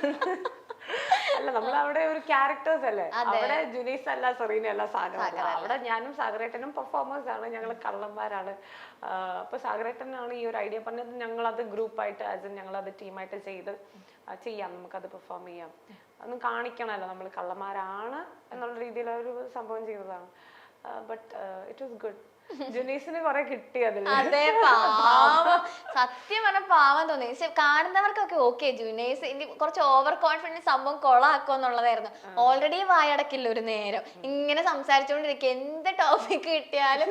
അല്ല നമ്മൾ അവിടെ ഒരു ക്യാരക്ടേഴ്സ് അല്ലേ, അവിടെ ജുനൈസ് അല്ല സെറീന അല്ല സാഗർ. അവിടെ ഞാനും സാഗരേട്ടനും പെർഫോമേഴ്സ് ആണ്, ഞങ്ങൾ കള്ളന്മാരാണ്. അപ്പൊ സാഗരേട്ടനാണ് ഈ ഒരു ഐഡിയ പറഞ്ഞത്. ഞങ്ങളത് ഗ്രൂപ്പായിട്ട് ഞങ്ങളത് ടീമായിട്ട് ചെയ്യാം, നമുക്കത് പെർഫോം ചെയ്യാം, അതൊന്നും കാണിക്കണമല്ലോ നമ്മൾ കള്ളന്മാരാണ് എന്നുള്ള രീതിയിൽ ഒരു സംഭവം ചെയ്തതാണ്. But it was good. ജുനൈസിന് കുറെ കിട്ടി അതിൽ. അതെ പാവം, സത്യം പറഞ്ഞ പാവം തോന്നി. കാണുന്നവർക്കൊക്കെ ഓക്കെ ജുനൈസ് കുറച്ച് ഓവർ കോൺഫിഡൻസ് സംഭവം കൊളാക്കുമെന്നുള്ളതായിരുന്നു. ഓൾറെഡി വായടക്കില്ല ഒരു നേരം ഇങ്ങനെ സംസാരിച്ചുകൊണ്ടിരിക്കുക. എന്ത് ടോപ്പിക് കിട്ടിയാലും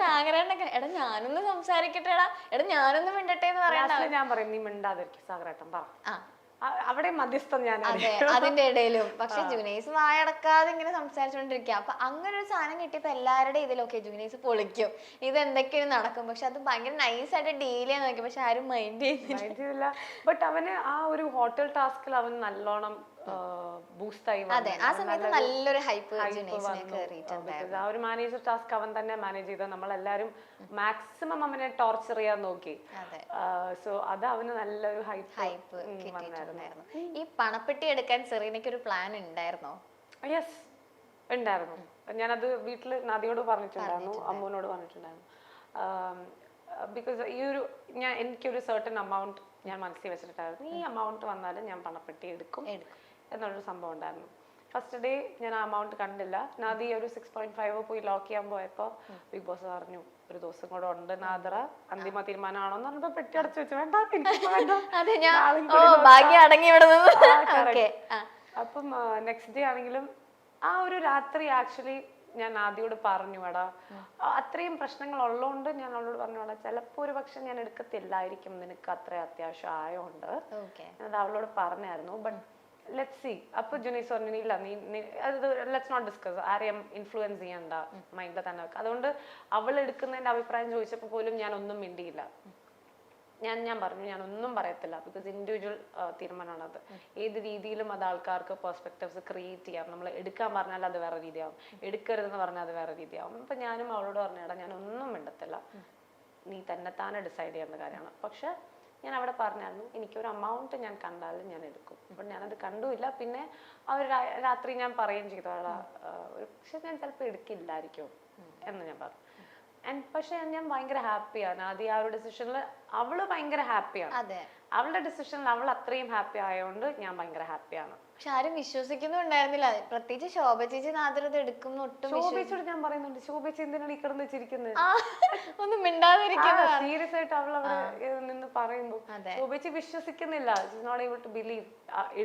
സാഗരേട്ടനൊക്കെ എടാ ഞാനൊന്ന് സംസാരിക്കട്ടെ, എടാ ഞാനൊന്ന് മിണ്ടട്ടെ എന്ന് പറയാൻ ഞാൻ പറയും നീ മിണ്ടാതിരിക്കും സാഗരേട്ടൻ പറ. അവിടെ മധ്യസ്ഥം ഞാൻ അതിന്റെ ഇടയിലും. പക്ഷെ ജുനൈസ് വായടക്കാതെ ഇങ്ങനെ സംസാരിച്ചോണ്ടിരിക്കുക. അപ്പൊ അങ്ങനെ ഒരു സാധനം കിട്ടിയപ്പോ എല്ലാവരുടെ ഇതിലൊക്കെ ജുനൈസ് പൊളിക്കും, ഇത് എന്തൊക്കെയാണ് നടക്കും. പക്ഷെ അത് ഭയങ്കര നൈസായിട്ട് ഡീൽ ചെയ്യാൻ നോക്കി, പക്ഷെ ആരും മൈൻഡ് ചെയ്യുന്നില്ല. ബട്ട് അവന് ആ ഒരു ഹോട്ടൽ ടാസ്കിൽ അവൻ നല്ലോണം ബൂസ്റ്റ് ആയി. അതെ, ആ സമയത്ത് നല്ലൊരു ഹൈപ്പ് ആ ഒരു മാനേജർ ടാസ്ക് അവൻ തന്നെ മാനേജ് ചെയ്ത. നമ്മളെല്ലാരും മാക്സിമം അവനെ ടോർച്ചർ ചെയ്യാൻ നോക്കി. സോ അത് അവന് നല്ലൊരു ഹൈപ്പ് കിട്ടിയിട്ടുണ്ടായിരുന്നു. ഈ പണപ്പെട്ടി എടുക്കാൻ സെറീനയ്ക്ക് ഒരു പ്ലാൻ ഉണ്ടായിരുന്നോ? യെസ് ഉണ്ടായിരുന്നു. ഞാനത് വീട്ടില് നദിയോട് പറഞ്ഞിട്ടുണ്ടായിരുന്നു, അമ്മൂനോട് പറഞ്ഞിട്ടുണ്ടായിരുന്നു. ബിക്കോസ് എനിക്കൊരു സർട്ടൻ എമൗണ്ട് ഞാൻ മനസ്സിൽ വെച്ചിട്ടുണ്ടായിരുന്നു. ഈ എമൗണ്ട് വന്നാലും ഞാൻ പണപ്പെട്ടി എടുക്കും എന്നുള്ളൊരു സംഭവം ഉണ്ടായിരുന്നു. ഫസ്റ്റ് ഡേ ഞാൻ ആ എമൗണ്ട് കണ്ടില്ല. നദി ഒരു 6.5 പോയി ലോക്ക് ചെയ്യാൻ പോയപ്പോ ബിഗ് ബോസ് പറഞ്ഞു ഒരു ദിവസം കൂടെ ഉണ്ട് നാദറ, അന്തിമ തീരുമാനമാണോ എന്ന് പറഞ്ഞപ്പോ പെട്ടി അടച്ചു വെച്ചു. വേണ്ട അപ്പം നെക്സ്റ്റ് ഡേ ആണെങ്കിലും ആ ഒരു രാത്രി ആക്ച്വലി ഞാൻ ആദ്യയോട് പറഞ്ഞു എടാ അത്രയും പ്രശ്നങ്ങൾ ഉള്ളതുകൊണ്ട് ഞാൻ അവളോട് പറഞ്ഞു എടാ ചിലപ്പോ ഒരു പക്ഷെ ഞാൻ എടുക്കത്തില്ലായിരിക്കും, നിനക്ക് അത്ര അത്യാവശ്യം ആയോണ്ട് അത് അവളോട് പറഞ്ഞായിരുന്നു. But let's see. അപ്പൊ ജുനൈസ് പറഞ്ഞു ഇല്ല നീ അത് ലെറ്റ്സ് നോട്ട് ഡിസ്കസ്, ആരെയും ഇൻഫ്ലുവൻസ് ചെയ്യണ്ട, മൈൻഡിൽ തന്നെ വെക്കുക. അതുകൊണ്ട് അവൾ എടുക്കുന്നതിന്റെ അഭിപ്രായം ചോദിച്ചപ്പോൾ പോലും ഞാൻ ഒന്നും മിണ്ടിയില്ല. ഞാൻ പറഞ്ഞു ഞാൻ ഒന്നും പറയത്തില്ല, ബിക്കോസ് ഇൻഡിവിജ്വൽ തീരുമാനമാണ് അത്. ഏത് രീതിയിലും അത് ആൾക്കാർക്ക് പെർസ്പെക്റ്റീവ്സ് ക്രിയേറ്റ് ചെയ്യാം. നമ്മൾ എടുക്കാൻ പറഞ്ഞാൽ അത് വേറെ രീതിയാവും, എടുക്കരുതെന്ന് പറഞ്ഞാൽ അത് വേറെ രീതിയാവും. അപ്പൊ ഞാനും അവളോട് പറഞ്ഞേടാ ഞാൻ ഒന്നും മിണ്ടത്തില്ല, നീ തന്നെത്താനെ ഡിസൈഡ് ചെയ്യേണ്ട കാര്യമാണ്. പക്ഷെ ഞാൻ അവിടെ പറഞ്ഞായിരുന്നു എനിക്കൊരു amount ഞാൻ കണ്ടാലും ഞാൻ എടുക്കും. അപ്പോൾ ഞാനത് കണ്ടുമില്ല. പിന്നെ ആ ഒരു രാത്രി ഞാൻ പറയുകയും ചെയ്തു പക്ഷെ ഞാൻ ചിലപ്പോൾ എടുക്കില്ലായിരിക്കും എന്ന് ഞാൻ പറഞ്ഞു. പക്ഷെ ഞാൻ ഭയങ്കര ഹാപ്പിയാണ് ആദ്യം ആ ഒരു ഡിസിഷനിൽ. അവള് ഭയങ്കര ഹാപ്പിയാണ്, അവളുടെ ഡിസിഷനിൽ അവൾ അത്രയും ഹാപ്പി ആയതുകൊണ്ട് ഞാൻ ഭയങ്കര ഹാപ്പിയാണ്. പക്ഷെ ആരും വിശ്വസിക്കുന്നുണ്ടായിരുന്നില്ല, പ്രത്യേകിച്ച് ശോഭ ചേച്ചി നാദ്രത എടുക്കും ഒട്ടും. ശോഭേച്ചോട് ഞാൻ പറയുന്നുണ്ട്, ശോഭേച്ചി എന്തിനാണ് ഈ കിടന്ന് വെച്ചിരിക്കുന്നത്, ഒന്നും മിണ്ടാതിരിക്കുന്നു. സീരിയസ് ആയിട്ട് അവൾ അവിടെ നിന്ന് പറയുമ്പോൾ ശോഭേച്ചി വിശ്വസിക്കുന്നില്ല. നോട്ട് ഏബിൾ ടു ബിലീവ്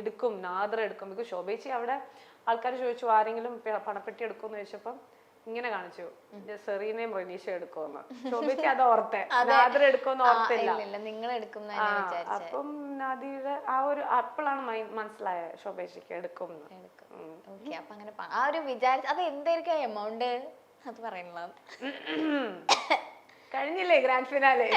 എടുക്കും, നാദ്ര എടുക്കും. ബിക്കോസ് ശോഭേച്ചി അവിടെ ആൾക്കാർ ചോദിച്ചു ആരെങ്കിലും പണപ്പെട്ടി എടുക്കുമെന്ന് ചോദിച്ചപ്പം ഇങ്ങനെ കാണിച്ചു, സെറീനയും റെനീഷ എടുക്കുമെന്ന്. ശോഭയ്ക്ക് അത് ഓർത്തെ, നാദ്ര എടുക്കുമെന്ന് ഓർത്തില്ല. അപ്പം നാദിയുടെ ആ ഒരു അപ്പോഴാണ് മനസ്സിലായ ശോഭേച്ചിക്ക് എടുക്കും. അപ്പൊ അങ്ങനെ ആ ഒരു വിചാരിച്ച അത് എന്തായിരിക്കും എമൗണ്ട് അത് പറയുന്നത്. കഴിഞ്ഞില്ലേ ഗ്രാൻഡ് ഫിനാലെ,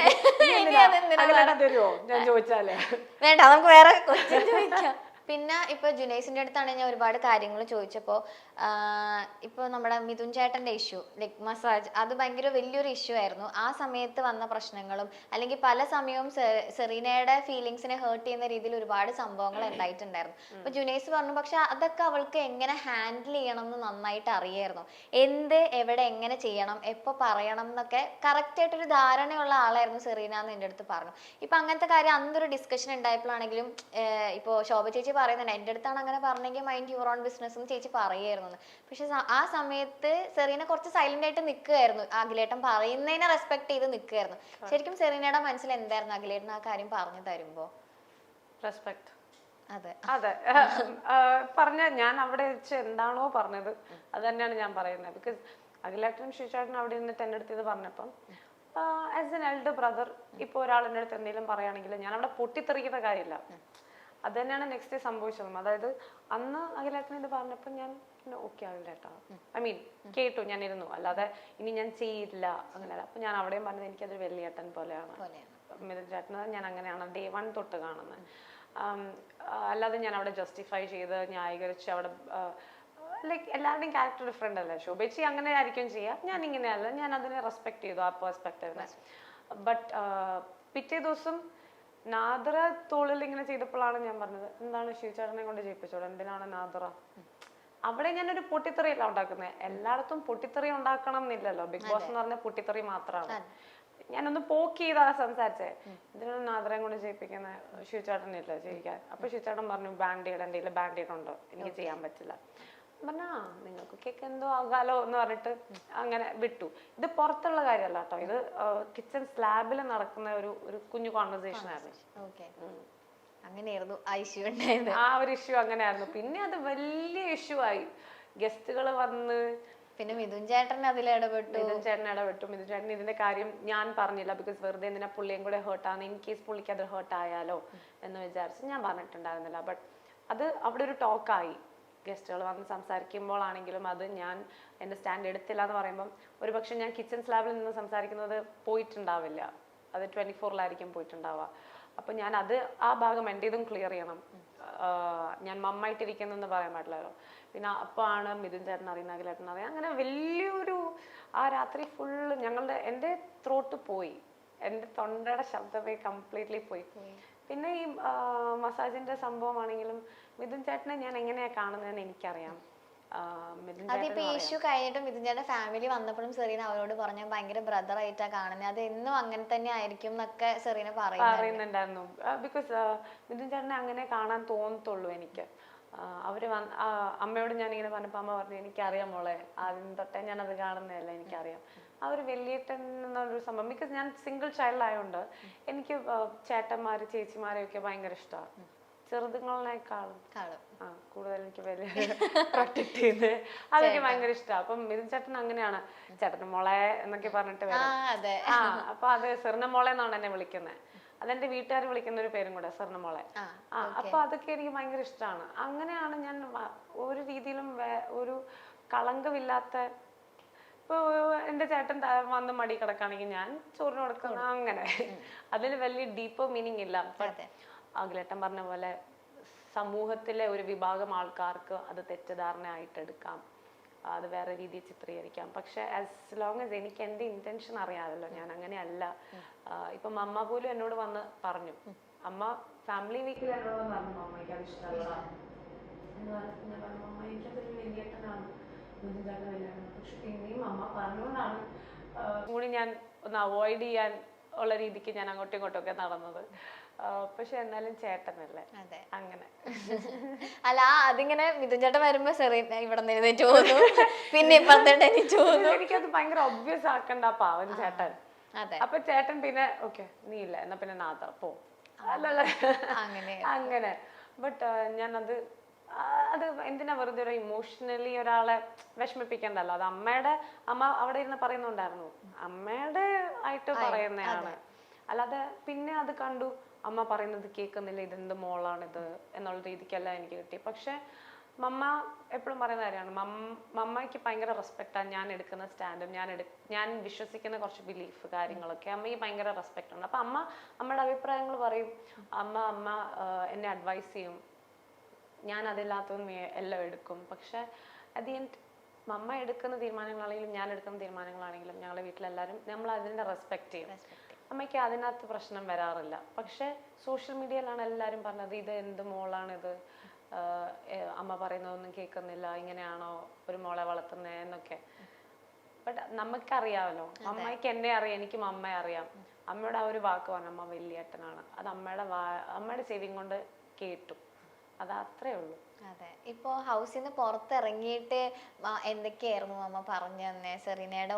തരുമോ ഞാൻ ചോദിച്ചാലേ? വേണ്ട, നമുക്ക് വേറെ ക്വസ്റ്റ്യൻ ചോദിക്കാം. പിന്നെ ഇപ്പൊ ജുനൈസിന്റെ അടുത്താണ് ഞാൻ ഒരുപാട് കാര്യങ്ങൾ ചോദിച്ചപ്പോ ഇപ്പൊ നമ്മുടെ മിഥുൻ ചേട്ടന്റെ ഇഷ്യൂ ലൈക് മസാജ്, അത് ഭയങ്കര വലിയൊരു ഇഷ്യൂ ആയിരുന്നു. ആ സമയത്ത് വന്ന പ്രശ്നങ്ങളും അല്ലെങ്കിൽ പല സമയവും സെറീനയുടെ ഫീലിങ്സിനെ ഹേർട്ട് ചെയ്യുന്ന രീതിയിൽ ഒരുപാട് സംഭവങ്ങൾ ഉണ്ടായിട്ടുണ്ടായിരുന്നു. അപ്പൊ ജുനൈസ് പറഞ്ഞു പക്ഷെ അതൊക്കെ അവൾക്ക് എങ്ങനെ ഹാൻഡിൽ ചെയ്യണം എന്ന് നന്നായിട്ട് അറിയായിരുന്നു. എവിടെ എങ്ങനെ ചെയ്യണം, എപ്പോ പറയണം എന്നൊക്കെ കറക്റ്റ് ആയിട്ടൊരു ധാരണയുള്ള ആളായിരുന്നു സെറീന എന്ന് എൻ്റെ അടുത്ത് പറഞ്ഞു. ഇപ്പൊ അങ്ങനത്തെ കാര്യം അന്നൊരു ഡിസ്കഷൻ ഉണ്ടായപ്പോഴാണെങ്കിലും ഇപ്പോ ശോഭ ചേച്ചി പറയുന്നുണ്ട് എൻ്റെ അടുത്താണ് അങ്ങനെ പറഞ്ഞെങ്കിൽ മൈൻഡ് യുവർ ഓൺ ബിസിനസ് എന്ന് ചേച്ചി പറയായിരുന്നു. പക്ഷെ ആ സമയത്ത് സെറീന കുറച്ച് സൈലന്റ് ആയിട്ട് നിൽക്കുകയായിരുന്നു, അഖിലേട്ടൻ പറയുന്നതിനെ റെസ്പെക്ട് ചെയ്ത് നിൽക്കുകയായിരുന്നു. ശരിക്കും സെറീനയുടെ മനസ്സിൽ എന്തായിരുന്നു അഖിലേട്ടൻ ആ കാര്യം പറഞ്ഞു തരുമ്പോ? റെസ്പെക്ട്. അതെ അതെ പറഞ്ഞ ഞാൻ അവിടെ വെച്ച് എന്താണോ പറഞ്ഞത് അത് തന്നെയാണ് ഞാൻ പറയുന്നത്. ബിക്കോസ് അഖിലേട്ടനും ശ്രീചേട്ടനും അവിടെ നിന്നിട്ട് എൻ്റെ അടുത്ത് ഇത് പറഞ്ഞപ്പം ആസ് എൻ എൽഡർ ബ്രദർ ഇപ്പോൾ ഒരാൾ എൻ്റെ അടുത്ത് എന്തെങ്കിലും പറയുകയാണെങ്കിൽ ഞാൻ അവിടെ പൊട്ടിത്തെറിക്കുന്ന കാര്യമില്ല. അത് തന്നെയാണ് നെക്സ്റ്റ് ഡേ സംഭവിച്ചതും. അതായത് അന്ന് അഖിലേട്ടൻ ഇത് പറഞ്ഞപ്പോൾ ഞാൻ ഓക്കെ അഖിലേട്ടാ, ഐ മീൻ കേട്ടു, ഞാൻ ഇരുന്നു, അല്ലാതെ ഇനി ഞാൻ ചെയ്യില്ല അങ്ങനെയല്ല. അപ്പൊ ഞാൻ അവിടെയും പറഞ്ഞത് എനിക്കതൊരു വലിയേട്ടൻ പോലെയാണ്. മിഥുൻ ചേട്ടന് ഞാൻ അങ്ങനെയാണ് ഡേ 1 തൊട്ട് കാണുന്നത്. അല്ലാതെ ഞാൻ അവിടെ ജസ്റ്റിഫൈ ചെയ്ത് ന്യായീകരിച്ച് അവിടെ ലൈക്ക് എല്ലാവരുടെയും ക്യാരക്ടർ ഡിഫറെന്റ് അല്ലേ. ശോഭേച്ചി അങ്ങനെ ആയിരിക്കും ചെയ്യുക, ഞാൻ ഇങ്ങനെയല്ല, ഞാൻ അതിനെ റെസ്പെക്ട് ചെയ്തു ആ പെർസ്പെക്റ്റീവിനെ. ബട്ട് പിറ്റേ ദിവസം നാദ്ര തോളിൽ ഇങ്ങനെ ചെയ്തപ്പോഴാണ് ഞാൻ പറഞ്ഞത് എന്താണ് ശിവചേട്ടനെ കൊണ്ട് ചെയ്യിപ്പിച്ചോളൂ, എന്തിനാണ് നാദ്ര. അവിടെ ഞാനൊരു പൊട്ടിത്തെറിയല്ല ഉണ്ടാക്കുന്നത്. എല്ലായിടത്തും പൊട്ടിത്തെറി ഉണ്ടാക്കണം എന്നില്ലല്ലോ. ബിഗ് ബോസ് എന്ന് പറഞ്ഞ പൊട്ടിത്തെറി മാത്രമാണ്. ഞാനൊന്ന് പോക്ക് ചെയ്താ സംസാരിച്ചേ, ഇതിനാണ് നാദ്രയും കൊണ്ട് ചെയ്യിപ്പിക്കുന്നത്, ശിവചേട്ടനില്ല ചെയ്യിക്കാൻ. അപ്പൊ ശിവചേട്ടൻ പറഞ്ഞു ബാൻഡേഡ്, എൻ്റെ കയ്യിൽ ബാൻഡേഡ് ഉണ്ടോ, എനിക്ക് ചെയ്യാൻ പറ്റില്ല. പറഞ്ഞാ നിങ്ങൾക്കൊക്കെ എന്തോ ആകാലോ എന്ന് പറഞ്ഞിട്ട് അങ്ങനെ വിട്ടു. ഇത് പുറത്തുള്ള കാര്യമല്ല കേട്ടോ, ഇത് കിച്ചൺ സ്ലാബിൽ നടക്കുന്ന ഒരു കുഞ്ഞു കോൺവെർസേഷൻ ആയിരുന്നു. അങ്ങനെയായിരുന്നു ആ ഒരു ഇഷ്യൂ അങ്ങനെയായിരുന്നു. പിന്നെ അത് വലിയ ഇഷ്യൂ ആയി, ഗസ്റ്റുകൾ വന്ന്, പിന്നെ മിഥുൻ ചേട്ടൻ അതിലിടപെട്ടു. മിഥുൻ ചേട്ടൻ ഇതിന്റെ കാര്യം ഞാൻ പറഞ്ഞില്ല. ബിക്കോസ് വെറുതെ എന്തിനാ പുള്ളിയും കൂടെ ഹേർട്ടാണ്, ഇൻ കേസ് പുള്ളിക്ക് അത് ഹേർട്ട് ആയാലോ എന്ന് വിചാരിച്ച് ഞാൻ പറഞ്ഞിട്ടുണ്ടായിരുന്നില്ല. ബട്ട് അത് അവിടെ ഒരു ടോക്കായി. ഗസ്റ്റുകൾ വന്ന് സംസാരിക്കുമ്പോഴാണെങ്കിലും അത് ഞാൻ എൻ്റെ സ്റ്റാൻഡ് എടുത്തില്ല എന്ന് പറയുമ്പം ഒരു പക്ഷെ ഞാൻ കിച്ചൺ സ്ലാബിൽ നിന്ന് സംസാരിക്കുന്നത് പോയിട്ടുണ്ടാവില്ല, അത് 24-ലായിരിക്കും പോയിട്ടുണ്ടാവുക. അപ്പം ഞാൻ അത് ആ ഭാഗം എൻ്റെതും ക്ലിയർ ചെയ്യണം. ഞാൻ മമ്മായിട്ടിരിക്കുന്നെന്ന് പറയാൻ പാടില്ലല്ലോ. പിന്നെ അപ്പോൾ ആണ് മിഥുൻ ചേട്ടൻ അറിയുന്ന, അഖിലേട്ടൻ അറിയാം. അങ്ങനെ വലിയൊരു ആ രാത്രി ഫുള്ള് എൻ്റെ ത്രോട്ട് പോയി, എൻ്റെ തൊണ്ടയുടെ ശബ്ദമേ കംപ്ലീറ്റ്ലി പോയി. പിന്നെ ഈ മസാജിന്റെ സംഭവമാണെങ്കിലും മിഥുൻ ചേട്ടനെ ഞാൻ എങ്ങനെയാ കാണുന്നതെന്ന് എനിക്കറിയാം. അതിപ്പോ ഇഷ്യൂ കഴിഞ്ഞിട്ട് മിഥുൻ ചേട്ടൻ ഫാമിലി വന്നപ്പോഴും സെറീന അവരോട് പറഞ്ഞ ഭയങ്കര ബ്രദർ ആയിട്ടാ കാണുന്നത്, അത് എന്നും അങ്ങനെ തന്നെ ആയിരിക്കും എന്നൊക്കെ സെറീന പറയുന്നുണ്ടായിരുന്നു. ബിക്കോസ് മിഥുൻ ചേട്ടനെ അങ്ങനെ കാണാൻ തോന്നത്തുള്ളൂ എനിക്ക്. അവര് അമ്മയോട് ഞാൻ ഇങ്ങനെ പറഞ്ഞപ്പോ അമ്മ പറഞ്ഞു എനിക്കറിയാം മോളെ, ആദ്യം തൊട്ടേ ഞാൻ അത് കാണുന്നതല്ല, എനിക്കറിയാം. ആ ഒരു വലിയേട്ടൻ എന്നൊരു സംഭവം. ബിക്കോസ് ഞാൻ സിംഗിൾ ചൈൽഡ് ആയതുകൊണ്ട് എനിക്ക് ചേട്ടന്മാര് ചേച്ചിമാരെയൊക്കെ ഭയങ്കര ഇഷ്ടമാണ്. ചെറുതുങ്ങളെക്കാളും കൂടുതൽ എനിക്ക് വലിയ പ്രൊട്ടക്ട് ചെയ്ത് അതൊക്കെ ഭയങ്കര ഇഷ്ടമാണ്. അപ്പം മിഥുൻ ചേട്ടൻ അങ്ങനെയാണ്, ചേട്ടന് മോളെ എന്നൊക്കെ പറഞ്ഞിട്ട് വരും. അപ്പൊ അത് സെറിന മോളെ എന്നാണ് എന്നെ വിളിക്കുന്നത്. അതെന്റെ വീട്ടുകാർ വിളിക്കുന്ന ഒരു പേരും കൂടെ, സെറിന മോളെ. അപ്പൊ അതൊക്കെ എനിക്ക് ഭയങ്കര ഇഷ്ടമാണ്. അങ്ങനെയാണ് ഞാൻ ഒരു രീതിയിലും ഒരു കളങ്കമില്ലാത്ത. ഇപ്പൊ എന്റെ ചേട്ടൻ വന്ന് മടി കിടക്കുകയാണെങ്കിൽ ഞാൻ ചോറിന് കൊടുക്കുന്ന, അങ്ങനെ അതിന് വലിയ ഡീപ്പർ മീനിങ് ഇല്ല. അഖിലേട്ടൻ പറഞ്ഞ പോലെ സമൂഹത്തിലെ ഒരു വിഭാഗം ആൾക്കാർക്ക് അത് തെറ്റിദ്ധാരണ ആയിട്ട് എടുക്കാം. അത് വേറെ രീതിയിൽ ചിത്രീകരിക്കാം. പക്ഷെ ആസ് ലോങ് ആസ് എനിക്ക് എൻ്റെ ഇന്റൻഷൻ അറിയാമല്ലോ, ഞാൻ അങ്ങനെയല്ല. ഇപ്പം അമ്മ പോലും എന്നോട് വന്ന് പറഞ്ഞു, അമ്മ ഫാമിലി വീക്കിൽ എന്നോട് പറഞ്ഞു അമ്മയ്ക്ക് അത് ഇഷ്ടമല്ല എന്ന് പറഞ്ഞപ്പോൾ ഞാൻ പറഞ്ഞു അമ്മ എനിക്കതൊരു വലിയേട്ടനാണ് പക്ഷെ പിന്നെയും അമ്മ പറഞ്ഞുകൊണ്ടാണ് കൂടി ഞാൻ ഒന്ന് അവോയ്ഡ് ചെയ്യാൻ ഉള്ള രീതിക്ക് ഞാൻ അങ്ങോട്ടും ഇങ്ങോട്ടും ഒക്കെ നടന്നത്. പക്ഷെ എന്നാലും ചേട്ടനല്ലേ, അങ്ങനെ. അല്ല അതിങ്ങനെ മിഥുൻ ചേട്ടൻ വരുമ്പോ സെറീന ഇവിടെ നിന്ന് എഴുന്നേറ്റ് പോകുന്നു, പിന്നെ എണീറ്റ് പോകുന്നു. എനിക്കത് ഭയങ്കര ഒബ്വിയസ് ആക്കണ്ട പാവൻ ചേട്ടൻ. അപ്പൊ ചേട്ടൻ പിന്നെ ഓക്കെ നീ ഇല്ല എന്നാ പിന്നെ നാഥ പോ, അല്ലല്ല അങ്ങനെ. ബട്ട് ഞാനത് അത് എന്തിനാ വെറുതെ ഒരു ഇമോഷണലി ഒരാളെ വിഷമിപ്പിക്കണ്ടല്ലോ. അത് അമ്മ അവിടെ ഇരുന്ന് പറയുന്നുണ്ടായിരുന്നു, അമ്മയുടെ ആയിട്ട് പറയുന്നതാണ്. അല്ലാതെ പിന്നെ അത് കണ്ടു അമ്മ പറയുന്നത് കേൾക്കുന്നില്ല, ഇതെന്ത് മോളാണിത് എന്നുള്ള രീതിക്കല്ല എനിക്ക് കിട്ടി. പക്ഷെ മമ്മ എപ്പോഴും പറയുന്ന കാര്യമാണ്, മമ്മയ്ക്ക് ഭയങ്കര റെസ്പെക്റ്റാണ് ഞാൻ എടുക്കുന്ന സ്റ്റാൻഡും ഞാൻ വിശ്വസിക്കുന്ന കുറച്ച് ബിലീഫ് കാര്യങ്ങളൊക്കെ അമ്മയ്ക്ക് ഭയങ്കര റെസ്പെക്റ്റ് ഉണ്ട്. അപ്പൊ അമ്മയുടെ അഭിപ്രായങ്ങൾ പറയും, അമ്മ എന്നെ അഡ്വൈസ് ചെയ്യും, ഞാൻ അതില്ലാത്തതും എല്ലാം എടുക്കും. പക്ഷെ അറ്റ് ദി എൻഡ് മമ്മ എടുക്കുന്ന തീരുമാനങ്ങളാണെങ്കിലും ഞാൻ എടുക്കുന്ന തീരുമാനങ്ങളാണെങ്കിലും ഞങ്ങളുടെ വീട്ടിലെല്ലാവരും നമ്മൾ അതിൻ്റെ റെസ്പെക്റ്റ് ചെയ്യും. അമ്മയ്ക്ക് അതിനകത്ത് പ്രശ്നം വരാറില്ല. പക്ഷെ സോഷ്യൽ മീഡിയയിലാണ് എല്ലാവരും പറഞ്ഞത് ഇത് എന്ത് മോളാണിത്, അമ്മ പറയുന്നതൊന്നും കേൾക്കുന്നില്ല, ഇങ്ങനെയാണോ ഒരു മോളെ വളർത്തുന്നത് എന്നൊക്കെ. ബട്ട് നമുക്കറിയാമല്ലോ, അമ്മയ്ക്ക് എന്നെ അറിയാം, എനിക്കും അമ്മയെ അറിയാം. അമ്മയുടെ ആ ഒരു വാക്ക് പറഞ്ഞു അമ്മ വലിയേട്ടനാണ്, അത് അമ്മയുടെ ചെവിയും കൊണ്ട് കേട്ടു, അത് അത്രേ ഉള്ളൂ. അതെ. ഇപ്പോ ഹൗസിൽ നിന്ന് പുറത്തിറങ്ങിയിട്ട് എന്തൊക്കെയായിരുന്നു അമ്മ പറഞ്ഞു തന്നെ? സെറീനയുടെ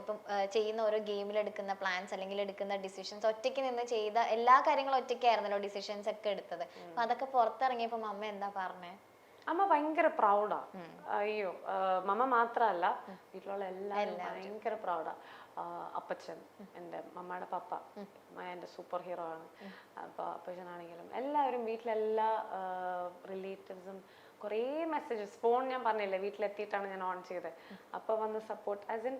ഇപ്പം ചെയ്യുന്ന ഓരോ ഗെയിമിൽ എടുക്കുന്ന പ്ലാൻസ് അല്ലെങ്കിൽ എടുക്കുന്ന ഡിസിഷൻസ്, ഒറ്റയ്ക്ക് നിന്ന് ചെയ്ത എല്ലാ കാര്യങ്ങളും ഒറ്റയ്ക്കായിരുന്നല്ലോ ഡിസിഷൻസ് ഒക്കെ എടുത്തത്. അപ്പൊ അതൊക്കെ പുറത്തിറങ്ങിയപ്പോ അമ്മ എന്താ പറഞ്ഞേ? അമ്മ ഭയങ്കര പ്രൗഡാ. അയ്യോ, മമ്മ മാത്രല്ല വീട്ടിലുള്ള എല്ലാവരും ഭയങ്കര പ്രൗഡാ. അപ്പച്ചൻ, എൻ്റെ മമ്മയുടെ പപ്പ എൻ്റെ സൂപ്പർ ഹീറോ ആണ്. അപ്പോൾ അപ്പച്ചനാണെങ്കിലും എല്ലാവരും വീട്ടിലെല്ലാ റിലേറ്റീവ്സും കുറേ മെസ്സേജസ്, ഫോൺ ഞാൻ പറഞ്ഞില്ലേ വീട്ടിലെത്തിയിട്ടാണ് ഞാൻ ഓൺ ചെയ്തത്, അപ്പോൾ വന്ന് സപ്പോർട്ട്. ആസ് ഇൻ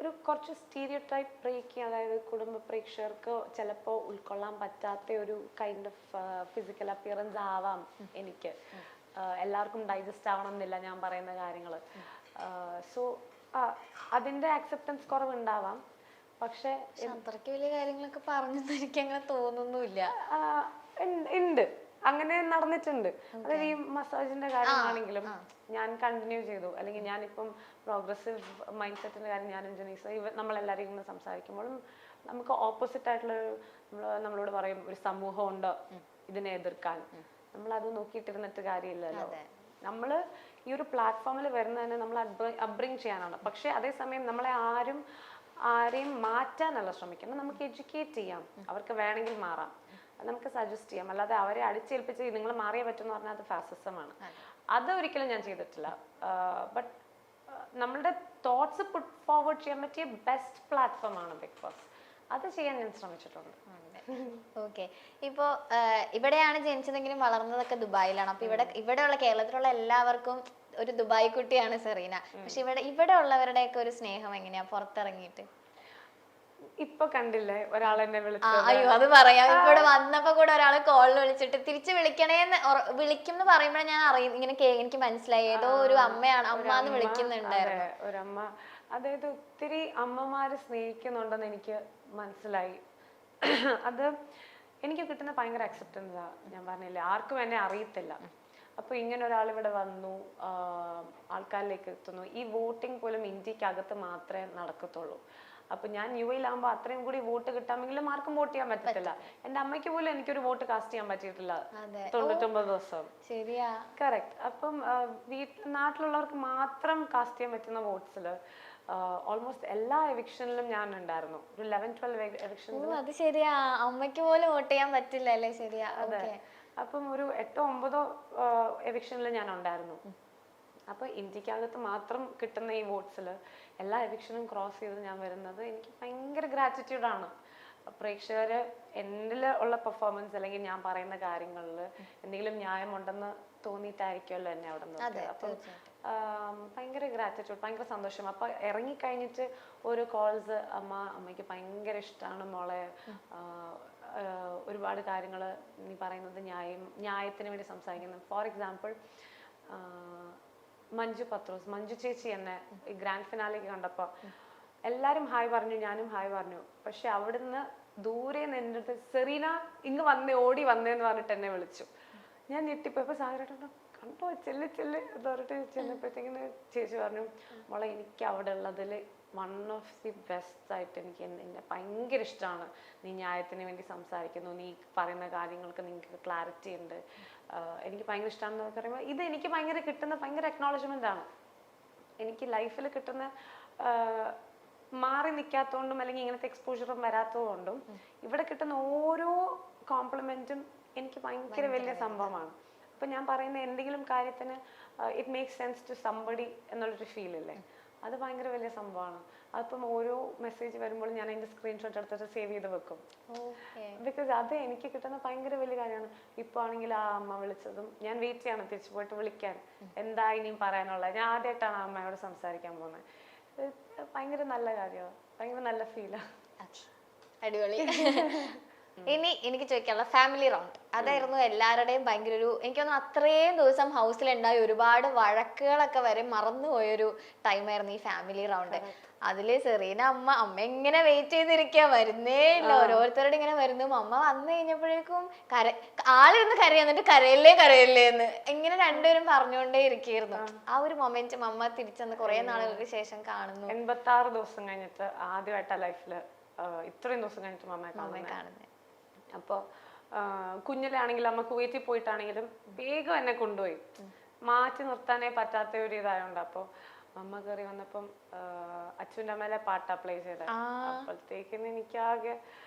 ഒരു കുറച്ച് സ്റ്റീരിയോ ടൈപ്പ് ബ്രേക്ക്, അതായത് കുടുംബ പ്രേക്ഷകർക്ക് ചിലപ്പോൾ ഉൾക്കൊള്ളാൻ പറ്റാത്ത ഒരു കൈൻഡ് ഓഫ് ഫിസിക്കൽ അപ്പിയറൻസ് ആവാം എനിക്ക്. എല്ലാവർക്കും ഡൈജസ്റ്റ് ആവണമെന്നില്ല ഞാൻ പറയുന്ന കാര്യങ്ങൾ. സോ അതിൻ്റെ ആക്സെപ്റ്റൻസ് കുറവുണ്ടാവാം. പക്ഷെ അത്രയ്ക്ക് വലിയ കാര്യങ്ങളൊക്കെ പറഞ്ഞു എനിക്ക് അങ്ങനെ തോന്നുന്നില്ല. ഉണ്ട്, അങ്ങനെ നടന്നിട്ടുണ്ട്. അതായത് ഈ മസാജിന്റെ കാര്യമാണെങ്കിലും ഞാൻ കണ്ടിന്യൂ ചെയ്തു. അല്ലെങ്കിൽ ഞാനിപ്പം പ്രോഗ്രസീവ് മൈൻഡ് സെറ്റിന്റെ കാര്യം ഞാനും ജനീസ നമ്മളെല്ലാവരും ഇങ്ങനെ സംസാരിക്കുമ്പോഴും നമുക്ക് ഓപ്പോസിറ്റ് ആയിട്ടുള്ള നമ്മളോട് പറയും ഒരു സമൂഹം ഉണ്ട് ഇതിനെ എതിർക്കാൻ. നമ്മളത് നോക്കിയിട്ടിരുന്നിട്ട് കാര്യമില്ലല്ലോ. നമ്മള് ഈ ഒരു പ്ലാറ്റ്ഫോമിൽ വരുന്നതന്നെ നമ്മൾ അപ്ബ്രിങ് ചെയ്യാനാണ്. പക്ഷെ അതേസമയം നമ്മളെ ആരെയും മാറ്റാനല്ല ശ്രമിക്കുന്നത്. നമുക്ക് എഡ്യൂക്കേറ്റ് ചെയ്യാം, അവർക്ക് വേണമെങ്കിൽ മാറാം, നമുക്ക് സജസ്റ്റ് ചെയ്യാം. അല്ലാതെ അവരെ അടിച്ചേൽപ്പിച്ച് നിങ്ങൾ മാറിയേ പറ്റുമെന്ന് പറഞ്ഞാൽ അത് ഫാസിസമാണ്. അത് ഒരിക്കലും ഞാൻ ചെയ്തിട്ടില്ല. ബട്ട് നമ്മളുടെ തോട്ട്സ് പുട്ട് ഫോർവേഡ് ചെയ്യാൻ പറ്റിയ ബെസ്റ്റ് പ്ലാറ്റ്ഫോം ആണ് ബിഗ് ബോസ്. അത് ചെയ്യാൻ ഞാൻ ശ്രമിച്ചിട്ടുണ്ട്. ഓക്കെ. ഇപ്പോ ഇവിടെയാണ് ജനിച്ചതെങ്കിലും വളർന്നതൊക്കെ ദുബായിലാണ്. അപ്പൊ ഇവിടെയുള്ള കേരളത്തിലുള്ള എല്ലാവർക്കും ഒരു ദുബായ് കുട്ടിയാണ് സെറീന. പക്ഷെ ഇവിടെ ഉള്ളവരുടെയൊക്കെ ഒരു സ്നേഹം എങ്ങനെയാ പുറത്തിറങ്ങിയിട്ട്? ഇപ്പൊ കണ്ടില്ലേ ഒരാളെന്നെ വിളിച്ചു? അയ്യോ അത് പറയാം. ഇവിടെ വന്നപ്പോ കൂടെ ഒരാള് കോളിൽ വിളിച്ചിട്ട് തിരിച്ച് വിളിക്കണേന്ന് വിളിക്കും എന്ന് പറയുമ്പോഴേ ഞാൻ അറിയും, ഇങ്ങനെ എനിക്ക് മനസ്സിലായി ഏതോ ഒരു അമ്മയാണ്, അമ്മന്ന് വിളിക്കുന്നുണ്ടായിരുന്നു ഒരമ്മ. അതായത് ഒത്തിരി അമ്മമാര് സ്നേഹിക്കുന്നുണ്ടെന്ന് എനിക്ക് മനസ്സിലായി. അത് എനിക്ക് കിട്ടുന്ന ഭയങ്കര അക്സെപ്റ്റൻസാ. ഞാൻ പറഞ്ഞില്ലേ, ആർക്കും എന്നെ അറിയത്തില്ല. അപ്പൊ ഇങ്ങനെ ഒരാൾ ഇവിടെ വന്നു, ആൾക്കാരിലേക്ക് എത്തുന്നു. ഈ വോട്ടിംഗ് പോലും ഇന്ത്യക്കകത്ത് മാത്രമേ നടക്കത്തുള്ളൂ. അപ്പൊ ഞാൻ യുഎയിലാകുമ്പോൾ അത്രയും കൂടി വോട്ട് കിട്ടാമെങ്കിലും ആർക്കും വോട്ട് ചെയ്യാൻ പറ്റത്തില്ല. എന്റെ അമ്മയ്ക്ക് പോലും എനിക്കൊരു വോട്ട് കാസ്റ്റ് ചെയ്യാൻ പറ്റിയിട്ടില്ല 99 ദിവസം. ശരിയാ, കറക്റ്റ്. അപ്പം നാട്ടിലുള്ളവർക്ക് മാത്രം കാസ്റ്റ് ചെയ്യാൻ പറ്റുന്ന വോട്ട്സില് ഓൾമോസ്റ്റ് എല്ലാ എവിക്ഷനിലും ഞാൻ ഉണ്ടായിരുന്നു. ഒരു 11-12 എവിക്ഷൻസ്. അത് ശരിയാ, അമ്മയ്ക്ക് പോലും വോട്ട് ചെയ്യാൻ പറ്റില്ല അല്ലേ? ശരിയാ. അതെ. അപ്പം ഒരു 8-9 എവിക്ഷനിൽ ഞാൻ ഉണ്ടായിരുന്നു. അപ്പൊ ഇന്ത്യക്കകത്ത് മാത്രം കിട്ടുന്ന ഈ വോട്ട്സിൽ എല്ലാ എവിക്ഷനും ക്രോസ് ചെയ്ത് ഞാൻ വരുന്നത് എനിക്ക് ഭയങ്കര ഗ്രാറ്റിറ്റ്യൂഡാണ്. പ്രേക്ഷകര് എന്നിൽ ഉള്ള പെർഫോമൻസ് അല്ലെങ്കിൽ ഞാൻ പറയുന്ന കാര്യങ്ങളിൽ എന്തെങ്കിലും ന്യായമുണ്ടെന്ന് തോന്നിയിട്ടായിരിക്കുമല്ലോ എന്നെ അവിടെ നിന്ന്. അപ്പം ഭയങ്കര ഗ്രാറ്റിറ്റ്യൂഡ്, ഭയങ്കര സന്തോഷം. അപ്പൊ ഇറങ്ങിക്കഴിഞ്ഞിട്ട് ഓരോ കോൾസ്, അമ്മയ്ക്ക് ഭയങ്കര ഇഷ്ടമാണ് മോളെ, ഒരുപാട് കാര്യങ്ങൾ നീ പറയുന്നത് ന്യായത്തിന് വേണ്ടി സംസാരിക്കുന്നു. ഫോർ എക്സാമ്പിൾ മഞ്ജു പത്രോസ്, മഞ്ജു ചേച്ചി എന്നെ ഈ ഗ്രാൻഡ് ഫിനാലേക്ക് കണ്ടപ്പോ എല്ലാരും ഹായ് പറഞ്ഞു, ഞാനും ഹായ് പറഞ്ഞു. പക്ഷെ അവിടുന്ന് ദൂരെ നിന്ന് എൻ്റെ സെറീന ഇങ്ങ് വന്നേ, ഓടി വന്നേന്ന് പറഞ്ഞിട്ട് എന്നെ വിളിച്ചു. ഞാൻ ഞെട്ടിപ്പോയപ്പോ സാഗരേട്ടൻ കണ്ടോ ചെല്ല് ചെല്ല് എന്ന് പറഞ്ഞിട്ട് ചെന്നപ്പോഴത്തേക്കിന് ചേച്ചി പറഞ്ഞു, മോളെ എനിക്ക് അവിടെ ഉള്ളതിൽ വൺ ഓഫ് ദി ബെസ്റ്റ് ആയിട്ട് എനിക്ക് എന്നെ ഭയങ്കര ഇഷ്ടമാണ്. നീ ന്യായത്തിന് വേണ്ടി സംസാരിക്കുന്നു, നീ പറയുന്ന കാര്യങ്ങൾക്ക് നിങ്ങൾക്ക് ക്ലാരിറ്റി ഉണ്ട്, എനിക്ക് ഭയങ്കര ഇഷ്ടമാണെന്ന് പറയുമ്പോൾ ഇത് എനിക്ക് ഭയങ്കര കിട്ടുന്ന ഭയങ്കര അക്നോളജ്മെന്റ് ആണ്. എനിക്ക് ലൈഫിൽ കിട്ടുന്ന മാറി നിൽക്കാത്തതുകൊണ്ടും അല്ലെങ്കിൽ ഇങ്ങനത്തെ എക്സ്പോഷറും വരാത്തതുകൊണ്ടും ഇവിടെ കിട്ടുന്ന ഓരോ കോംപ്ലിമെന്റും എനിക്ക് ഭയങ്കര വലിയ സംഭവമാണ്. അപ്പൊ ഞാൻ പറയുന്ന എന്തെങ്കിലും കാര്യത്തിന് it makes sense to somebody എന്നുള്ളൊരു ഫീൽ ഇല്ലേ, അത് ഭയങ്കര വലിയ സംഭവമാണ്. അതിപ്പം ഓരോ മെസ്സേജ് വരുമ്പോൾ ഞാൻ അതിന്റെ സ്ക്രീൻഷോട്ട് എടുത്തിട്ട് സേവ് ചെയ്ത് വെക്കും. ബിക്കോസ് അത് എനിക്ക് കിട്ടുന്ന ഭയങ്കര വലിയ കാര്യമാണ്. ഇപ്പൊ ആണെങ്കിൽ ആ അമ്മ വിളിച്ചതും ഞാൻ വെയിറ്റ് ചെയ്യണം തിരിച്ചു പോയിട്ട് വിളിക്കാൻ, എന്താ ഇനിയും പറയാനുള്ളത്. ഞാൻ ആദ്യമായിട്ടാണ് ആ അമ്മയോട് സംസാരിക്കാൻ പോകുന്നത്. ഭയങ്കര നല്ല കാര്യമാണ്, ഭയങ്കര നല്ല ഫീലാണ്. അടിപൊളി. ഇനി എനിക്ക് ചോദിക്കാനുള്ള ഫാമിലി റൗണ്ട്, അതായിരുന്നു എല്ലാവരുടെയും ഭയങ്കര ഒരു, എനിക്കൊന്നും അത്രയും ദിവസം ഹൗസിലുണ്ടായ ഒരുപാട് വഴക്കുകളൊക്കെ വരെ മറന്നുപോയൊരു ടൈമായിരുന്നു ഈ ഫാമിലി റൗണ്ട്. അതില് സെറീന അമ്മ എങ്ങനെ വെയിറ്റ് ചെയ്തിരിക്കുക, വരുന്നേ ഇല്ല, ഓരോരുത്തരുടെ ഇങ്ങനെ വരുന്നു. അമ്മ വന്നു കഴിഞ്ഞപ്പോഴേക്കും ആളിരുന്ന് കരയാ, എന്നിട്ട് കരയല്ലേ എന്ന് ഇങ്ങനെ രണ്ടുപേരും പറഞ്ഞുകൊണ്ടേ ഇരിക്കുകയായിരുന്നു. ആ ഒരു മൊമെന്റ് അമ്മ തിരിച്ചെന്ന് കുറെ നാളുകൾക്ക് ശേഷം കാണുന്നു. 86 ദിവസം കഴിഞ്ഞിട്ട് ആദ്യമായിട്ടാ ലൈഫില് ഇത്രയും ദിവസം കഴിഞ്ഞിട്ട് മമ്മയെ കാണുന്നത്. അപ്പോൾ കുഞ്ഞിലാണെങ്കിലും അമ്മ കുവൈറ്റിൽ പോയിട്ടാണെങ്കിലും വേഗം എന്നെ കൊണ്ടുപോയി, മാറ്റി നിർത്താനേ പറ്റാത്ത ഒരു ഇതായോണ്ട്. അപ്പോൾ അമ്മ കയറി വന്നപ്പം അച്ഛൻ്റെ അമ്മയിലെ പാട്ടാ പ്ലേ ചെയ്തത്. അപ്പോഴത്തേക്കിന് എനിക്കാകെ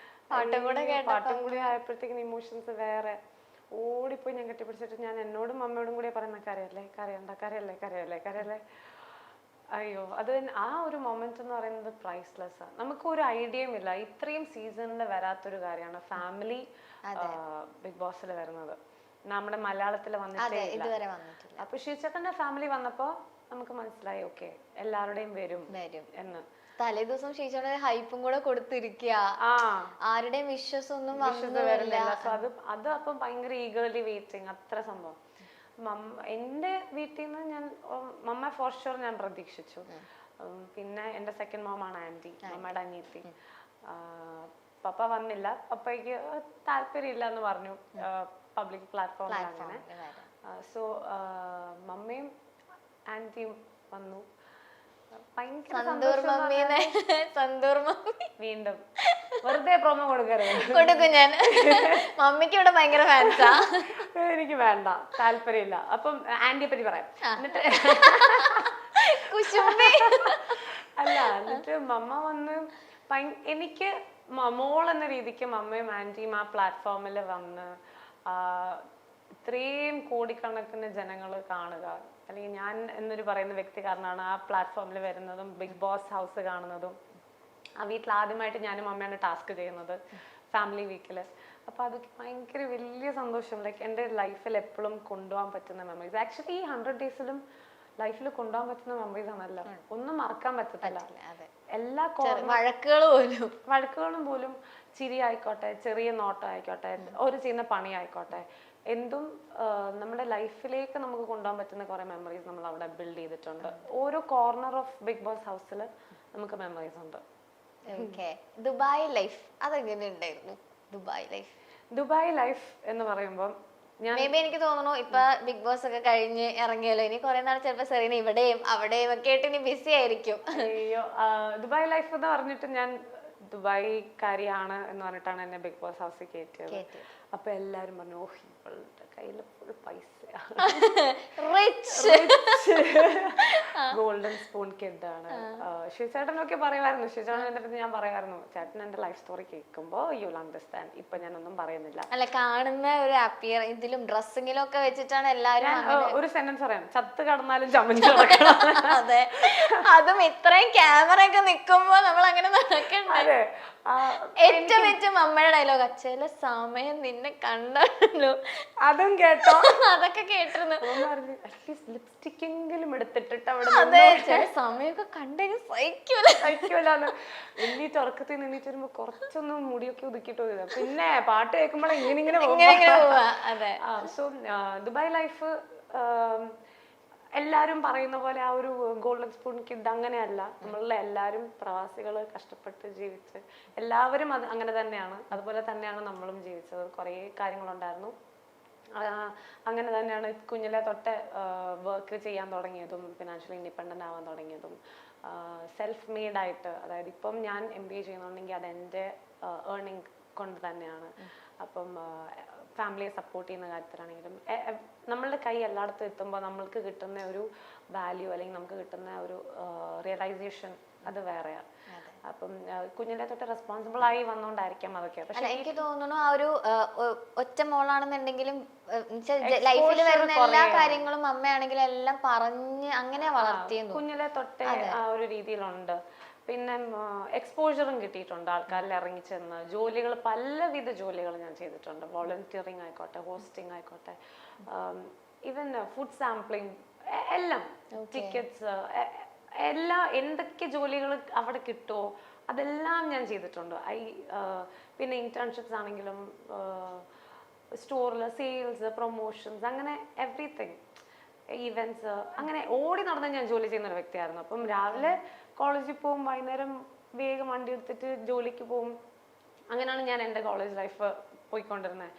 പാട്ടും കൂടി ആയപ്പോഴത്തേക്കിന് ഇമോഷൻസ് വേറെ. ഓടിപ്പോയി ഞാൻ കെട്ടിപ്പിടിച്ചിട്ട് ഞാൻ എന്നോടും അമ്മയോടും കൂടി പറയുന്ന കരയല്ലേ. അയ്യോ, അത് ആ ഒരു മൊമെന്റ് എന്ന് പറയുന്നത് പ്രൈസ്ലെസ് ആണ്. നമുക്ക് ഒരു ഐഡിയയും ഇല്ല, ഇത്രയും സീസണിൽ വരാത്തൊരു കാര്യമാണ് ഫാമിലി ബിഗ് ബോസിൽ വരുന്നത്. നമ്മുടെ മലയാളത്തിൽ വന്നിട്ടേ ഇല്ല. അപ്പൊ ഷീച്ചേട്ടന്റെ ഫാമിലി വന്നപ്പോ നമുക്ക് മനസ്സിലായി ഓക്കെ എല്ലാവരുടെയും വരും എന്ന്. തലേ ദിവസം ഷീച്ചോടെ ഹൈപ്പും കൂടെ കൊടുത്തിരിക്കുക, ആരുടെയും വിശ്വസൊന്നും വരില്ല. അത് അപ്പം ഭയങ്കര ഈഗർലി വെയിറ്റിംഗ്, അത്ര സംഭവം. എൻ്റെ വീട്ടിൽ നിന്ന് ഞാൻ മമ്മ ഫോർ ഷുവർ ഞാൻ പ്രതീക്ഷിച്ചു. പിന്നെ എൻ്റെ സെക്കൻഡ് മോമാണ് ആൻറ്റി, മമ്മയുടെ അനിയത്തി. പപ്പ വന്നില്ല, പപ്പയ്ക്ക് താല്പര്യമില്ല എന്ന് പറഞ്ഞു പബ്ലിക് പ്ലാറ്റ്ഫോമിൽ അങ്ങനെ. സോ മമ്മയും ആൻറ്റിയും വന്നു. വീണ്ടും വെറുതെ പ്രൊമോ കൊടുക്കും ഞാൻ. മമ്മിക്ക് ഇവിടെ ഭയങ്കര ഫാൻസാ. എനിക്ക് വേണ്ട, താല്പര്യമില്ല. അപ്പം ആന്റിയെ പറ്റി പറയാം. എന്നിട്ട് എന്നിട്ട് മമ്മ വന്ന് എനിക്ക് മോൾ എന്ന രീതിക്ക് മമ്മയും ആന്റിയും ആ പ്ലാറ്റ്ഫോമിൽ വന്ന് ഇത്രയും കോടിക്കണക്കിന് ജനങ്ങൾ കാണുക, അല്ലെങ്കിൽ ഞാൻ എന്നൊരു പറയുന്ന വ്യക്തി കാരണമാണ് ആ പ്ലാറ്റ്ഫോമിൽ വരുന്നതും ബിഗ് ബോസ് ഹൗസ് കാണുന്നതും. ആ വീട്ടിൽ ആദ്യമായിട്ട് ഞാനും അമ്മയാണ് ടാസ്ക് ചെയ്യുന്നത് ഫാമിലി വീക്കിൽ. അപ്പൊ അതൊക്കെ ഭയങ്കര വലിയ സന്തോഷം. ലൈക്ക് എൻ്റെ ലൈഫിൽ എപ്പോഴും കൊണ്ടുപോകാൻ പറ്റുന്ന മെമ്മറീസ്. ആക്ച്വലി ഈ 100 ഡേയ്സിലും ലൈഫിൽ കൊണ്ടുപോകാൻ പറ്റുന്ന മെമ്മറീസ് ആണല്ലോ, ഒന്നും മറക്കാൻ പറ്റത്തില്ല. എല്ലാ വഴക്കുകളും പോലും ചിരി ആയിക്കോട്ടെ, ചെറിയ നോട്ടം ആയിക്കോട്ടെ, ഒരു ചെയ്യുന്ന പണി ആയിക്കോട്ടെ, എന്തും നമ്മുടെ ലൈഫിലേക്ക് നമുക്ക് കൊണ്ടുപോകാൻ പറ്റുന്ന കുറെ മെമ്മറീസ് നമ്മൾ അവിടെ ബിൽഡ് ചെയ്തിട്ടുണ്ട്. ഓരോ കോർണർ ഓഫ് ബിഗ് ബോസ് ഹൗസിൽ നമുക്ക് മെമ്മറീസ് ഉണ്ട്. ദുബായ് ലൈഫ് അതെങ്ങനെ ഉണ്ടായിരുന്നു? ദുബായ് ലൈഫ് എന്ന് പറയുമ്പോൾ എനിക്ക് തോന്നുന്നു ഇപ്പൊ ബിഗ് ബോസ് ഒക്കെ കഴിഞ്ഞ് ഇറങ്ങിയല്ലോ, ഇനി കുറെ നാൾ ചിലപ്പോ സെറീന ഇവിടെയും അവിടെയും ഒക്കെ ആയിട്ട് ഇനി ബിസി ആയിരിക്കും. അയ്യോ, ദുബായ് ലൈഫ് എന്ന് പറഞ്ഞിട്ട് ഞാൻ ദുബായിക്കാരിയാണ് എന്ന് പറഞ്ഞിട്ടാണ് എന്നെ ബിഗ് ബോസ് ഹൗസിൽ കയറ്റിയത്. അപ്പൊ എല്ലാരും പറഞ്ഞു ഓഹ് ഇവളുടെ കയ്യിൽ ഫുൾ പൈസ, ഗോൾഡൻ സ്പൂൺ കിഡ് ആണ്. ശിവചേട്ടനൊക്കെ പറയുമായിരുന്നു. ശിവചേട്ടൻ എന്നിട്ട് ഞാൻ പറയുമായിരുന്നു, ചേട്ടൻ എന്റെ ലൈഫ് സ്റ്റോറി കേൾക്കുമ്പോ യു വിൽ അണ്ടർസ്റ്റാൻഡ്. ഇപ്പൊ ഞാനൊന്നും പറയുന്നില്ല. അല്ല, കാണുന്ന ഒരു അപ്പിയർ ഇതിലും ഡ്രസ്സിങ്ങിലും ഒക്കെ വെച്ചിട്ടാണ് എല്ലാരും ഒരു സെന്റൻസ് പറയാം, ചത്ത് കടന്നാലും ചമഞ്ഞു നടക്കണം. അതെ, അതും ഇത്രയും ക്യാമറ ഒക്കെ നിക്കുമ്പോ നമ്മൾ അങ്ങനെ നടക്കണ്ടേ. ഏറ്റവും അമ്മയുടെ ഡയലോഗ്, ചില സമയം നിന്നെ കണ്ടല്ലോ, അതും കേട്ടോ? അതൊക്കെ കേട്ടിരുന്നു. ലിപ്സ്റ്റിക്കെങ്കിലും എടുത്തിട്ടിട്ട് അവിടെ സമയമൊക്കെ കണ്ടെങ്കിൽ സഹിക്കൂലെന്ന്. എണ്ണീറ്റ് ഉറക്കത്തിൽ നിന്നിട്ട് വരുമ്പോ കുറച്ചൊന്നും മുടിയൊക്കെ ഒതുക്കിട്ട് പോയത്. പിന്നെ പാട്ട് കേൾക്കുമ്പോൾ ഇങ്ങനെ പോവാ. സോ ദുബായ് ലൈഫ് എല്ലാരും പറയുന്ന പോലെ ആ ഒരു ഗോൾഡൻ സ്പൂൺ കിഡ് അങ്ങനെയല്ല. നമ്മളുടെ എല്ലാവരും പ്രവാസികൾ കഷ്ടപ്പെട്ട് ജീവിച്ച് എല്ലാവരും അത് അങ്ങനെ തന്നെയാണ്. അതുപോലെ തന്നെയാണ് നമ്മളും ജീവിച്ചത്. കുറേ കാര്യങ്ങളുണ്ടായിരുന്നു. അങ്ങനെ തന്നെയാണ് കുഞ്ഞിലെ തൊട്ട് വർക്ക് ചെയ്യാൻ തുടങ്ങിയതും ഫിനാൻഷ്യലി ഇൻഡിപെൻഡൻ്റ് ആവാൻ തുടങ്ങിയതും സെൽഫ് മെയ്ഡ് ആയിട്ട്. അതായത് ഇപ്പം ഞാൻ MBA ചെയ്യുന്നുണ്ടെങ്കിൽ അത് എൻ്റെ ഏർണിംഗ് കൊണ്ട് തന്നെയാണ്. അപ്പം ഫാമിലിയെ സപ്പോർട്ട് ചെയ്യുന്ന കാര്യത്തിലാണെങ്കിലും നമ്മളുടെ കൈ എല്ലായിടത്തും എത്തുമ്പോൾ നമ്മൾക്ക് കിട്ടുന്ന ഒരു വാല്യൂ അല്ലെങ്കിൽ നമുക്ക് കിട്ടുന്ന ഒരു റിയലൈസേഷൻ അത് വേറെയാണ്. അപ്പം കുഞ്ഞിലെ തൊട്ട് റെസ്പോൺസിബിൾ ആയി വന്നോണ്ടായിരിക്കാം അതൊക്കെ. പക്ഷെ എനിക്ക് തോന്നുന്നു ആ ഒരു ഒറ്റ മോളാണെന്നുണ്ടെങ്കിലും ലൈഫിൽ വരുന്ന എല്ലാ കാര്യങ്ങളും അമ്മയാണെങ്കിലും എല്ലാം പറഞ്ഞ് അങ്ങനെ വളർത്തിയെന്നു കുഞ്ഞിലെ തൊട്ടേ ആ ഒരു രീതിയിലുണ്ട്. പിന്നെ എക്സ്പോഷറും കിട്ടിയിട്ടുണ്ട്. ആൾക്കാരിൽ ഇറങ്ങിച്ചെന്ന് ജോലികൾ, പലവിധ ജോലികൾ ഞാൻ ചെയ്തിട്ടുണ്ട്. വോളണ്ടിയറിങ് ആയിക്കോട്ടെ, ഹോസ്റ്റിംഗ് ആയിക്കോട്ടെ, ഈവൻ ഫുഡ് സാമ്പിളിങ്, എല്ലാം ടിക്കറ്റ്സ്, എല്ലാ എന്തൊക്കെ ജോലികൾ അവിടെ കിട്ടുമോ അതെല്ലാം ഞാൻ ചെയ്തിട്ടുണ്ട്. പിന്നെ ഇന്റേൺഷിപ്സ് ആണെങ്കിലും സ്റ്റോറിൽ സെയിൽസ്, പ്രൊമോഷൻസ്, അങ്ങനെ എവറിത്തിങ്, ഈവെന്റ്സ്, അങ്ങനെ ഓടി നടന്ന് ഞാൻ ജോലി ചെയ്യുന്ന ഒരു വ്യക്തിയായിരുന്നു. അപ്പം രാവിലെ കോളേജിൽ പോവും, വൈകുന്നേരം വേഗം വണ്ടി എടുത്തിട്ട് ജോലിക്ക് പോവും. അങ്ങനെയാണ് ഞാൻ എൻ്റെ കോളേജ് ലൈഫ് പോയിക്കൊണ്ടിരുന്നത്.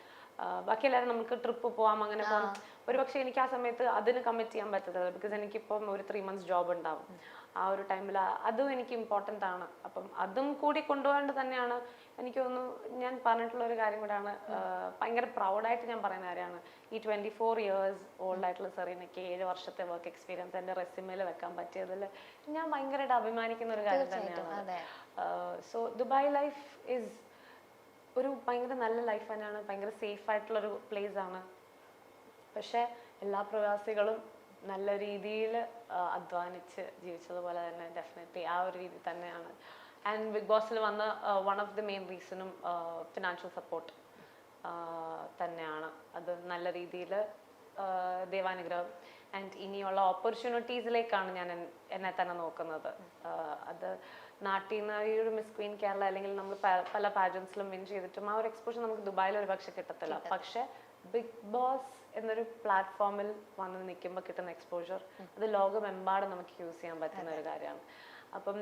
ബാക്കി എല്ലാവരും നമുക്ക് ട്രിപ്പ് പോവാം, അങ്ങനെ പോകാം. ഒരു പക്ഷേ എനിക്ക് ആ സമയത്ത് അതിന് കമ്മിറ്റ് ചെയ്യാൻ പറ്റത്തില്ല. ബിക്കോസ് എനിക്കിപ്പം ഒരു 3 months ജോബ് ഉണ്ടാവും. ആ ഒരു ടൈമിൽ അതും എനിക്ക് ഇമ്പോർട്ടൻ്റ് ആണ്. അപ്പം അതും കൂടി കൊണ്ടുപോകേണ്ടത് തന്നെയാണ്. എനിക്ക് തോന്നുന്നു ഞാൻ പറഞ്ഞിട്ടുള്ള ഒരു കാര്യം കൂടെയാണ്, ഭയങ്കര പ്രൗഡായിട്ട് ഞാൻ പറയുന്ന കാര്യമാണ്. ഈ 24 years ഓൾഡ് ആയിട്ടുള്ള സെറീനയ്ക്ക് 7 വർഷത്തെ വർക്ക് എക്സ്പീരിയൻസ് എൻ്റെ റെസ്യൂമേൽ വെക്കാൻ പറ്റിയതിൽ ഞാൻ ഭയങ്കരമായിട്ട് അഭിമാനിക്കുന്ന ഒരു കാര്യം തന്നെയാണ്. സോ ദുബായ് ലൈഫ് ഈസ് ഒരു ഭയങ്കര നല്ല ലൈഫ് തന്നെയാണ്. ഭയങ്കര സേഫ് ആയിട്ടുള്ളൊരു പ്ലേസ് ആണ്. പക്ഷെ എല്ലാ പ്രവാസികളും നല്ല രീതിയിൽ അധ്വാനിച്ച് ജീവിച്ചതുപോലെ തന്നെ ഡെഫിനറ്റ്ലി ആ ഒരു രീതി തന്നെയാണ്. ആൻഡ് ബിഗ് ബോസിൽ വന്ന വൺ ഓഫ് ദി മെയിൻ റീസണും ഫിനാൻഷ്യൽ സപ്പോർട്ട് തന്നെയാണ്. അത് നല്ല രീതിയിൽ ദൈവാനുഗ്രഹം. ആൻഡ് ഇനിയുള്ള ഓപ്പർച്യൂണിറ്റീസിലേക്കാണ് ഞാൻ എന്നെ തന്നെ നോക്കുന്നത്. അത് നാട്ടിൽ നിന്ന് ഈ ഒരു മിസ് ക്വീൻ കേരള അല്ലെങ്കിൽ നമ്മൾ പല പാജൻസിലും വിൻ ചെയ്തിട്ടും ആ ഒരു എക്സ്പോഷർ നമുക്ക് ദുബായിൽ ഒരു പക്ഷെ കിട്ടത്തില്ല. പക്ഷെ ബിഗ് ബോസ് എന്നൊരു പ്ലാറ്റ്ഫോമിൽ വന്ന് നിൽക്കുമ്പോൾ കിട്ടുന്ന എക്സ്പോഷർ അത് ലോകമെമ്പാടും നമുക്ക് യൂസ് ചെയ്യാൻ പറ്റുന്ന ഒരു കാര്യമാണ്. അപ്പം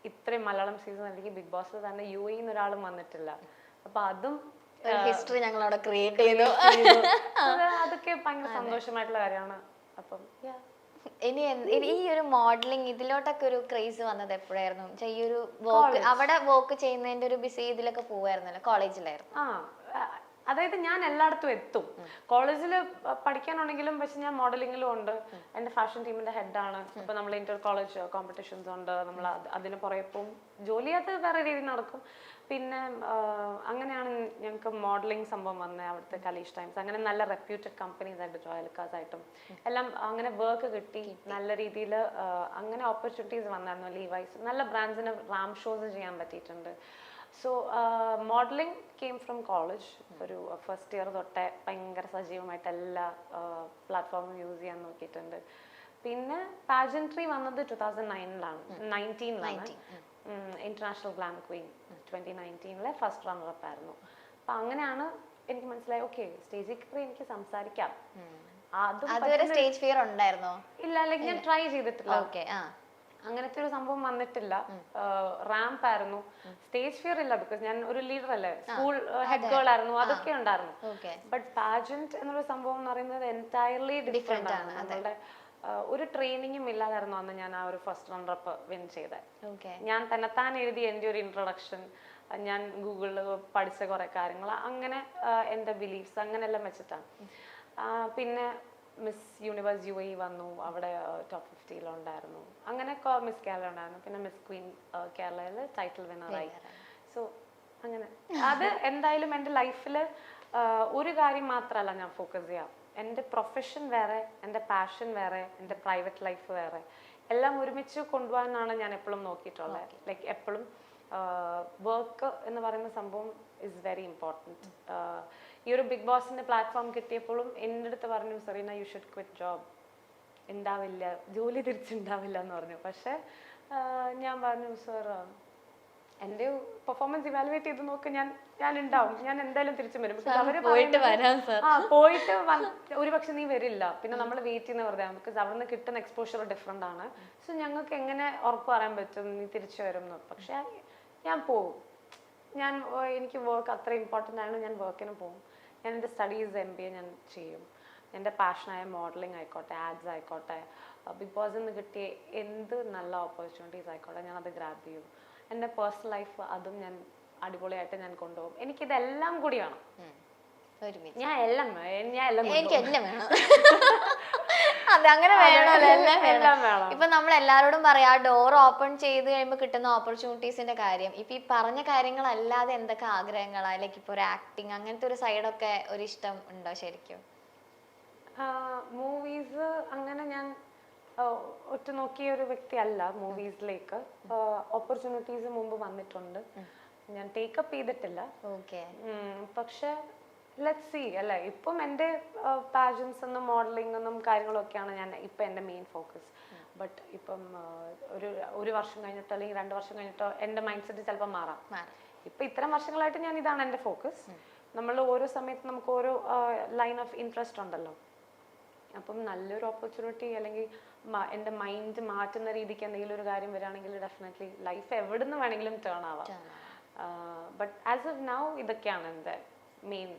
ഇത്രയും മലയാളം സീസൺ അല്ലെങ്കിൽ ബിഗ് ബോസിൽ തന്നെ UAE ഒരാളും വന്നിട്ടില്ല. അപ്പൊ അതും ഹിസ്റ്ററി ഞങ്ങൾ അവിടെ ക്രിയേറ്റ് ചെയ്തു. അതൊക്കെ ഭയങ്കര സന്തോഷമായിട്ടുള്ള കാര്യമാണ്. അപ്പം ഇനി ഈ ഒരു മോഡലിംഗ് ഇതിലോട്ടൊക്കെ ഒരു ക്രേസ് വന്നത് എപ്പോഴായിരുന്നു? ഈ ഒരു വർക്ക് അവിടെ വർക്ക് ചെയ്യുന്നതിന്റെ ഒരു ബിസി ഇതിലൊക്കെ പോവായിരുന്നല്ലോ, കോളേജിലായിരുന്നു. അതായത് ഞാൻ എല്ലായിടത്തും എത്തും. കോളേജിൽ പഠിക്കാനുണ്ടെങ്കിലും പക്ഷെ ഞാൻ മോഡലിങ്ങിലും ഉണ്ട്. എൻ്റെ ഫാഷൻ ടീമിന്റെ ഹെഡാണ്. അപ്പൊ നമ്മൾ ഇന്റർ കോളേജ് കോമ്പറ്റീഷൻസ് ഉണ്ട്. നമ്മൾ അതിന് പുറകെ പോവും. ജോലി അത് വേറെ രീതിയിൽ നടക്കും. പിന്നെ അങ്ങനെയാണ് ഞങ്ങൾക്ക് മോഡലിംഗ് സംഭവം വന്നത്. അവിടുത്തെ കലീഷ് ടൈംസ്, അങ്ങനെ നല്ല റെപ്യൂട്ടഡ് കമ്പനീസ് ആയിട്ട് ജോയൽക്കാസ് ആയിട്ടും എല്ലാം അങ്ങനെ വർക്ക് കിട്ടി. നല്ല രീതിയിൽ അങ്ങനെ ഓപ്പർച്യൂണിറ്റീസ് വന്നായിരുന്നു. ലീവൈസ് നല്ല ബ്രാൻഡ്സിന് റാം ഷോസ് ചെയ്യാൻ പറ്റിയിട്ടുണ്ട്. So modelling came from college. ഒരു ഫസ്റ്റ് ഇയർ തൊട്ടേ ഭയങ്കര സജീവമായിട്ട് എല്ലാ പ്ലാറ്റ്ഫോമും യൂസ് ചെയ്യാൻ നോക്കിയിട്ടുണ്ട്. പിന്നെ പാജൻട്രി വന്നത് 2019 international glam Queen 2019 first runner-up ആയിരുന്നു. അപ്പൊ അങ്ങനെയാണ് എനിക്ക് മനസ്സിലായി, ഓക്കെ സ്റ്റേജിൽ കയറി എനിക്ക് സംസാരിക്കാം. സ്റ്റേജ് ഫിയർ ഉണ്ടായിരുന്നോ? ഇല്ല, അല്ലെങ്കിൽ ഞാൻ ട്രൈ ചെയ്തിട്ടില്ല. അങ്ങനത്തെ ഒരു സംഭവം വന്നിട്ടില്ല. റാമ്പ് ആയിരുന്നു. സ്റ്റേജ് ഫിയർ ഇല്ല, ബിക്കോസ് ഞാൻ ഒരു ലീഡർ അല്ലേ, സ്കൂൾ ഹെഡ് ഗേൾ ആയിരുന്നു, അതൊക്കെ ഉണ്ടായിരുന്നു. ബട്ട് പാജന്റ് എന്നുള്ള സംഭവം എന്ന് പറയുന്നത് എൻറ്റയർലി ഡിഫറെന്റ് ആണ്. നമ്മളുടെ ഒരു ട്രെയിനിങ്ങും ഇല്ലാതായിരുന്നു അന്ന് ഞാൻ ആ ഒരു ഫസ്റ്റ് റണ്ണറപ്പ് വിൻ ചെയ്തത്. ഞാൻ തന്നെത്താൻ എഴുതി എൻ്റെ ഒരു ഇൻട്രൊഡക്ഷൻ, ഞാൻ ഗൂഗിളിൽ പഠിച്ച കുറെ കാര്യങ്ങൾ, അങ്ങനെ എൻ്റെ ബിലീഫ്സ് അങ്ങനെയെല്ലാം വെച്ചിട്ടാണ്. പിന്നെ മിസ് യൂണിവേഴ്സ് UAE വന്നു, അവിടെ ടോപ്പ് 50 ഉണ്ടായിരുന്നു. അങ്ങനെ മിസ് കേരള ഉണ്ടായിരുന്നു. പിന്നെ മിസ് ക്വീൻ കേരളയിൽ ടൈറ്റിൽ വിന്നറായി. സോ അങ്ങനെ അത് എന്തായാലും എൻ്റെ ലൈഫിൽ ഒരു കാര്യം മാത്രമല്ല ഞാൻ ഫോക്കസ് ചെയ്യാം. എൻ്റെ പ്രൊഫഷൻ വേറെ, എൻ്റെ പാഷൻ വേറെ, എൻ്റെ പ്രൈവറ്റ് ലൈഫ് വേറെ, എല്ലാം ഒരുമിച്ച് കൊണ്ടുപോകാനാണ് ഞാൻ എപ്പോഴും നോക്കിയിട്ടുള്ളത്. ലൈക്ക് എപ്പോഴും വർക്ക് എന്ന് പറയുന്ന സംഭവം ഇസ് വെരി ഇമ്പോർട്ടൻറ്റ്. ഈ ഒരു ബിഗ് ബോസിന്റെ പ്ലാറ്റ്ഫോം കിട്ടിയപ്പോഴും എൻ്റെ അടുത്ത് പറഞ്ഞു, Serena you should quit job. ഉണ്ടാവില്ല, ജോലി തിരിച്ചുണ്ടാവില്ല എന്ന് പറഞ്ഞു. പക്ഷെ ഞാൻ പറഞ്ഞു, സർ എന്റെ പെർഫോമൻസ് ഇവാലുവേറ്റ് ചെയ്ത് നോക്ക്, ഞാൻ ഉണ്ടാവും, ഞാൻ എന്തായാലും തിരിച്ചു വരും. അവര് പോയിട്ട് വരാം സർ. പോയിട്ട് ഒരു പക്ഷെ നീ വരില്ല, പിന്നെ നമ്മൾ വെയിറ്റ് ചെയ്യുന്ന വെറുതെ, നമുക്ക് അവിടുന്ന് കിട്ടുന്ന എക്സ്പോഷർ ഡിഫറെന്റ് ആണ്. സോ ഞങ്ങൾക്ക് എങ്ങനെ ഉറപ്പ് പറയാൻ പറ്റും നീ തിരിച്ചു വരും എന്ന്? പക്ഷെ ഞാൻ പോകും. എനിക്ക് വർക്ക് അത്ര ഇമ്പോർട്ടൻ്റ് ആണ്, ഞാൻ വർക്കിന് പോകും. ഞാൻ എൻ്റെ സ്റ്റഡീസ് MBA ഞാൻ ചെയ്യും. എൻ്റെ പാഷനായ മോഡലിംഗ് ആയിക്കോട്ടെ, ആഡ്സ് ആയിക്കോട്ടെ, ബിഗ് ബോസിൽ നിന്ന് കിട്ടിയ എന്ത് നല്ല ഓപ്പർച്യൂണിറ്റീസ് ആയിക്കോട്ടെ, ഞാൻ അത് ഗ്രാബ് ചെയ്യും. എൻ്റെ പേഴ്സണൽ ലൈഫ് അതും ഞാൻ അടിപൊളിയായിട്ട് ഞാൻ കൊണ്ടുപോകും. എനിക്കിതെല്ലാം കൂടി വേണം. ഞാൻ എല്ലാം എനിക്ക് എല്ലാം വേണം. അതെ, അങ്ങനെ വേണമല്ലോ, എല്ലാം വേണം. ഇപ്പൊ നമ്മൾ എല്ലാവരോടും പറയാ ഡോർ ഓപ്പൺ ചെയ്ത് കഴിയുമ്പോൾ കിട്ടുന്ന ഓപ്പർച്യൂണിറ്റീസിന്റെ കാര്യം. ഇപ്പൊ ഈ പറഞ്ഞ കാര്യങ്ങളല്ലാതെ എന്തൊക്കെ ആഗ്രഹങ്ങളാ? ലൈക്ക് ഇപ്പൊ ഒരു ആക്ടിങ് അങ്ങനത്തെ ഒരു സൈഡൊക്കെ ഒരു ഇഷ്ടം ഉണ്ടോ ശരിക്കും? മൂവീസ് അങ്ങനെ ഞാൻ ഒറ്റ നോക്കിയ ഒരു വ്യക്തിയല്ല. മൂവീസിലേക്ക് ഓപ്പർച്യൂണിറ്റീസ് മുമ്പ് വന്നിട്ടുണ്ട്, ഞാൻ ടേക്കപ്പ് ചെയ്തിട്ടില്ല. പക്ഷെ ലെറ്റ്സ് സീ അല്ലേ. ഇപ്പം എൻ്റെ പാഷൻസ് എന്നും മോഡലിംഗ് എന്നും കാര്യങ്ങളൊക്കെയാണ് ഞാൻ ഇപ്പം എൻ്റെ മെയിൻ ഫോക്കസ്. ബട്ട് ഇപ്പം ഒരു വർഷം കഴിഞ്ഞിട്ടോ അല്ലെങ്കിൽ 2 വർഷം കഴിഞ്ഞിട്ടോ എൻ്റെ മൈൻഡ് സെറ്റ് ചിലപ്പോൾ മാറാം. ഇപ്പം ഇത്തരം വർഷങ്ങളായിട്ട് ഞാൻ ഇതാണ് എൻ്റെ ഫോക്കസ്. നമ്മൾ ഓരോ സമയത്ത് നമുക്ക് ഓരോ ലൈൻ ഓഫ് ഇൻട്രസ്റ്റ് ഉണ്ടല്ലോ. അപ്പം നല്ലൊരു ഓപ്പർച്യൂണിറ്റി അല്ലെങ്കിൽ എൻ്റെ മൈൻഡ് മാറ്റുന്ന രീതിക്ക് എന്തെങ്കിലും ഒരു കാര്യം വരികയാണെങ്കിൽ ഡെഫിനറ്റ്ലി ലൈഫ് എവിടെ നിന്ന് വേണമെങ്കിലും ടേൺ ആവാം. ബട്ട് ആസ് ഓഫ് നൗ ഇതൊക്കെയാണ് എൻ്റെ മെയിൻ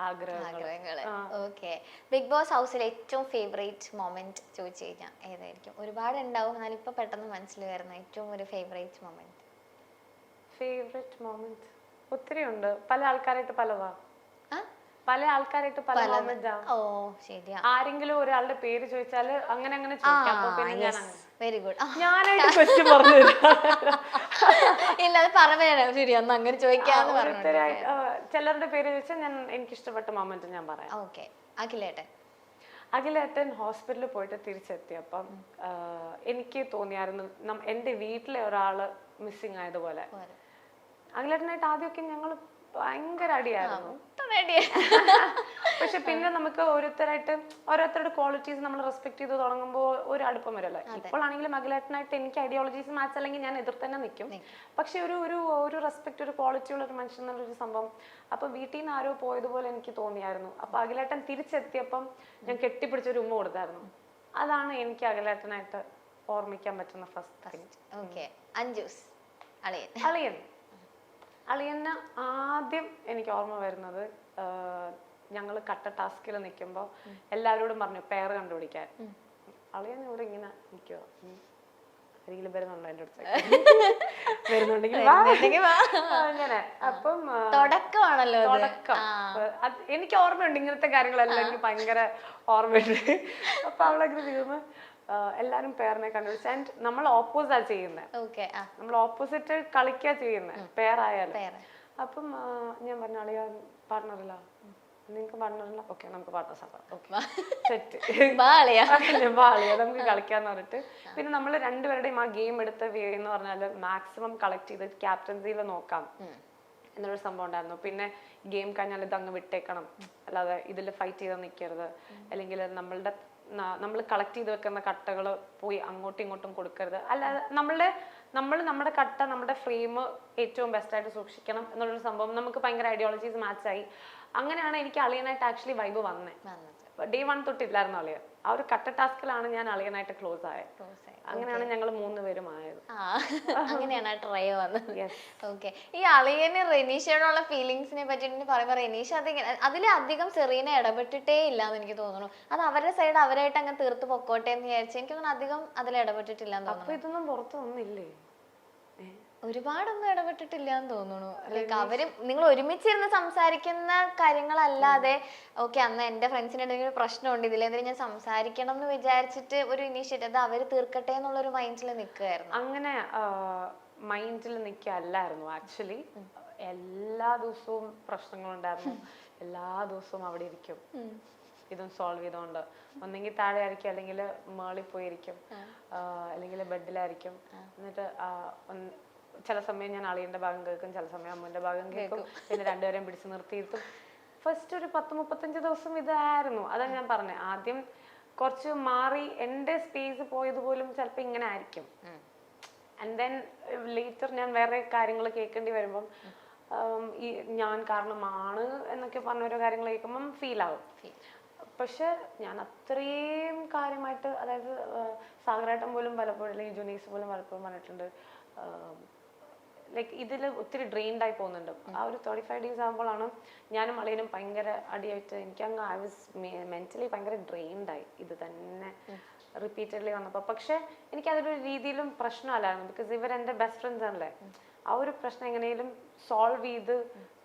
ആഗ്രഹങ്ങൾ. ഓക്കെ. ബിഗ് ബോസ് ഹൗസിലെ ഏറ്റവും ഫേവറേറ്റ് മൊമെന്റ് ചോദിച്ചു കഴിഞ്ഞാൽ ഏതായിരിക്കും? ഒരുപാട് ഉണ്ടാവും, എന്നാലും ഇപ്പൊ പെട്ടെന്ന് മനസ്സിൽ വരുന്ന ഏറ്റവും ഒരു ഫേവറേറ്റ് മൊമെന്റ്. ഒത്തിരി ഉണ്ട്, പല ആൾക്കാരായിട്ട് പലതാ. പല ആൾക്കാരായിട്ട് പല മൊമെന്റ്. ആരെങ്കിലും ഒരാളുടെ പേര് ചോദിച്ചാല് അങ്ങനെ വെരി ഗുഡ്. ഞാനായിട്ട് ക്വസ്റ്റ്യൻ പറഞ്ഞു ഇല്ല, അത് പറഞ്ഞു ശരി, ഒന്ന് അങ്ങനെ ചോദിക്കാന്ന് പറഞ്ഞു. ചിലരുടെ പേര് ചോദിച്ചാൽ എനിക്ക് ഇഷ്ടപ്പെട്ട മൊമെന്റ് ഞാൻ പറയാം. ഓക്കെ. അഖിലേട്ടൻ ഹോസ്പിറ്റലിൽ പോയിട്ട് തിരിച്ചെത്തിയപ്പം എനിക്ക് തോന്നിയായിരുന്നു എൻ്റെ വീട്ടിലെ ഒരാള് മിസ്സിങ് ആയതുപോലെ. അഖിലേട്ടനായിട്ട് ആദ്യമൊക്കെ ഞങ്ങൾ ഭയങ്കര അടിയായിരുന്നു. പക്ഷെ പിന്നെ നമുക്ക് ഓരോരുത്തരുടെ ക്വാളിറ്റീസ് നമ്മൾ റെസ്പെക്ട് ചെയ്ത് തുടങ്ങുമ്പോൾ ഒരു അടുപ്പം വരല്ലോ. ഇപ്പോഴാണെങ്കിലും അഖിലേട്ടനായിട്ട് എനിക്ക് ഐഡിയോളജീസ് മാച്ച് അല്ലെങ്കിൽ ഞാൻ എതിർ തന്നെ നിൽക്കും. പക്ഷെ ഒരു റെസ്പെക്ട്, ഒരു ക്വാളിറ്റി ഉള്ള ഒരു മനുഷ്യൻ എന്നുള്ളൊരു സംഭവം അപ്പൊ വീട്ടിൽ നിന്ന് ആരോ പോയതുപോലെ എനിക്ക് തോന്നിയായിരുന്നു. അപ്പൊ അഖിലേട്ടൻ തിരിച്ചെത്തിയപ്പം ഞാൻ കെട്ടിപ്പിടിച്ചൊരു ഉമ്മ കൊടുത്തായിരുന്നു. അതാണ് എനിക്ക് അഖിലേട്ടനായിട്ട് ഓർമ്മിക്കാൻ പറ്റുന്ന ഫസ്റ്റ് തിങ്. അളിയന് ആദ്യം എനിക്ക് ഓർമ്മ വരുന്നത്, ഞങ്ങൾ കട്ട ടാസ്കിൽ നിൽക്കുമ്പോൾ എല്ലാവരോടും പറഞ്ഞു പെയർ കണ്ടുപിടിക്കാൻ. അളിയൻ ഇവിടെ ഇങ്ങനെ നിൽക്കുക, ആരെങ്കിലും വരുന്നുണ്ടോ എൻ്റെ അടുത്ത്, വരുന്നുണ്ടെങ്കിൽ അങ്ങനെ. അപ്പം തുടക്കമാണല്ലോ. എനിക്ക് ഓർമ്മയുണ്ട് ഇങ്ങനത്തെ കാര്യങ്ങളെല്ലാം, എനിക്ക് ഭയങ്കര ഓർമ്മയുണ്ട്. അപ്പൊ അവളങ്ങനെ തീർന്ന് എല്ലാരും പേരിനെ കണ്ടുപിടിച്ചു. ആൻഡ് നമ്മൾ ഓപ്പോസിറ്റാ ചെയ്യുന്നത്, നമ്മൾ ഓപ്പോസിറ്റ് കളിക്കാ ചെയ്യുന്നത് പേരായാലും. അപ്പം ഞാൻ പറഞ്ഞ അളിയാ പാർട്ണറില്ല, നിങ്ങൾക്ക് പാർട്ണറില്ല, ഓക്കെ നമുക്ക് പാർട്ട്നേഴ്സ് ആക്കാം, സെറ്റ് നമുക്ക് കളിക്കാന്ന് പറഞ്ഞിട്ട് പിന്നെ നമ്മൾ രണ്ടുപേരുടെയും ആ ഗെയിം എടുത്ത എന്ന് പറഞ്ഞാൽ മാക്സിമം കളക്ട് ചെയ്ത് ക്യാപ്റ്റൻസിയിൽ നോക്കാം എന്നൊരു സംഭവം ഉണ്ടായിരുന്നു. പിന്നെ ഗെയിം കഴിഞ്ഞാൽ ഇത് അങ്ങ് വിട്ടേക്കണം, അല്ലാതെ ഇതിൽ ഫൈറ്റ് ചെയ്ത് നിൽക്കരുത്, അല്ലെങ്കിൽ നമ്മൾ കളക്ട് ചെയ്ത് വെക്കുന്ന കട്ടകൾ പോയി അങ്ങോട്ടും ഇങ്ങോട്ടും കൊടുക്കരുത്, അല്ലാതെ നമ്മുടെ കട്ട, നമ്മുടെ ഫ്രെയിം ഏറ്റവും ബെസ്റ്റായിട്ട് സൂക്ഷിക്കണം എന്നുള്ളൊരു സംഭവം നമുക്ക് ഭയങ്കര ഐഡിയോളജീസ് മാച്ചായി. അങ്ങനെയാണ് എനിക്ക് അളിയനായിട്ട് ആക്ച്വലി വൈബ് വന്നേ. ഡേ 1 തൊട്ടില്ലായിരുന്നു അളിയൻ. ആ ഒരു കട്ട ടാസ്കിലാണ് ഞാൻ അളിയനായിട്ട് ക്ലോസ് ആയത്. അങ്ങനെയാണ് ഞങ്ങൾ 3 പേരും ആയത്. അങ്ങനെയാണ് ട്രൈ വന്നത്. ഓക്കെ. ഈ അളിയന് റെനീഷയോടുള്ള ഫീലിങ്സിനെ പറ്റി പറയുമ്പോൾ റെനീഷ അതിലധികം സെറീന ഇടപെട്ടിട്ടേ ഇല്ലാന്ന് എനിക്ക് തോന്നുന്നു. അത് അവരുടെ സൈഡ് അവരായിട്ട് അങ്ങ് തീർത്ത് പൊക്കോട്ടെ എന്ന് വിചാരിച്ചു. എനിക്ക് അധികം അതിൽ ഇടപെട്ടിട്ടില്ല. അപ്പൊ ഇതൊന്നും പുറത്തു വന്നില്ലേ? ഒരുപാടൊന്നും ഇടപെട്ടിട്ടില്ല എന്ന് തോന്നുന്നു. ലൈക്ക് അവരും നിങ്ങൾ ഒരുമിച്ചിരുന്ന് സംസാരിക്കുന്ന കാര്യങ്ങളല്ലാതെ ഓക്കെ അന്ന് എന്റെ ഫ്രണ്ട്സിന് എന്തെങ്കിലും പ്രശ്നമുണ്ട് ഇതിലെന്തെങ്കിലും ഞാൻ സംസാരിക്കണം എന്ന് വിചാരിച്ചിട്ട് ഒരു ഇനീഷ്യേറ്റീവ് അത് അവര് തീർക്കട്ടെ എന്നുള്ളൊരു മൈൻഡിൽ നിൽക്കുകയായിരുന്നു. അങ്ങനെ മൈൻഡിൽ നിൽക്കല്ലായിരുന്നു ആക്ച്വലി. എല്ലാ ദിവസവും പ്രശ്നങ്ങളുണ്ടായിരുന്നു, എല്ലാ ദിവസവും അവിടെ ഇരിക്കും ഇതും സോൾവ് ചെയ്തോണ്ട്. ഒന്നെങ്കിൽ താഴെ ആയിരിക്കും, അല്ലെങ്കിൽ മേളിൽ പോയിരിക്കും, അല്ലെങ്കിൽ ബെഡിലായിരിക്കും. എന്നിട്ട് ചില സമയം ഞാൻ അളിയന്റെ ഭാഗം കേൾക്കും, ചില സമയം അമ്മന്റെ ഭാഗം കേൾക്കും. പിന്നെ രണ്ടുപേരെയും പിടിച്ചു നിർത്തിയിട്ടും ഫസ്റ്റ് ഒരു 10-35 ദിവസം ഇതായിരുന്നു. അതാ ഞാൻ പറഞ്ഞത്, ആദ്യം കുറച്ച് മാറി എൻ്റെ സ്പേസ് പോയത് പോലും ചിലപ്പോൾ ഇങ്ങനെ ആയിരിക്കും. ആൻഡ് ദെൻ ലേറ്റർ ഞാൻ വേറെ കാര്യങ്ങൾ കേൾക്കേണ്ടി വരുമ്പം ഈ ഞാൻ കാരണമാണ് എന്നൊക്കെ പറഞ്ഞ ഓരോ കാര്യങ്ങൾ കേൾക്കുമ്പം ഫീൽ ആവും. പക്ഷെ ഞാൻ അത്രയും കാര്യമായിട്ട്, അതായത് സാഗരേട്ടൻ പോലും പലപ്പോഴും, അല്ലെങ്കിൽ ജുനീസ് പോലും പലപ്പോഴും പറഞ്ഞിട്ടുണ്ട്, ലൈക്ക് ഇതിൽ ഒത്തിരി ഡ്രെയിൻഡ് ആയി പോകുന്നുണ്ട്. ആ ഒരു 35 days ആകുമ്പോഴാണ് ഞാനും അളിയനും ഭയങ്കര അടിയായിട്ട്, എനിക്കങ്ങ് ഐ വാസ് മെന്റലി ഭയങ്കര ഡ്രെയിൻഡായി ഇത് തന്നെ റിപ്പീറ്റഡ്ലി വന്നപ്പോൾ. പക്ഷെ എനിക്കതൊരു രീതിയിലും പ്രശ്നമല്ലായിരുന്നു, ബിക്കോസ് ഇവരെൻ്റെ ബെസ്റ്റ് ഫ്രണ്ട്സ് ആണല്ലേ. ആ ഒരു പ്രശ്നം എങ്ങനെയും സോൾവ് ചെയ്ത്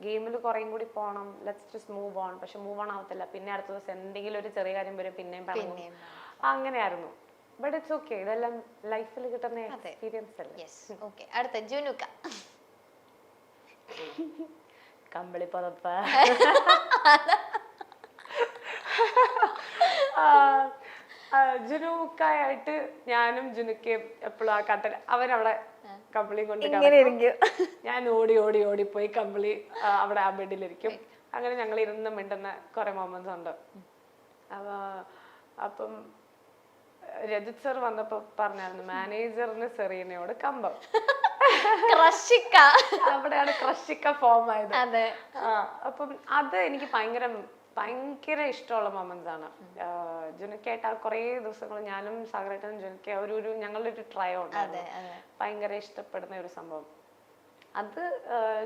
ഗെയിമിൽ കുറേയും കൂടി പോകണം, ലെറ്റ്സ് ജസ്റ്റ് മൂവ് ഓൺ. പക്ഷെ മൂവ് ഓൺ ആവത്തില്ല, പിന്നെ അടുത്ത ദിവസം എന്തെങ്കിലും ഒരു ചെറിയ കാര്യം വരും പിന്നെയും പറഞ്ഞു, അങ്ങനെയായിരുന്നു. ബട്ട് ഇറ്റ്സ് ഓക്കെ, ഇതെല്ലാം ലൈഫിൽ കിട്ടുന്ന എക്സ്പീരിയൻസ് അല്ലേ. അടുത്ത ജുനുക്ക. കമ്പിളി പുതപ്പ. ജുനുക്കായിട്ട് ഞാനും ജുനുക്കയും എപ്പോഴും ആ കട്ടൽ, അവനവിടെ കമ്പിളി കൊണ്ട് ഞാൻ ഓടി ഓടി ഓടിപ്പോയി കമ്പിളി അവിടെ ആ ബെഡിലിരിക്കും. അങ്ങനെ ഞങ്ങൾ ഇരുന്ന് മിണ്ടുന്ന കുറെ മൊമെന്റ്സ് ഉണ്ട്. അപ്പം രജിത് സർ വന്നപ്പോ പറഞ്ഞായിരുന്നു മാനേജറിന് സെറീനയോട് കമ്പം. അവിടെയാണ് ക്രഷിക്ക ഫോം ആയത്. അപ്പം അത് എനിക്ക് ഭയങ്കര ഇഷ്ടമുള്ള മൊമെന്റ്സ് ആണ്. ജുനുക്കായിട്ട് ആ കുറേ ദിവസങ്ങൾ ഞാനും സാഗരേട്ടനും ജുനുക്ക ഒരു ഞങ്ങളുടെ ഒരു ട്രയോ ഉണ്ട്, ഭയങ്കര ഇഷ്ടപ്പെടുന്ന ഒരു സംഭവം. അത്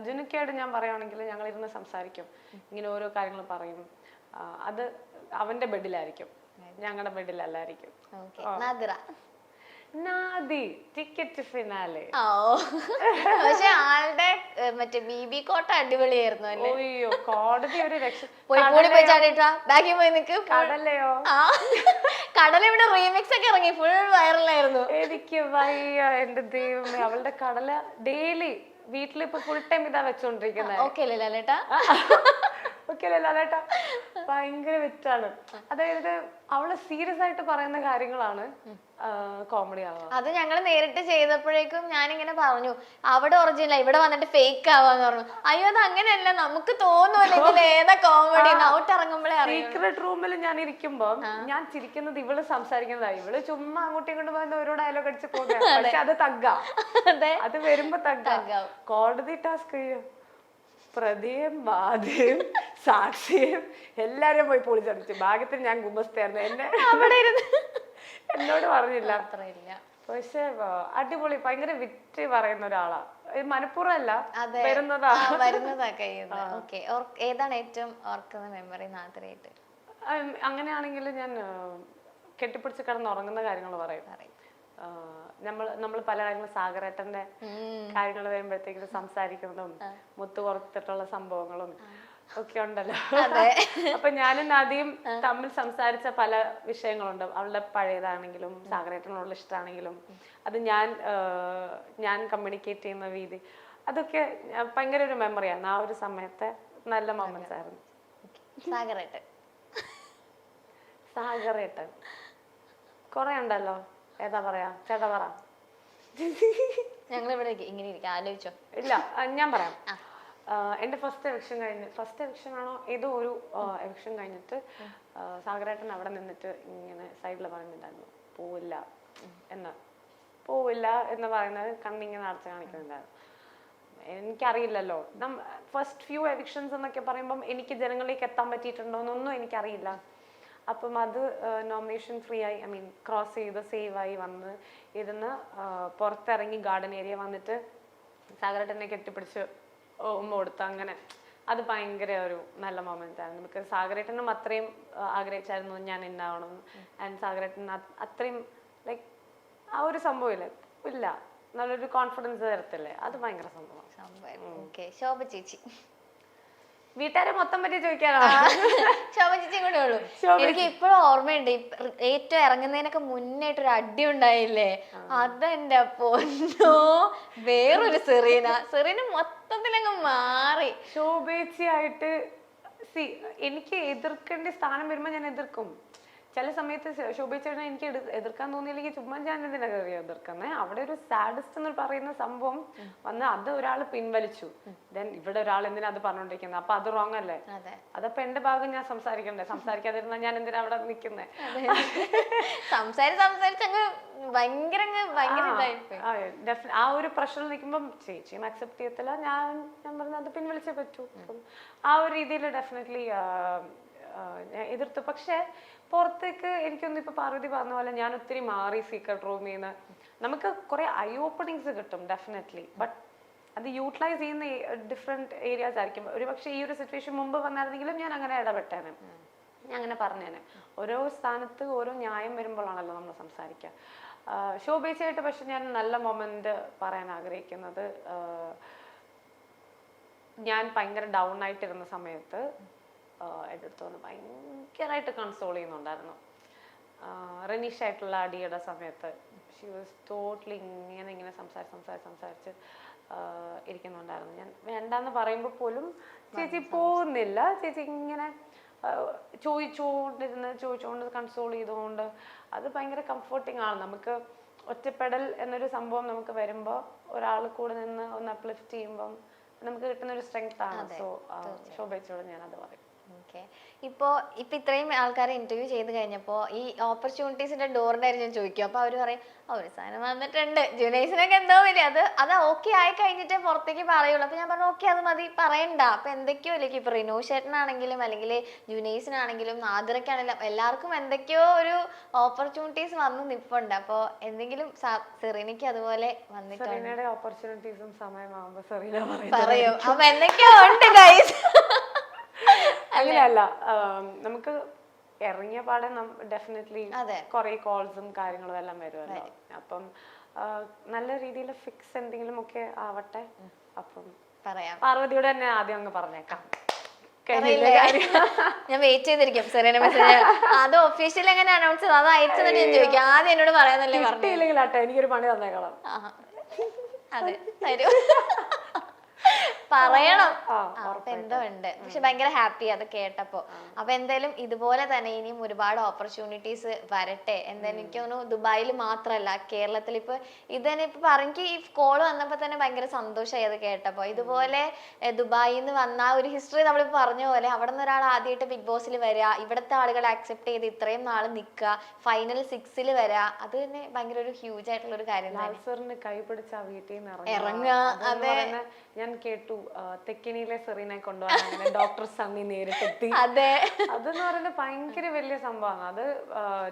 ജുനുക്കയായിട്ട് ഞാൻ പറയുകയാണെങ്കിൽ ഞങ്ങളിരുന്ന് സംസാരിക്കും, ഇങ്ങനെ ഓരോ കാര്യങ്ങൾ പറയും. അത് അവന്റെ ബെഡിലായിരിക്കും, ഞങ്ങളുടെ ബെഡിലല്ലായിരിക്കും. Ticket finale. പക്ഷെ ആളുടെ മറ്റേ ബീബി കോട്ട അടിപൊളിയായിരുന്നു അല്ലേ? അയ്യോ, കോടതി ഒരു രക്ഷ. പോയി ചാടിട്ടാ ബാക്കി പോയി നിക്ക്. കടലയോ? കടല ഇവിടെ റീമിക്സ് ഒക്കെ ഇറങ്ങി, ഫുൾ വൈറലായിരുന്നു. എനിക്ക് വയ്യ, എന്റെ ദൈവമേ. അവളുടെ കടല ഡെയിലി വീട്ടിലിപ്പോ ഫുൾ ടൈം ഇതാ വെച്ചോണ്ടിരിക്കുന്നത്. ഓക്കെ അല്ലേ ലാലേട്ടാ? ഓക്കെ അല്ലേ ലാലേട്ടാ? ഭയങ്കര വെറ്റാണ്. അതായത് അവള് സീരിയസ് ആയിട്ട് പറയുന്ന കാര്യങ്ങളാണ് കോമഡി ആവുക. അത് ഞങ്ങൾ നേരിട്ട് ചെയ്തപ്പോഴേക്കും ഞാനിങ്ങനെ പറഞ്ഞു, അവിടെ ഒറിജിനൽ, ഇവിടെ വന്നിട്ട് ഫേക്ക് ആവാന്ന് പറഞ്ഞു. അയ്യോ, അത് അങ്ങനെയല്ല, നമുക്ക് തോന്നുമല്ലോ ഇതിൽ ഏതാ കോമഡി. ഔട്ട് ഇറങ്ങുമ്പോഴേ സീക്രട്ട് റൂമിൽ ഞാൻ ഇരിക്കുമ്പോ ഞാൻ ചിരിക്കുന്നത് ഇവള് സംസാരിക്കുന്നതാ. ഇവള് ചുമ്മാ അങ്ങോട്ടും ഇങ്ങോട്ട് പോകുന്ന ഓരോ ഡയലോഗ് അടിച്ച് പോകുക, പക്ഷെ അത് തഗ്ഗാ. അത് വരുമ്പോ തഗ്ഗാ. കോടതി ടാസ്ക് പ്രതിയും വാദിയും സാക്ഷിയും എല്ലാരും പോയി പൊളിച്ചടിച്ചു. ഭാഗ്യത്തിന് ഞാൻ ഗുമസ്തയായിരുന്നു, എന്നോട് പറഞ്ഞില്ല. പക്ഷെ അടിപൊളി, ഭയങ്കര വിറ്റ് പറയുന്ന ഒരാളാ. മനഃപൂർവ്വം അല്ല, വരുന്നതാ. ഏതാണ് ഏറ്റവും ഓർക്കുന്ന മെമ്മറി നാദ്രയായിട്ട്? അങ്ങനെയാണെങ്കിൽ ഞാൻ കെട്ടിപ്പിടിച്ച് കിടന്ന് ഉറങ്ങുന്ന കാര്യങ്ങൾ പറയും. നമ്മൾ പല കാര്യങ്ങളും സാഗരേട്ടന്റെ കാര്യങ്ങൾ വരുമ്പോഴത്തേക്കും സംസാരിക്കുന്നതും മുത്തു പുറത്തിട്ടുള്ള സംഭവങ്ങളും ഒക്കെ ഉണ്ടല്ലോ. അപ്പൊ ഞാനും നദിയും തമ്മിൽ സംസാരിച്ച പല വിഷയങ്ങളുണ്ട്. അവളുടെ പഴയതാണെങ്കിലും സാഗരേട്ടനോടുള്ള ഇഷ്ടമാണെങ്കിലും അത് ഞാൻ കമ്മ്യൂണിക്കേറ്റ് ചെയ്യുന്ന രീതി, അതൊക്കെ ഭയങ്കര ഒരു മെമ്മറിയാണ്. ആ ഒരു സമയത്തെ നല്ല മൊമെന്റ്സ് ആയിരുന്നു. സാഗരേട്ടൻ കൊറേ ഉണ്ടല്ലോ, ഏതാ പറയാ? ചേട്ടാ പറ. ഞങ്ങളിവിടെ ഇങ്ങനെ ഇരിക്കാം, ആലോചിച്ചോ? ഇല്ല, ഞാൻ പറയാം. എന്റെ ഫസ്റ്റ് എവിക്ഷൻ ആണോ ഏതോ ഒരു എവിക്ഷൻ കഴിഞ്ഞിട്ട് സാഗരേട്ടൻ അവിടെ നിന്നിട്ട് ഇങ്ങനെ സൈഡിൽ പറയുന്നുണ്ടായിരുന്നു, പോവില്ല എന്ന് പറയുന്നത് കണ്ണിങ്ങനെ അടച്ച് കാണിക്കുന്നുണ്ടായിരുന്നു. എനിക്കറിയില്ലല്ലോ, ഫസ്റ്റ് ഫ്യൂ എവിക്ഷൻസ് എന്നൊക്കെ പറയുമ്പം എനിക്ക് ജനങ്ങളിലേക്ക് എത്താൻ പറ്റിയിട്ടുണ്ടോ എന്നൊന്നും എനിക്കറിയില്ല. അപ്പം അത് നോമിനേഷൻ ഫ്രീ ആയി, ഐ മീൻ ക്രോസ് ചെയ്ത് സേവായി വന്ന് ഇരുന്ന് പുറത്തിറങ്ങി ഗാർഡൻ ഏരിയ വന്നിട്ട് സാഗരേട്ടനെ കെട്ടിപ്പിടിച്ച് ഉമ്മ കൊടുത്ത്, അങ്ങനെ അത് ഭയങ്കര ഒരു നല്ല മൊമെന്റ് ആയിരുന്നു. ബിക്കോസ് സാഗരേട്ടനും അത്രയും ആഗ്രഹിച്ചായിരുന്നു ഞാൻ ഉണ്ടാവണം. ആൻഡ് സാഗരേട്ടൻ അത്രയും ലൈക്ക് ആ ഒരു സംഭവമില്ല ഇല്ല നല്ലൊരു കോൺഫിഡൻസ് തരത്തില്ലേ, അത് ഭയങ്കര സംഭവം. ശോഭ ചേച്ചി വീട്ടുകാരെ മൊത്തം പറ്റി ചോദിക്കാനോ? ശോഭ ചേച്ചി കൂടെ ഉള്ളൂ. എനിക്ക് ഇപ്പോഴും ഓർമ്മയുണ്ട്, ഏറ്റവും ഇറങ്ങുന്നതിനൊക്കെ മുന്നായിട്ടൊരു അടി ഉണ്ടായില്ലേ, അതെന്റെ പൊന്നോ, വേറൊരു സെറീന മൊത്തത്തിലങ്ങ് മാറി. ശോഭേച്ചിയായിട്ട് എനിക്ക് എതിർക്കേണ്ട സ്ഥാനം വരുമ്പോ ഞാൻ എതിർക്കും. ചില സമയത്ത് ശോഭിച്ചേട്ടനെ എനിക്ക് എതിർക്കാൻ തോന്നിയില്ലെങ്കിൽ ചുമ്മാ ഞാൻ എന്തിനാ കയറി എതിർക്കുന്നത്. അവിടെ ഒരു സാഡസ്റ്റ് എന്ന് പറയുന്ന സംഭവം വന്ന് അത് ഒരാൾ പിൻവലിച്ചു, ദെൻ ഇവിടെ ഒരാൾ എന്തിനാ അത് പറഞ്ഞോണ്ടിരിക്കുന്നത്, അപ്പൊ അത് റോങ് അല്ലേ? അതപ്പോ എന്റെ ഭാഗം ഞാൻ സംസാരിക്കണ്ടേ? സംസാരിക്കാതിരുന്ന ഞാൻ എന്തിനാ അവിടെ നിൽക്കുന്നത്? ആ ഒരു പ്രഷറിൽ നിൽക്കുമ്പോൾ ചേച്ചിയും അക്സെപ്റ്റ് ചെയ്യത്തില്ല, ഞാൻ പറഞ്ഞ അത് പിൻവലിച്ചേ പറ്റൂ. ആ ഒരു രീതിയിൽ ഡെഫിനറ്റ്ലി എതിർത്തു. പക്ഷെ പുറത്തേക്ക് എനിക്കൊന്നും ഇപ്പൊ പാർവതി പറഞ്ഞ പോലെ ഞാൻ ഒത്തിരി മാറി സീക്രട്ട് റൂമിൽ നിന്ന്. നമുക്ക് കുറെ ഐ ഓപ്പണിങ്സ് കിട്ടും ഡെഫിനറ്റ്ലി, ബട്ട് അത് യൂട്ടിലൈസ് ചെയ്യുന്ന ഡിഫറെന്റ് ഏരിയാസ് ആയിരിക്കും. ഒരു പക്ഷേ ഈ ഒരു സിറ്റുവേഷൻ മുമ്പ് വന്നായിരുന്നെങ്കിലും ഞാൻ അങ്ങനെ ഇടപെട്ടേനെ, ഞാൻ അങ്ങനെ പറഞ്ഞേനെ. ഓരോ സ്ഥാനത്ത് ഓരോ ന്യായം വരുമ്പോഴാണല്ലോ നമ്മൾ സംസാരിക്കുക. ശോഭിച്ചായിട്ട് പക്ഷെ ഞാൻ നല്ല മൊമെന്റ് പറയാൻ ആഗ്രഹിക്കുന്നത്, ഞാൻ ഭയങ്കര ഡൗൺ ആയിട്ടിരുന്ന സമയത്ത് എൻ്റെ അടുത്ത് വന്ന് ഭയങ്കരമായിട്ട് കൺസോൾ ചെയ്യുന്നുണ്ടായിരുന്നു. റനീഷ് ആയിട്ടുള്ള അടിയുടെ സമയത്ത് ഷി വാസ് ടോട്ടലി ഇങ്ങനെ സംസാരിച്ച് ഇരിക്കുന്നുണ്ടായിരുന്നു. ഞാൻ വേണ്ടാന്ന് പറയുമ്പോൾ പോലും ചേച്ചി പോകുന്നില്ല, ചേച്ചി ഇങ്ങനെ ചോദിച്ചുകൊണ്ട് കൺസോൾ ചെയ്തുകൊണ്ട് അത് ഭയങ്കര കംഫർട്ടിങ് ആണ്. നമുക്ക് ഒറ്റപ്പെടൽ എന്നൊരു സംഭവം നമുക്ക് വരുമ്പോൾ ഒരാൾ കൂടെ നിന്ന് ഒന്ന് അപ്ലിഫ്റ്റ് ചെയ്യുമ്പം നമുക്ക് കിട്ടുന്ന ഒരു സ്ട്രെങ്ത് ആണ്. സോ ശോഭിച്ചോട് ഞാൻ അത് പറയും. ഇപ്പൊ ഇത്രയും ആൾക്കാരെ ഇന്റർവ്യൂ ചെയ്ത് കഴിഞ്ഞപ്പോ ഈ ഓപ്പർച്യൂണിറ്റീസിന്റെ ഡോറിന്റെ കാര്യം ഞാൻ ചോദിക്കും. അപ്പൊ അവര് പറയും ഒരു സാധനം വന്നിട്ടുണ്ട്, ജുനൈസിനൊക്കെ എന്തോ ഇല്ലേ, അത് ഓക്കെ ആയി കഴിഞ്ഞിട്ടേ പുറത്തേക്ക് പറയുള്ളൂ. അപ്പൊ ഞാൻ പറഞ്ഞു ഓക്കെ അത് മതി, പറയണ്ട. അപ്പൊ എന്തൊക്കെയോ ഇല്ലേ, ഇപ്പൊ റിനോഷ് ചേട്ടനാണെങ്കിലും അല്ലെങ്കിൽ ജുനൈസിനാണെങ്കിലും നാദിറയ്ക്കാണെങ്കിലും എല്ലാവർക്കും എന്തൊക്കെയോ ഒരു ഓപ്പർച്യൂണിറ്റീസ് വന്ന് നിപ്പുണ്ട്. അപ്പൊ എന്തെങ്കിലും സെറീനയ്ക്ക് അതുപോലെ വന്നിട്ടുണ്ട്? ഓപ്പർച്യൂണിറ്റീസും സമയമാകുമ്പോ സെറീന പറയും. അപ്പൊ എന്തൊക്കെയോ ഉണ്ട് ഗൈസ്. അങ്ങനെയല്ല, നമുക്ക് ഇറങ്ങിയ പാടെ ഡെഫിനറ്റ്ലി കുറെ കോൾസും കാര്യങ്ങളും എല്ലാം വരുമല്ലോ. അപ്പം നല്ല രീതിയിൽ ഫിക്സ് എന്തെങ്കിലും ഒക്കെ ആവട്ടെ. അപ്പം പറയാം, പാർവതിയോട് തന്നെ ആദ്യം അങ്ങ് പറഞ്ഞേക്കാം. ഞാൻ വെയിറ്റ് ചെയ്തിരിക്കും സെറീന മെസ്സേജ്. അത് ഒഫീഷ്യൽ എങ്ങനെ അനൗൺസ് ചെയ്ത് അത് അയച്ചു തന്നെ ഞാൻ ചോദിക്കാം. ആദ്യം എന്നോട് പറയാന്നല്ലേ പറഞ്ഞില്ലെങ്കിൽ എനിക്കൊരു പണി തന്നേക്കണം. അതെ തരും, പറയണം. അപ്പൊ എന്തോ ഉണ്ട്. പക്ഷെ ഭയങ്കര ഹാപ്പി അത് കേട്ടപ്പോ. അപ്പൊ എന്തായാലും ഇതുപോലെ തന്നെ ഇനിയും ഒരുപാട് ഓപ്പർച്യൂണിറ്റീസ് വരട്ടെ. എന്തായാലും എനിക്ക് തോന്നുന്നു ദുബായിൽ മാത്രല്ല കേരളത്തിൽ ഇപ്പൊ ഇത് തന്നെ ഇപ്പൊ പറഞ്ഞെങ്കിൽ ഈ കോള് വന്നപ്പോ തന്നെ ഭയങ്കര സന്തോഷമായി അത് കേട്ടപ്പോ. ഇതുപോലെ ദുബായിൽ നിന്ന് വന്ന ഒരു ഹിസ്റ്ററി നമ്മളിപ്പോ പറഞ്ഞ പോലെ അവിടെ നിന്ന് ഒരാൾ ആദ്യമായിട്ട് ബിഗ് ബോസിൽ വരിക, ഇവിടുത്തെ ആളുകൾ അക്സെപ്റ്റ് ചെയ്ത് ഇത്രയും നാൾ നിൽക്കുക, ഫൈനൽ 6 വരിക, അത് തന്നെ ഭയങ്കര ഒരു ഹ്യൂജ് ആയിട്ടുള്ള ഒരു കാര്യം. കൈ പിടിച്ച വീട്ടിൽ നിന്ന് ഇറങ്ങുക. അതെ, ഞാൻ കേട്ടു തെക്കിനിയിലെ സെറീനെ കൊണ്ടുപോകാൻ ഡോക്ടർ സണ്ണി നേരിട്ടെത്തി. അതെ, അതെന്ന് പറയുന്നത് ഭയങ്കര വലിയ സംഭവമാണ്. അത്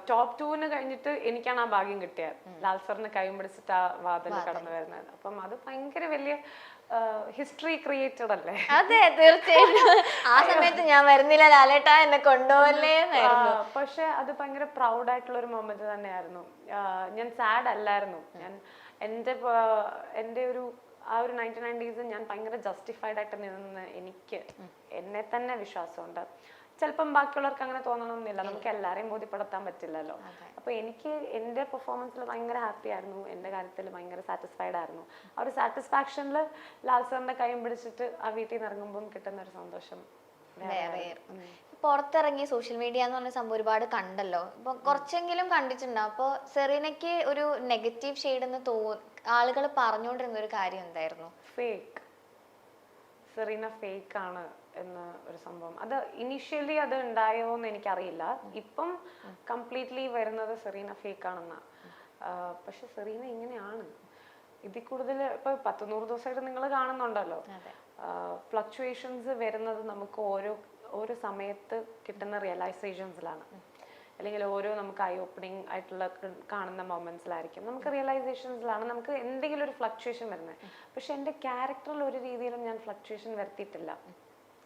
ടോപ്പ് 2 കഴിഞ്ഞിട്ട് എനിക്കാണ് ആ ഭാഗ്യം കിട്ടിയത്. ലാൽസറിന് കൈ പിടിച്ചിട്ട് ആ വാതിൽ കടന്നു വരുന്നത്. അപ്പം അത് ഭയങ്കര വലിയ ഹിസ്റ്ററി ക്രിയേറ്റഡ് അല്ലേ? അതെ, തീർച്ചയായിട്ടും. ആ സമയത്ത് ഞാൻ വരുന്നില്ല ലാലേട്ടാ എന്നെ കൊണ്ടുപോകല്ലേ. പക്ഷെ അത് ഭയങ്കര പ്രൗഡ് ആയിട്ടുള്ള ഒരു മൊമെന്റ് തന്നെയായിരുന്നു. ഞാൻ സാഡ് അല്ലായിരുന്നു. ഞാൻ എൻ്റെ ഒരു ആ ഒരു 99 days ഞാൻ ഭയങ്കര ജസ്റ്റിഫൈഡ് ആയിട്ട് നിന്ന് എനിക്ക് എന്നെ തന്നെ വിശ്വാസമുണ്ട്. ചിലപ്പം ബാക്കിയുള്ളവർക്ക് അങ്ങനെ തോന്നണമെന്നില്ല, നമുക്ക് എല്ലാവരെയും ബോധ്യപ്പെടുത്താൻ പറ്റില്ലല്ലോ. അപ്പൊ എനിക്ക് എൻ്റെ പെർഫോമൻസിൽ ഭയങ്കര ഹാപ്പി ആയിരുന്നു, എൻ്റെ കാര്യത്തിൽ ഭയങ്കര സാറ്റിസ്ഫൈഡ് ആയിരുന്നു. ആ ഒരു സാറ്റിസ്ഫാക്ഷനിൽ ലാൽ സാറിന്റെ കൈയും പിടിച്ചിട്ട് ആ വീട്ടിൽ നിന്ന് ഇറങ്ങുമ്പോൾ കിട്ടുന്ന ഒരു സന്തോഷം വേറെ. പുറത്തിറങ്ങി സോഷ്യൽ മീഡിയ എന്ന് പറഞ്ഞ സംഭവം ഒരുപാട് കണ്ടല്ലോ, ഇപ്പൊ കുറച്ചെങ്കിലും കണ്ടിട്ടുണ്ടോ? അപ്പൊ സെറീനയ്ക്ക് ഒരു നെഗറ്റീവ് ഷെയ്ഡ് എന്ന് ആളുകൾ പറഞ്ഞുകൊണ്ടിരുന്ന ഒരു കാര്യം എന്തായിരുന്നു? ഫേക്ക്, സെറീന ഫേക്ക് ആണ് എന്ന ഒരു സംഭവം. അത് ഇനീഷ്യലി അത് ഉണ്ടായോ എന്ന് എനിക്കറിയില്ല. ഇപ്പം കംപ്ലീറ്റ്ലി വരുന്നത് സെറീന ഫേക്ക് ആണെന്നാ. പക്ഷെ സെറീന ഇങ്ങനെയാണ്. ഇതിൽ കൂടുതൽ ഇപ്പൊ 100 ദിവസമായിട്ട് നിങ്ങൾ കാണുന്നുണ്ടല്ലോ, ഫ്ലക്ച്വേഷൻസ് വരുന്നത് നമുക്ക് ഓരോ സമയത്ത് കിട്ടുന്ന റിയലൈസേഷൻസിലാണ്, അല്ലെങ്കിൽ ഓരോ നമുക്ക് ഐ ഓപ്പണിംഗ് ആയിട്ടുള്ള കാണുന്ന മൊമെന്റ്സിലായിരിക്കും, നമുക്ക് റിയലൈസേഷൻസിലാണ് നമുക്ക് എന്തെങ്കിലും ഒരു ഫ്ലക്ച്വേഷൻ വരുന്നത്. പക്ഷെ എൻ്റെ ക്യാരക്ടറിൽ ഒരു രീതിയിലും ഞാൻ ഫ്ലക്ച്വേഷൻ വരുത്തിയിട്ടില്ല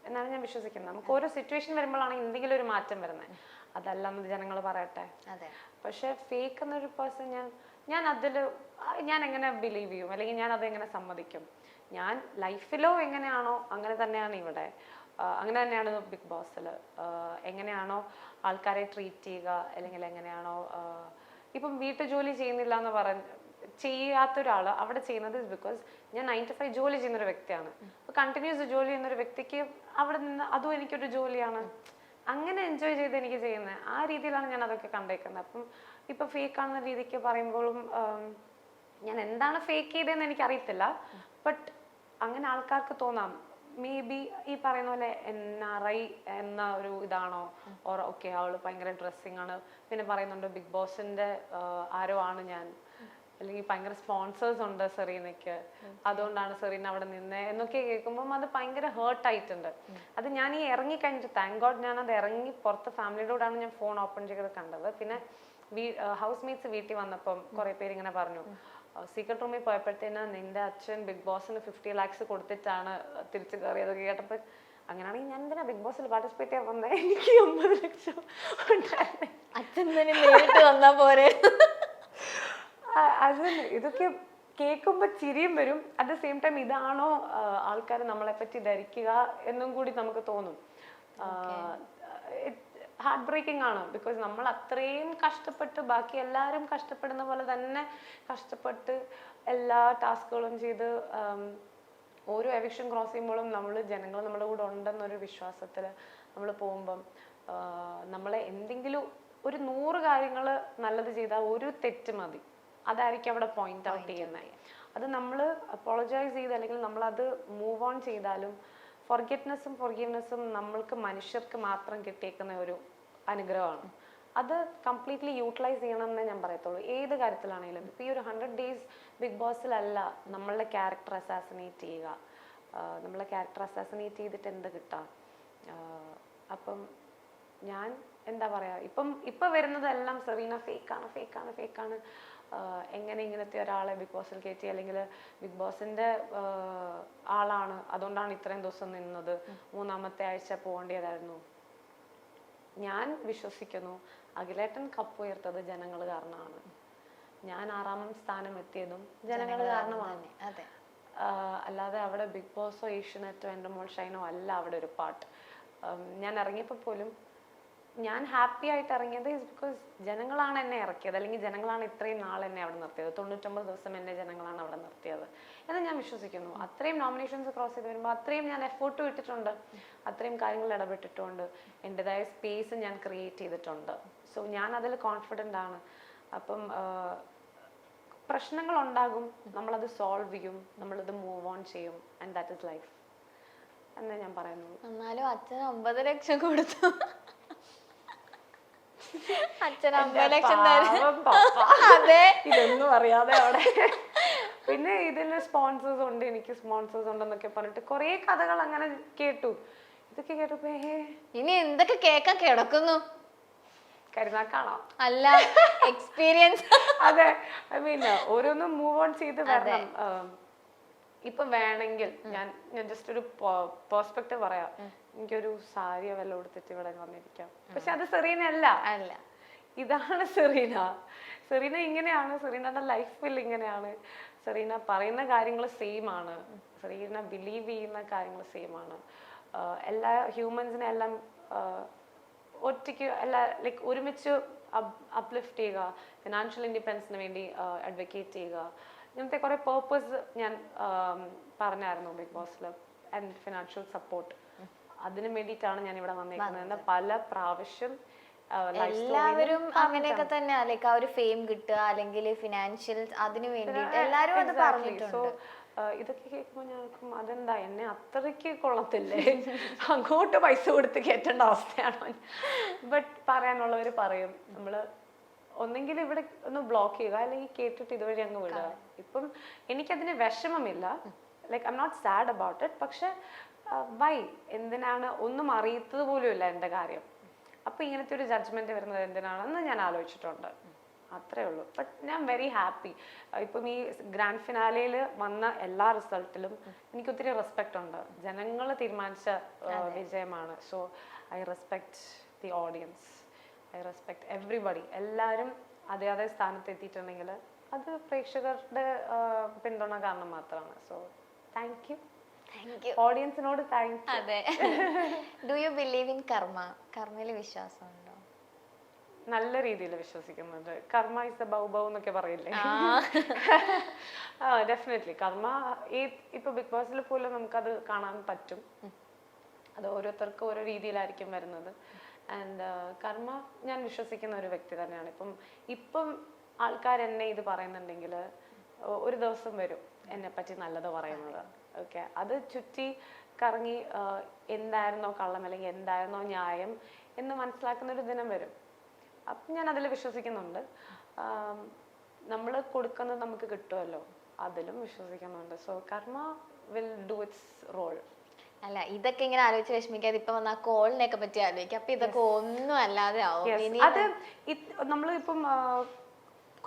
എന്നാണ് ഞാൻ വിശ്വസിക്കുന്നത്. നമുക്ക് ഓരോ സിറ്റുവേഷൻ വരുമ്പോഴാണ് എന്തെങ്കിലും ഒരു മാറ്റം വരുന്നത്, അതല്ലെന്ന് ജനങ്ങൾ പറയട്ടെ. പക്ഷെ ഫേക്ക് എന്നൊരു പേഴ്സൺ ഞാൻ എങ്ങനെ ബിലീവ് ചെയ്യും, അല്ലെങ്കിൽ ഞാൻ അതെങ്ങനെ സമ്മതിക്കും? ഞാൻ ലൈഫിലോ എങ്ങനെയാണോ അങ്ങനെ തന്നെയാണ് ഇവിടെ, അങ്ങനെ തന്നെയാണ് ബിഗ് ബോസിൽ. എങ്ങനെയാണോ ആൾക്കാരെ ട്രീറ്റ് ചെയ്യുക, അല്ലെങ്കിൽ എങ്ങനെയാണോ ഇപ്പം വീട്ടുജോലി ചെയ്യുന്നില്ല എന്ന് ചെയ്യാത്തൊരാൾ അവിടെ ചെയ്യുന്നത് ബിക്കോസ് ഞാൻ 9 to 5 ജോലി ചെയ്യുന്നൊരു വ്യക്തിയാണ്. അപ്പൊ കണ്ടിന്യൂസ് ജോലി ചെയ്യുന്നൊരു വ്യക്തിക്ക് അവിടെ നിന്ന് അതും എനിക്കൊരു ജോലിയാണ്. അങ്ങനെ എൻജോയ് ചെയ്ത് എനിക്ക് ചെയ്യുന്നത്. ആ രീതിയിലാണ് ഞാൻ അതൊക്കെ കണ്ടേക്കുന്നത്. അപ്പം ഇപ്പൊ ഫേക്ക് ആണെന്ന രീതിക്ക് പറയുമ്പോഴും ഞാൻ എന്താണ് ഫേക്ക് ചെയ്തതെന്ന് എനിക്ക് അറിയത്തില്ല. ബട്ട് അങ്ങനെ ആൾക്കാർക്ക് തോന്നാം മേ ബി ഈ പറയുന്ന പോലെ NRI എന്ന ഒരു ഇതാണോ, ഓർ ഓക്കെ അവള് ഭയങ്കര ഡ്രസ്സിങ് ആണ്, പിന്നെ പറയുന്നുണ്ട് ബിഗ് ബോസിന്റെ ആരോ ആണ് ഞാൻ, അല്ലെങ്കിൽ ഭയങ്കര സ്പോൺസേഴ്സ് ഉണ്ട് സെറീനയ്ക്ക്, അതുകൊണ്ടാണ് സെറീന അവിടെ നിന്നേ എന്നൊക്കെ കേൾക്കുമ്പോൾ അത് ഭയങ്കര ഹേർട്ട് ആയിട്ടുണ്ട്. അത് ഞാൻ ഈ ഇറങ്ങി കഴിഞ്ഞിട്ട് താങ്ക് ഗോഡ് ഞാൻ അത് ഇറങ്ങി പുറത്ത് ഫാമിലിയുടെ കൂടെയാണ് ഞാൻ ഫോൺ ഓപ്പൺ ചെയ്ത് കണ്ടത്. പിന്നെ ഹൗസ് മേറ്റ്സ് വീട്ടിൽ വന്നപ്പം കുറെ പേര് ഇങ്ങനെ പറഞ്ഞു, സീക്രട്ട് റൂമിൽ പോയപ്പോഴത്തേന് നിന്റെ അച്ഛൻ ബിഗ് ബോസിന് 50 lakhs കൊടുത്തിട്ടാണ് തിരിച്ചു കയറിയതൊക്കെ കേട്ടപ്പോൾ അങ്ങനെയാണെങ്കിൽ ഞാൻ എന്തിനാ ബിഗ് ബോസിൽ പാർട്ടിസിപ്പേറ്റ് ചെയ്യാൻ വന്നേ, എനിക്ക് 50 ലക്ഷം ഉണ്ടായിരുന്നേ, അച്ഛൻ നേരിട്ട് വന്നാ പോരെ. അത് ഇതൊക്കെ കേൾക്കുമ്പോൾ ചിരിയും വരും. അറ്റ് ദ സെയിം ടൈം ഇതാണോ ആൾക്കാർ നമ്മളെ പറ്റി ധരിക്കുക എന്നും കൂടി നമുക്ക് തോന്നും. ഹാർട്ട് ബ്രേക്കിംഗ് ആണ്. ബിക്കോസ് നമ്മൾ അത്രയും കഷ്ടപ്പെട്ട് ബാക്കി എല്ലാവരും കഷ്ടപ്പെടുന്ന പോലെ തന്നെ കഷ്ടപ്പെട്ട് എല്ലാ ടാസ്കുകളും ചെയ്ത് ഓരോ എവിക്ഷൻ ക്രോസ് ചെയ്യുമ്പോഴും ജനങ്ങൾ നമ്മുടെ കൂടെ ഉണ്ടെന്നൊരു വിശ്വാസത്തിൽ നമ്മൾ പോകുമ്പം നമ്മളെ എന്തെങ്കിലും ഒരു 100 കാര്യങ്ങൾ നല്ലത് ചെയ്താൽ ഒരു തെറ്റ് മതി, അതായിരിക്കും അവിടെ പോയിന്റ് ഔട്ട് ചെയ്യുന്നത്. അത് നമ്മൾ അപ്പോളജൈസ് ചെയ്ത് അല്ലെങ്കിൽ നമ്മളത് മൂവ് ഓൺ ചെയ്താലും ഫൊർഗെറ്റ്നെസ്സും ഫൊർഗീവ്നെസ്സും നമ്മൾക്ക് മനുഷ്യർക്ക് മാത്രം കിട്ടിയേക്കുന്ന ഒരു അനുഗ്രഹമാണ്. അത് കംപ്ലീറ്റ്ലി യൂട്ടിലൈസ് ചെയ്യണം എന്നേ ഞാൻ പറയത്തുള്ളൂ, ഏത് കാര്യത്തിലാണെങ്കിലും. ഇപ്പം ഈ ഒരു 100 days ബിഗ് ബോസിലല്ല നമ്മളുടെ ക്യാരക്ടർ അസാസിനേറ്റ് ചെയ്യുക. നമ്മളെ ക്യാരക്ടർ അസാസിനേറ്റ് ചെയ്തിട്ട് എന്ത് കിട്ടാം? അപ്പം ഞാൻ എന്താ പറയുക, ഇപ്പം വരുന്നതെല്ലാം സെറീന ഫേക്കാണ്. എങ്ങനെ ഇങ്ങനത്തെ ഒരാളെ ബിഗ് ബോസിൽ കയറ്റി, അല്ലെങ്കിൽ ബിഗ് ബോസിന്റെ ആളാണ് അതുകൊണ്ടാണ് ഇത്രയും ദിവസം നിന്നത്, 3ാമത്തെ ആഴ്ച പോകേണ്ടതായിരുന്നു. ഞാൻ വിശ്വസിക്കുന്നു അഖിലേട്ടൻ കപ്പ് ഉയർത്തത് ജനങ്ങൾ കാരണമാണ്. ഞാൻ 6ാം സ്ഥാനം എത്തിയതും ജനങ്ങൾ കാരണമാണ്. അല്ലാതെ അവിടെ ബിഗ് ബോസോ ഏഷ്യനെറ്റോ എൻ്റെ മോൾ ഷൈനോ അല്ല അവിടെ ഒരു പാർട്ട്. ഞാൻ ഇറങ്ങിയപ്പോൾ പോലും ഞാൻ ഹാപ്പി ആയിട്ട് ഇറങ്ങിയത് ഇസ് ബിക്കോസ് ജനങ്ങളാണ് എന്നെ ഇറക്കിയത്, അല്ലെങ്കിൽ ജനങ്ങളാണ് ഇത്രയും നാൾ എന്നെ അവിടെ നിർത്തിയത്. 99 ദിവസം എന്നെ ജനങ്ങളാണ് അവിടെ നിർത്തിയത് എന്ന് ഞാൻ വിശ്വസിക്കുന്നു. അത്രയും നോമിനേഷൻസ് ക്രോസ് ചെയ്ത് വരുമ്പോൾ അത്രയും ഞാൻ എഫേർട്ട് ഇട്ടിട്ടുണ്ട്, അത്രയും കാര്യങ്ങൾ ഇടപെട്ടിട്ടുണ്ട്, എൻ്റെതായ സ്പേസ് ഞാൻ ക്രിയേറ്റ് ചെയ്തിട്ടുണ്ട്. സോ ഞാൻ അതിൽ കോൺഫിഡൻ്റ് ആണ്. അപ്പം പ്രശ്നങ്ങൾ ഉണ്ടാകും, നമ്മളത് സോൾവ് ചെയ്യും, നമ്മളത് മൂവ് ഓൺ ചെയ്യും, ആൻഡ് ദാറ്റ് ഇസ് ലൈഫ് എന്നേ ഞാൻ പറയുന്നു. എന്നാലും അച്ഛൻ 50 ലക്ഷം കൊടുത്തു. അച്ഛൻ 50 ലക്ഷം അതെ, ഇതൊന്നും അറിയാതെ അവിടെ. പിന്നെ ഇതിന് സ്പോൺസേഴ്സ് ഉണ്ട്, എനിക്ക് സ്പോൺസേഴ്സ് ഉണ്ടെന്നൊക്കെ പറഞ്ഞിട്ട് കുറെ കഥകൾ അങ്ങനെ കേട്ടു. ഇതൊക്കെ കേട്ടപ്പോ ഇനി എന്തൊക്കെ കേക്കാൻ കിടക്കുന്നു. കരുനാക്കാണോ? അല്ല, എക്സ്പീരിയൻസ്. അതെ, ഐ മീൻ ഓരോന്നും മൂവ് ഓൺ ചെയ്ത് വരണം. ഇപ്പൊ വേണമെങ്കിൽ ഞാൻ ജസ്റ്റ് ഒരു പെർസ്പെക്റ്റീവ് പറയാം, എനിക്കൊരു സാരിയോ വല്ല കൊടുത്തിട്ട് ഇവിടെ വന്നിരിക്കാം. പക്ഷെ അത് സെറീന അല്ല, ഇതാണ് സെറീന ഇങ്ങനെയാണ്, സെറീനയുടെ ലൈഫിൽ ഇങ്ങനെയാണ്. സെറീന പറയുന്ന കാര്യങ്ങൾ സെയിം ആണ്, സെറീന ബിലീവ് ചെയ്യുന്ന കാര്യങ്ങൾ സെയിം ആണ്. എല്ലാ ഹ്യൂമൻസിനെ എല്ലാം ഒറ്റയ്ക്ക് ലൈക്ക് ഒരുമിച്ച് അപ്ലിഫ്റ്റ് ചെയ്യുക, ഫിനാൻഷ്യൽ ഇൻഡിപെൻഡൻസിന് വേണ്ടി അഡ്വക്കേറ്റ് ചെയ്യുക, ഇങ്ങനത്തെ കുറെ പേർപ്പസ് ഞാൻ പറഞ്ഞായിരുന്നു ബിഗ് ബോസിൽ. ആൻഡ് ഫിനാൻഷ്യൽ സപ്പോർട്ട്, അതിനു വേണ്ടിയിട്ടാണ് ഞാൻ ഇവിടെ വന്നേക്കുന്നത്. പല പ്രാവശ്യം എല്ലാവരും അങ്ങനെയൊക്കെ തന്നെ, ലൈക്ക് ആ ഒരു ഫെയിം കിട്ടുക അല്ലെങ്കിൽ ഫിനാൻഷ്യൽ അതിനു വേണ്ടിയിട്ട് എല്ലാരും അത് പറഞ്ഞിട്ടുണ്ട്. ഇതൊക്കെ കേൾക്കുമ്പോൾ ഞങ്ങൾക്കും അതെന്താ എന്നെ അത്രയ്ക്ക് കൊള്ളത്തില്ലേ, അങ്ങോട്ട് പൈസ കൊടുത്ത് കയറ്റേണ്ട അവസ്ഥയാണോ? ബട്ട് പറയാനുള്ളവർ പറയും, നമ്മള് ഒന്നെങ്കിൽ ഇവിടെ ഒന്ന് ബ്ലോക്ക് ചെയ്യുക, അല്ലെങ്കിൽ കേട്ടിട്ട് ഇതുവഴി അങ്ങ് വിടുക. ഇപ്പം എനിക്കതിന് വിഷമമില്ല, like I am not sad about it. പക്ഷെ വൈ, എന്തിനാണ്, ഒന്നും അറിയത്തത് പോലും ഇല്ല എൻ്റെ കാര്യം. അപ്പൊ ഇങ്ങനത്തെ ഒരു ജഡ്ജ്മെന്റ് വരുന്നത് എന്തിനാണെന്ന് ഞാൻ ആലോചിച്ചിട്ടുണ്ട്, അത്രേ ഉള്ളൂ. ബട്ട് ഞാൻ വെരി ഹാപ്പി. ഇപ്പം ഈ ഗ്രാൻഡ് ഫിനാലയിൽ വന്ന എല്ലാ റിസൾട്ടിലും എനിക്ക് ഒത്തിരി റെസ്പെക്ട് ഉണ്ട്. ജനങ്ങൾ തീരുമാനിച്ച വിജയമാണ്. So I respect the audience, I respect everybody. എല്ലാവരും അതേ സ്ഥാനത്ത് എത്തിയിട്ടുണ്ടെങ്കിൽ അത് പ്രേക്ഷകരുടെ പിന്തുണ കാരണം മാത്രമാണ്. സോ താങ്ക് യു ഓഡിയൻസിനോട് താങ്ക് യു. അതെ. Do you believe in karma? കർമ്മയിൽ വിശ്വാസമുണ്ടോ? നല്ല രീതിയിൽ വിശ്വസിക്കുന്നുണ്ട്. കർമ്മ ഇസ് ദ ബൗ എന്നൊക്കെ പറയില്ലേ? ഡെഫിനറ്റ്ലി കർമ്മ ഇപ്പൊ ബിഗ് ബോസിൽ പോലും നമുക്കത് കാണാൻ പറ്റും. അത് ഓരോരുത്തർക്കും ഓരോ രീതിയിലായിരിക്കും വരുന്നത്. ആൻഡ് കർമ്മ ഞാൻ വിശ്വസിക്കുന്ന ഒരു വ്യക്തി തന്നെയാണ്. ഇപ്പം ആൾക്കാർ എന്നെ ഇത് പറയുന്നുണ്ടെങ്കിൽ ഒരു ദിവസം വരും എന്നെ പറ്റി നല്ലത് പറയുന്നത്. ഓക്കെ, അത് ചുറ്റി കറങ്ങി എന്തായിരുന്നോ കള്ളം അല്ലെങ്കിൽ എന്തായിരുന്നോ ന്യായം എന്ന് മനസ്സിലാക്കുന്ന ഒരു ദിനം വരും. അപ്പം ഞാൻ അതിൽ വിശ്വസിക്കുന്നുണ്ട്. നമ്മൾ കൊടുക്കുന്നത് നമുക്ക് കിട്ടുമല്ലോ, അതിലും വിശ്വസിക്കുന്നുണ്ട്. സോ കർമ്മ വിൽ ഡു ഇറ്റ്സ് റോൾ. അല്ല, ഇതൊക്കെ ഇങ്ങനെ ആലോചിച്ച് വിഷമിക്കാതെ ഇപ്പൊ വന്ന കോളിനെയൊക്കെ പറ്റി ആലോചിക്കും. അപ്പൊ ഇതൊക്കെ ഒന്നും അല്ലാതെ ആവും. അത് നമ്മൾ ഇപ്പം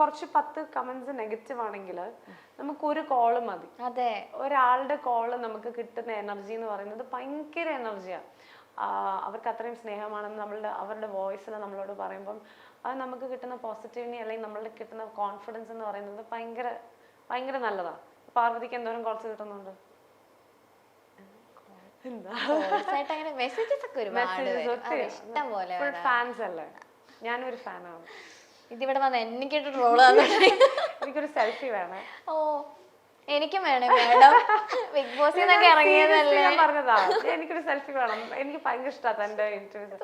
കുറച്ച് 10 കമന്റ്സ് നെഗറ്റീവ് ആണെങ്കിൽ നമുക്ക് ഒരു കോള് മതി. അതെ, ഒരാളുടെ കോള് നമുക്ക് കിട്ടുന്ന എനർജി എന്ന് പറയുന്നത് ഭയങ്കര എനർജിയാണ്. അവർക്ക് അത്രയും സ്നേഹമാണെന്ന് അവരുടെ വോയിസിൽ നമ്മളോട് പറയുമ്പം അത് നമുക്ക് കിട്ടുന്ന പോസിറ്റിവിറ്റി അല്ലെങ്കിൽ നമ്മളുടെ കിട്ടുന്ന കോൺഫിഡൻസ് എന്ന് പറയുന്നത് ഭയങ്കര ഭയങ്കര നല്ലതാണ്. പാർവതിക്ക് എന്തോരം കോൾസ് കിട്ടുന്നുണ്ട്? ഫാൻസ് അല്ലേ? ഞാനൊരു ഫാനാണ്. ഇതിവിടെ വന്ന എനിക്കിട്ട് ട്രോള് എനിക്കൊരു സെൽഫി വേണേ. ഓ, എനിക്കും വേണം മേഡം. ബിഗ് ബോസിൽ നിന്നൊക്കെ ഇറങ്ങിയതല്ലേ. ഞാൻ പറഞ്ഞതാ, എനിക്കൊരു സെൽഫി വേണം. എനിക്ക് ഭയങ്കര ഇഷ്ടമാണ് എന്റെ ഇന്റർവ്യൂ.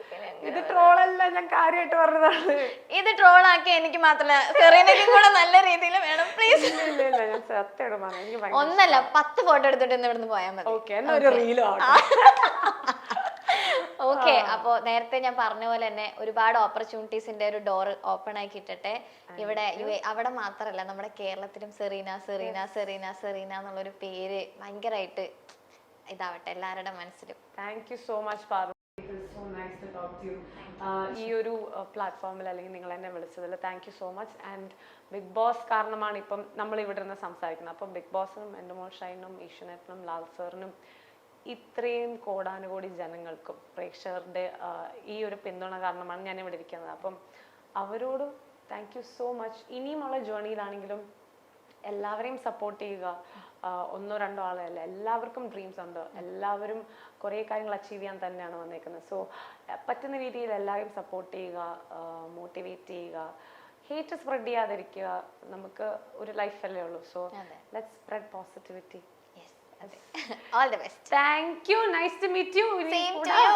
ഇത് ട്രോളല്ല, ഞാൻ കാര്യമായിട്ട് പറഞ്ഞതാണ്. ഇത് ട്രോൾ ആക്കി എനിക്ക് മാത്രമല്ല സെറീനയ്ക്കും കൂടെ നല്ല രീതിയിൽ വേണം പ്ലീസ്. ഇല്ല ഞാൻ സത്യം പറഞ്ഞു. എനിക്ക് ഒന്നല്ല 10 ഫോട്ടോ എടുത്തിട്ട് ഇന്ന് ഇവിടുന്ന് പോയാൽ മതി. ഓക്കെ, എന്നാ ഒരു റീലോ. ഓക്കെ, അപ്പോ നേരത്തെ ഞാൻ പറഞ്ഞ പോലെ തന്നെ ഒരുപാട് ഓപ്പർച്യൂണിറ്റീസിന്റെ ഒരു ഡോർ ഓപ്പൺ ആക്കി ഇട്ടിട്ടെ. ഇവിടെ അവിടെ മാത്രല്ല, നമ്മുടെ കേരളത്തിലും സെറീന സെറീന സെറീന സെറീന എന്നുള്ളൊരു പേര് ഭയങ്കരമായിട്ട് ഇതാവട്ടെ എല്ലാവരുടെ മനസ്സിലും. Thank you so much Parvathy. So nice to talk to you. ഈ ഒരു പ്ലാറ്റ്ഫോമിൽ അല്ലെങ്കിൽ നിങ്ങൾ എന്നെ വിളിച്ചതിൽ thank you so much. And Bigg Boss കാരണമാണ് ഇപ്പം നമ്മൾ ഇവിടെ നിന്ന് സംസാരിക്കുന്നത്. അപ്പം ബിഗ് ബോസിനും എൻ്റെ മോൾ ഷൈനും ഏഷ്യനെറ്റിനും ലാൽ സാറിനും ഇത്രയും കോടാനുകോടി ജനങ്ങൾക്കും പ്രേക്ഷകരുടെ ഈ ഒരു പിന്തുണ കാരണമാണ് ഞാൻ ഇവിടെ ഇരിക്കുന്നത്. അപ്പം അവരോട് താങ്ക് യു സോ മച്ച്. ഇനിയുമുള്ള ജേർണിയിലാണെങ്കിലും എല്ലാവരെയും സപ്പോർട്ട് ചെയ്യുക. 1-2 ആളല്ല, എല്ലാവർക്കും ഡ്രീംസ് ഉണ്ട്. എല്ലാവരും കുറേ കാര്യങ്ങൾ അച്ചീവ് ചെയ്യാൻ തന്നെയാണ് വന്നേക്കുന്നത്. സോ പറ്റുന്ന രീതിയിൽ എല്ലാവരും സപ്പോർട്ട് ചെയ്യുക, മോട്ടിവേറ്റ് ചെയ്യുക, ഹേറ്റ് സ്പ്രെഡ് ചെയ്യാതിരിക്കുക. നമുക്ക് ഒരു ലൈഫല്ലേ ഉള്ളൂ. So let's spread positivity. All the best. Thank you. Nice to meet you. Same to you.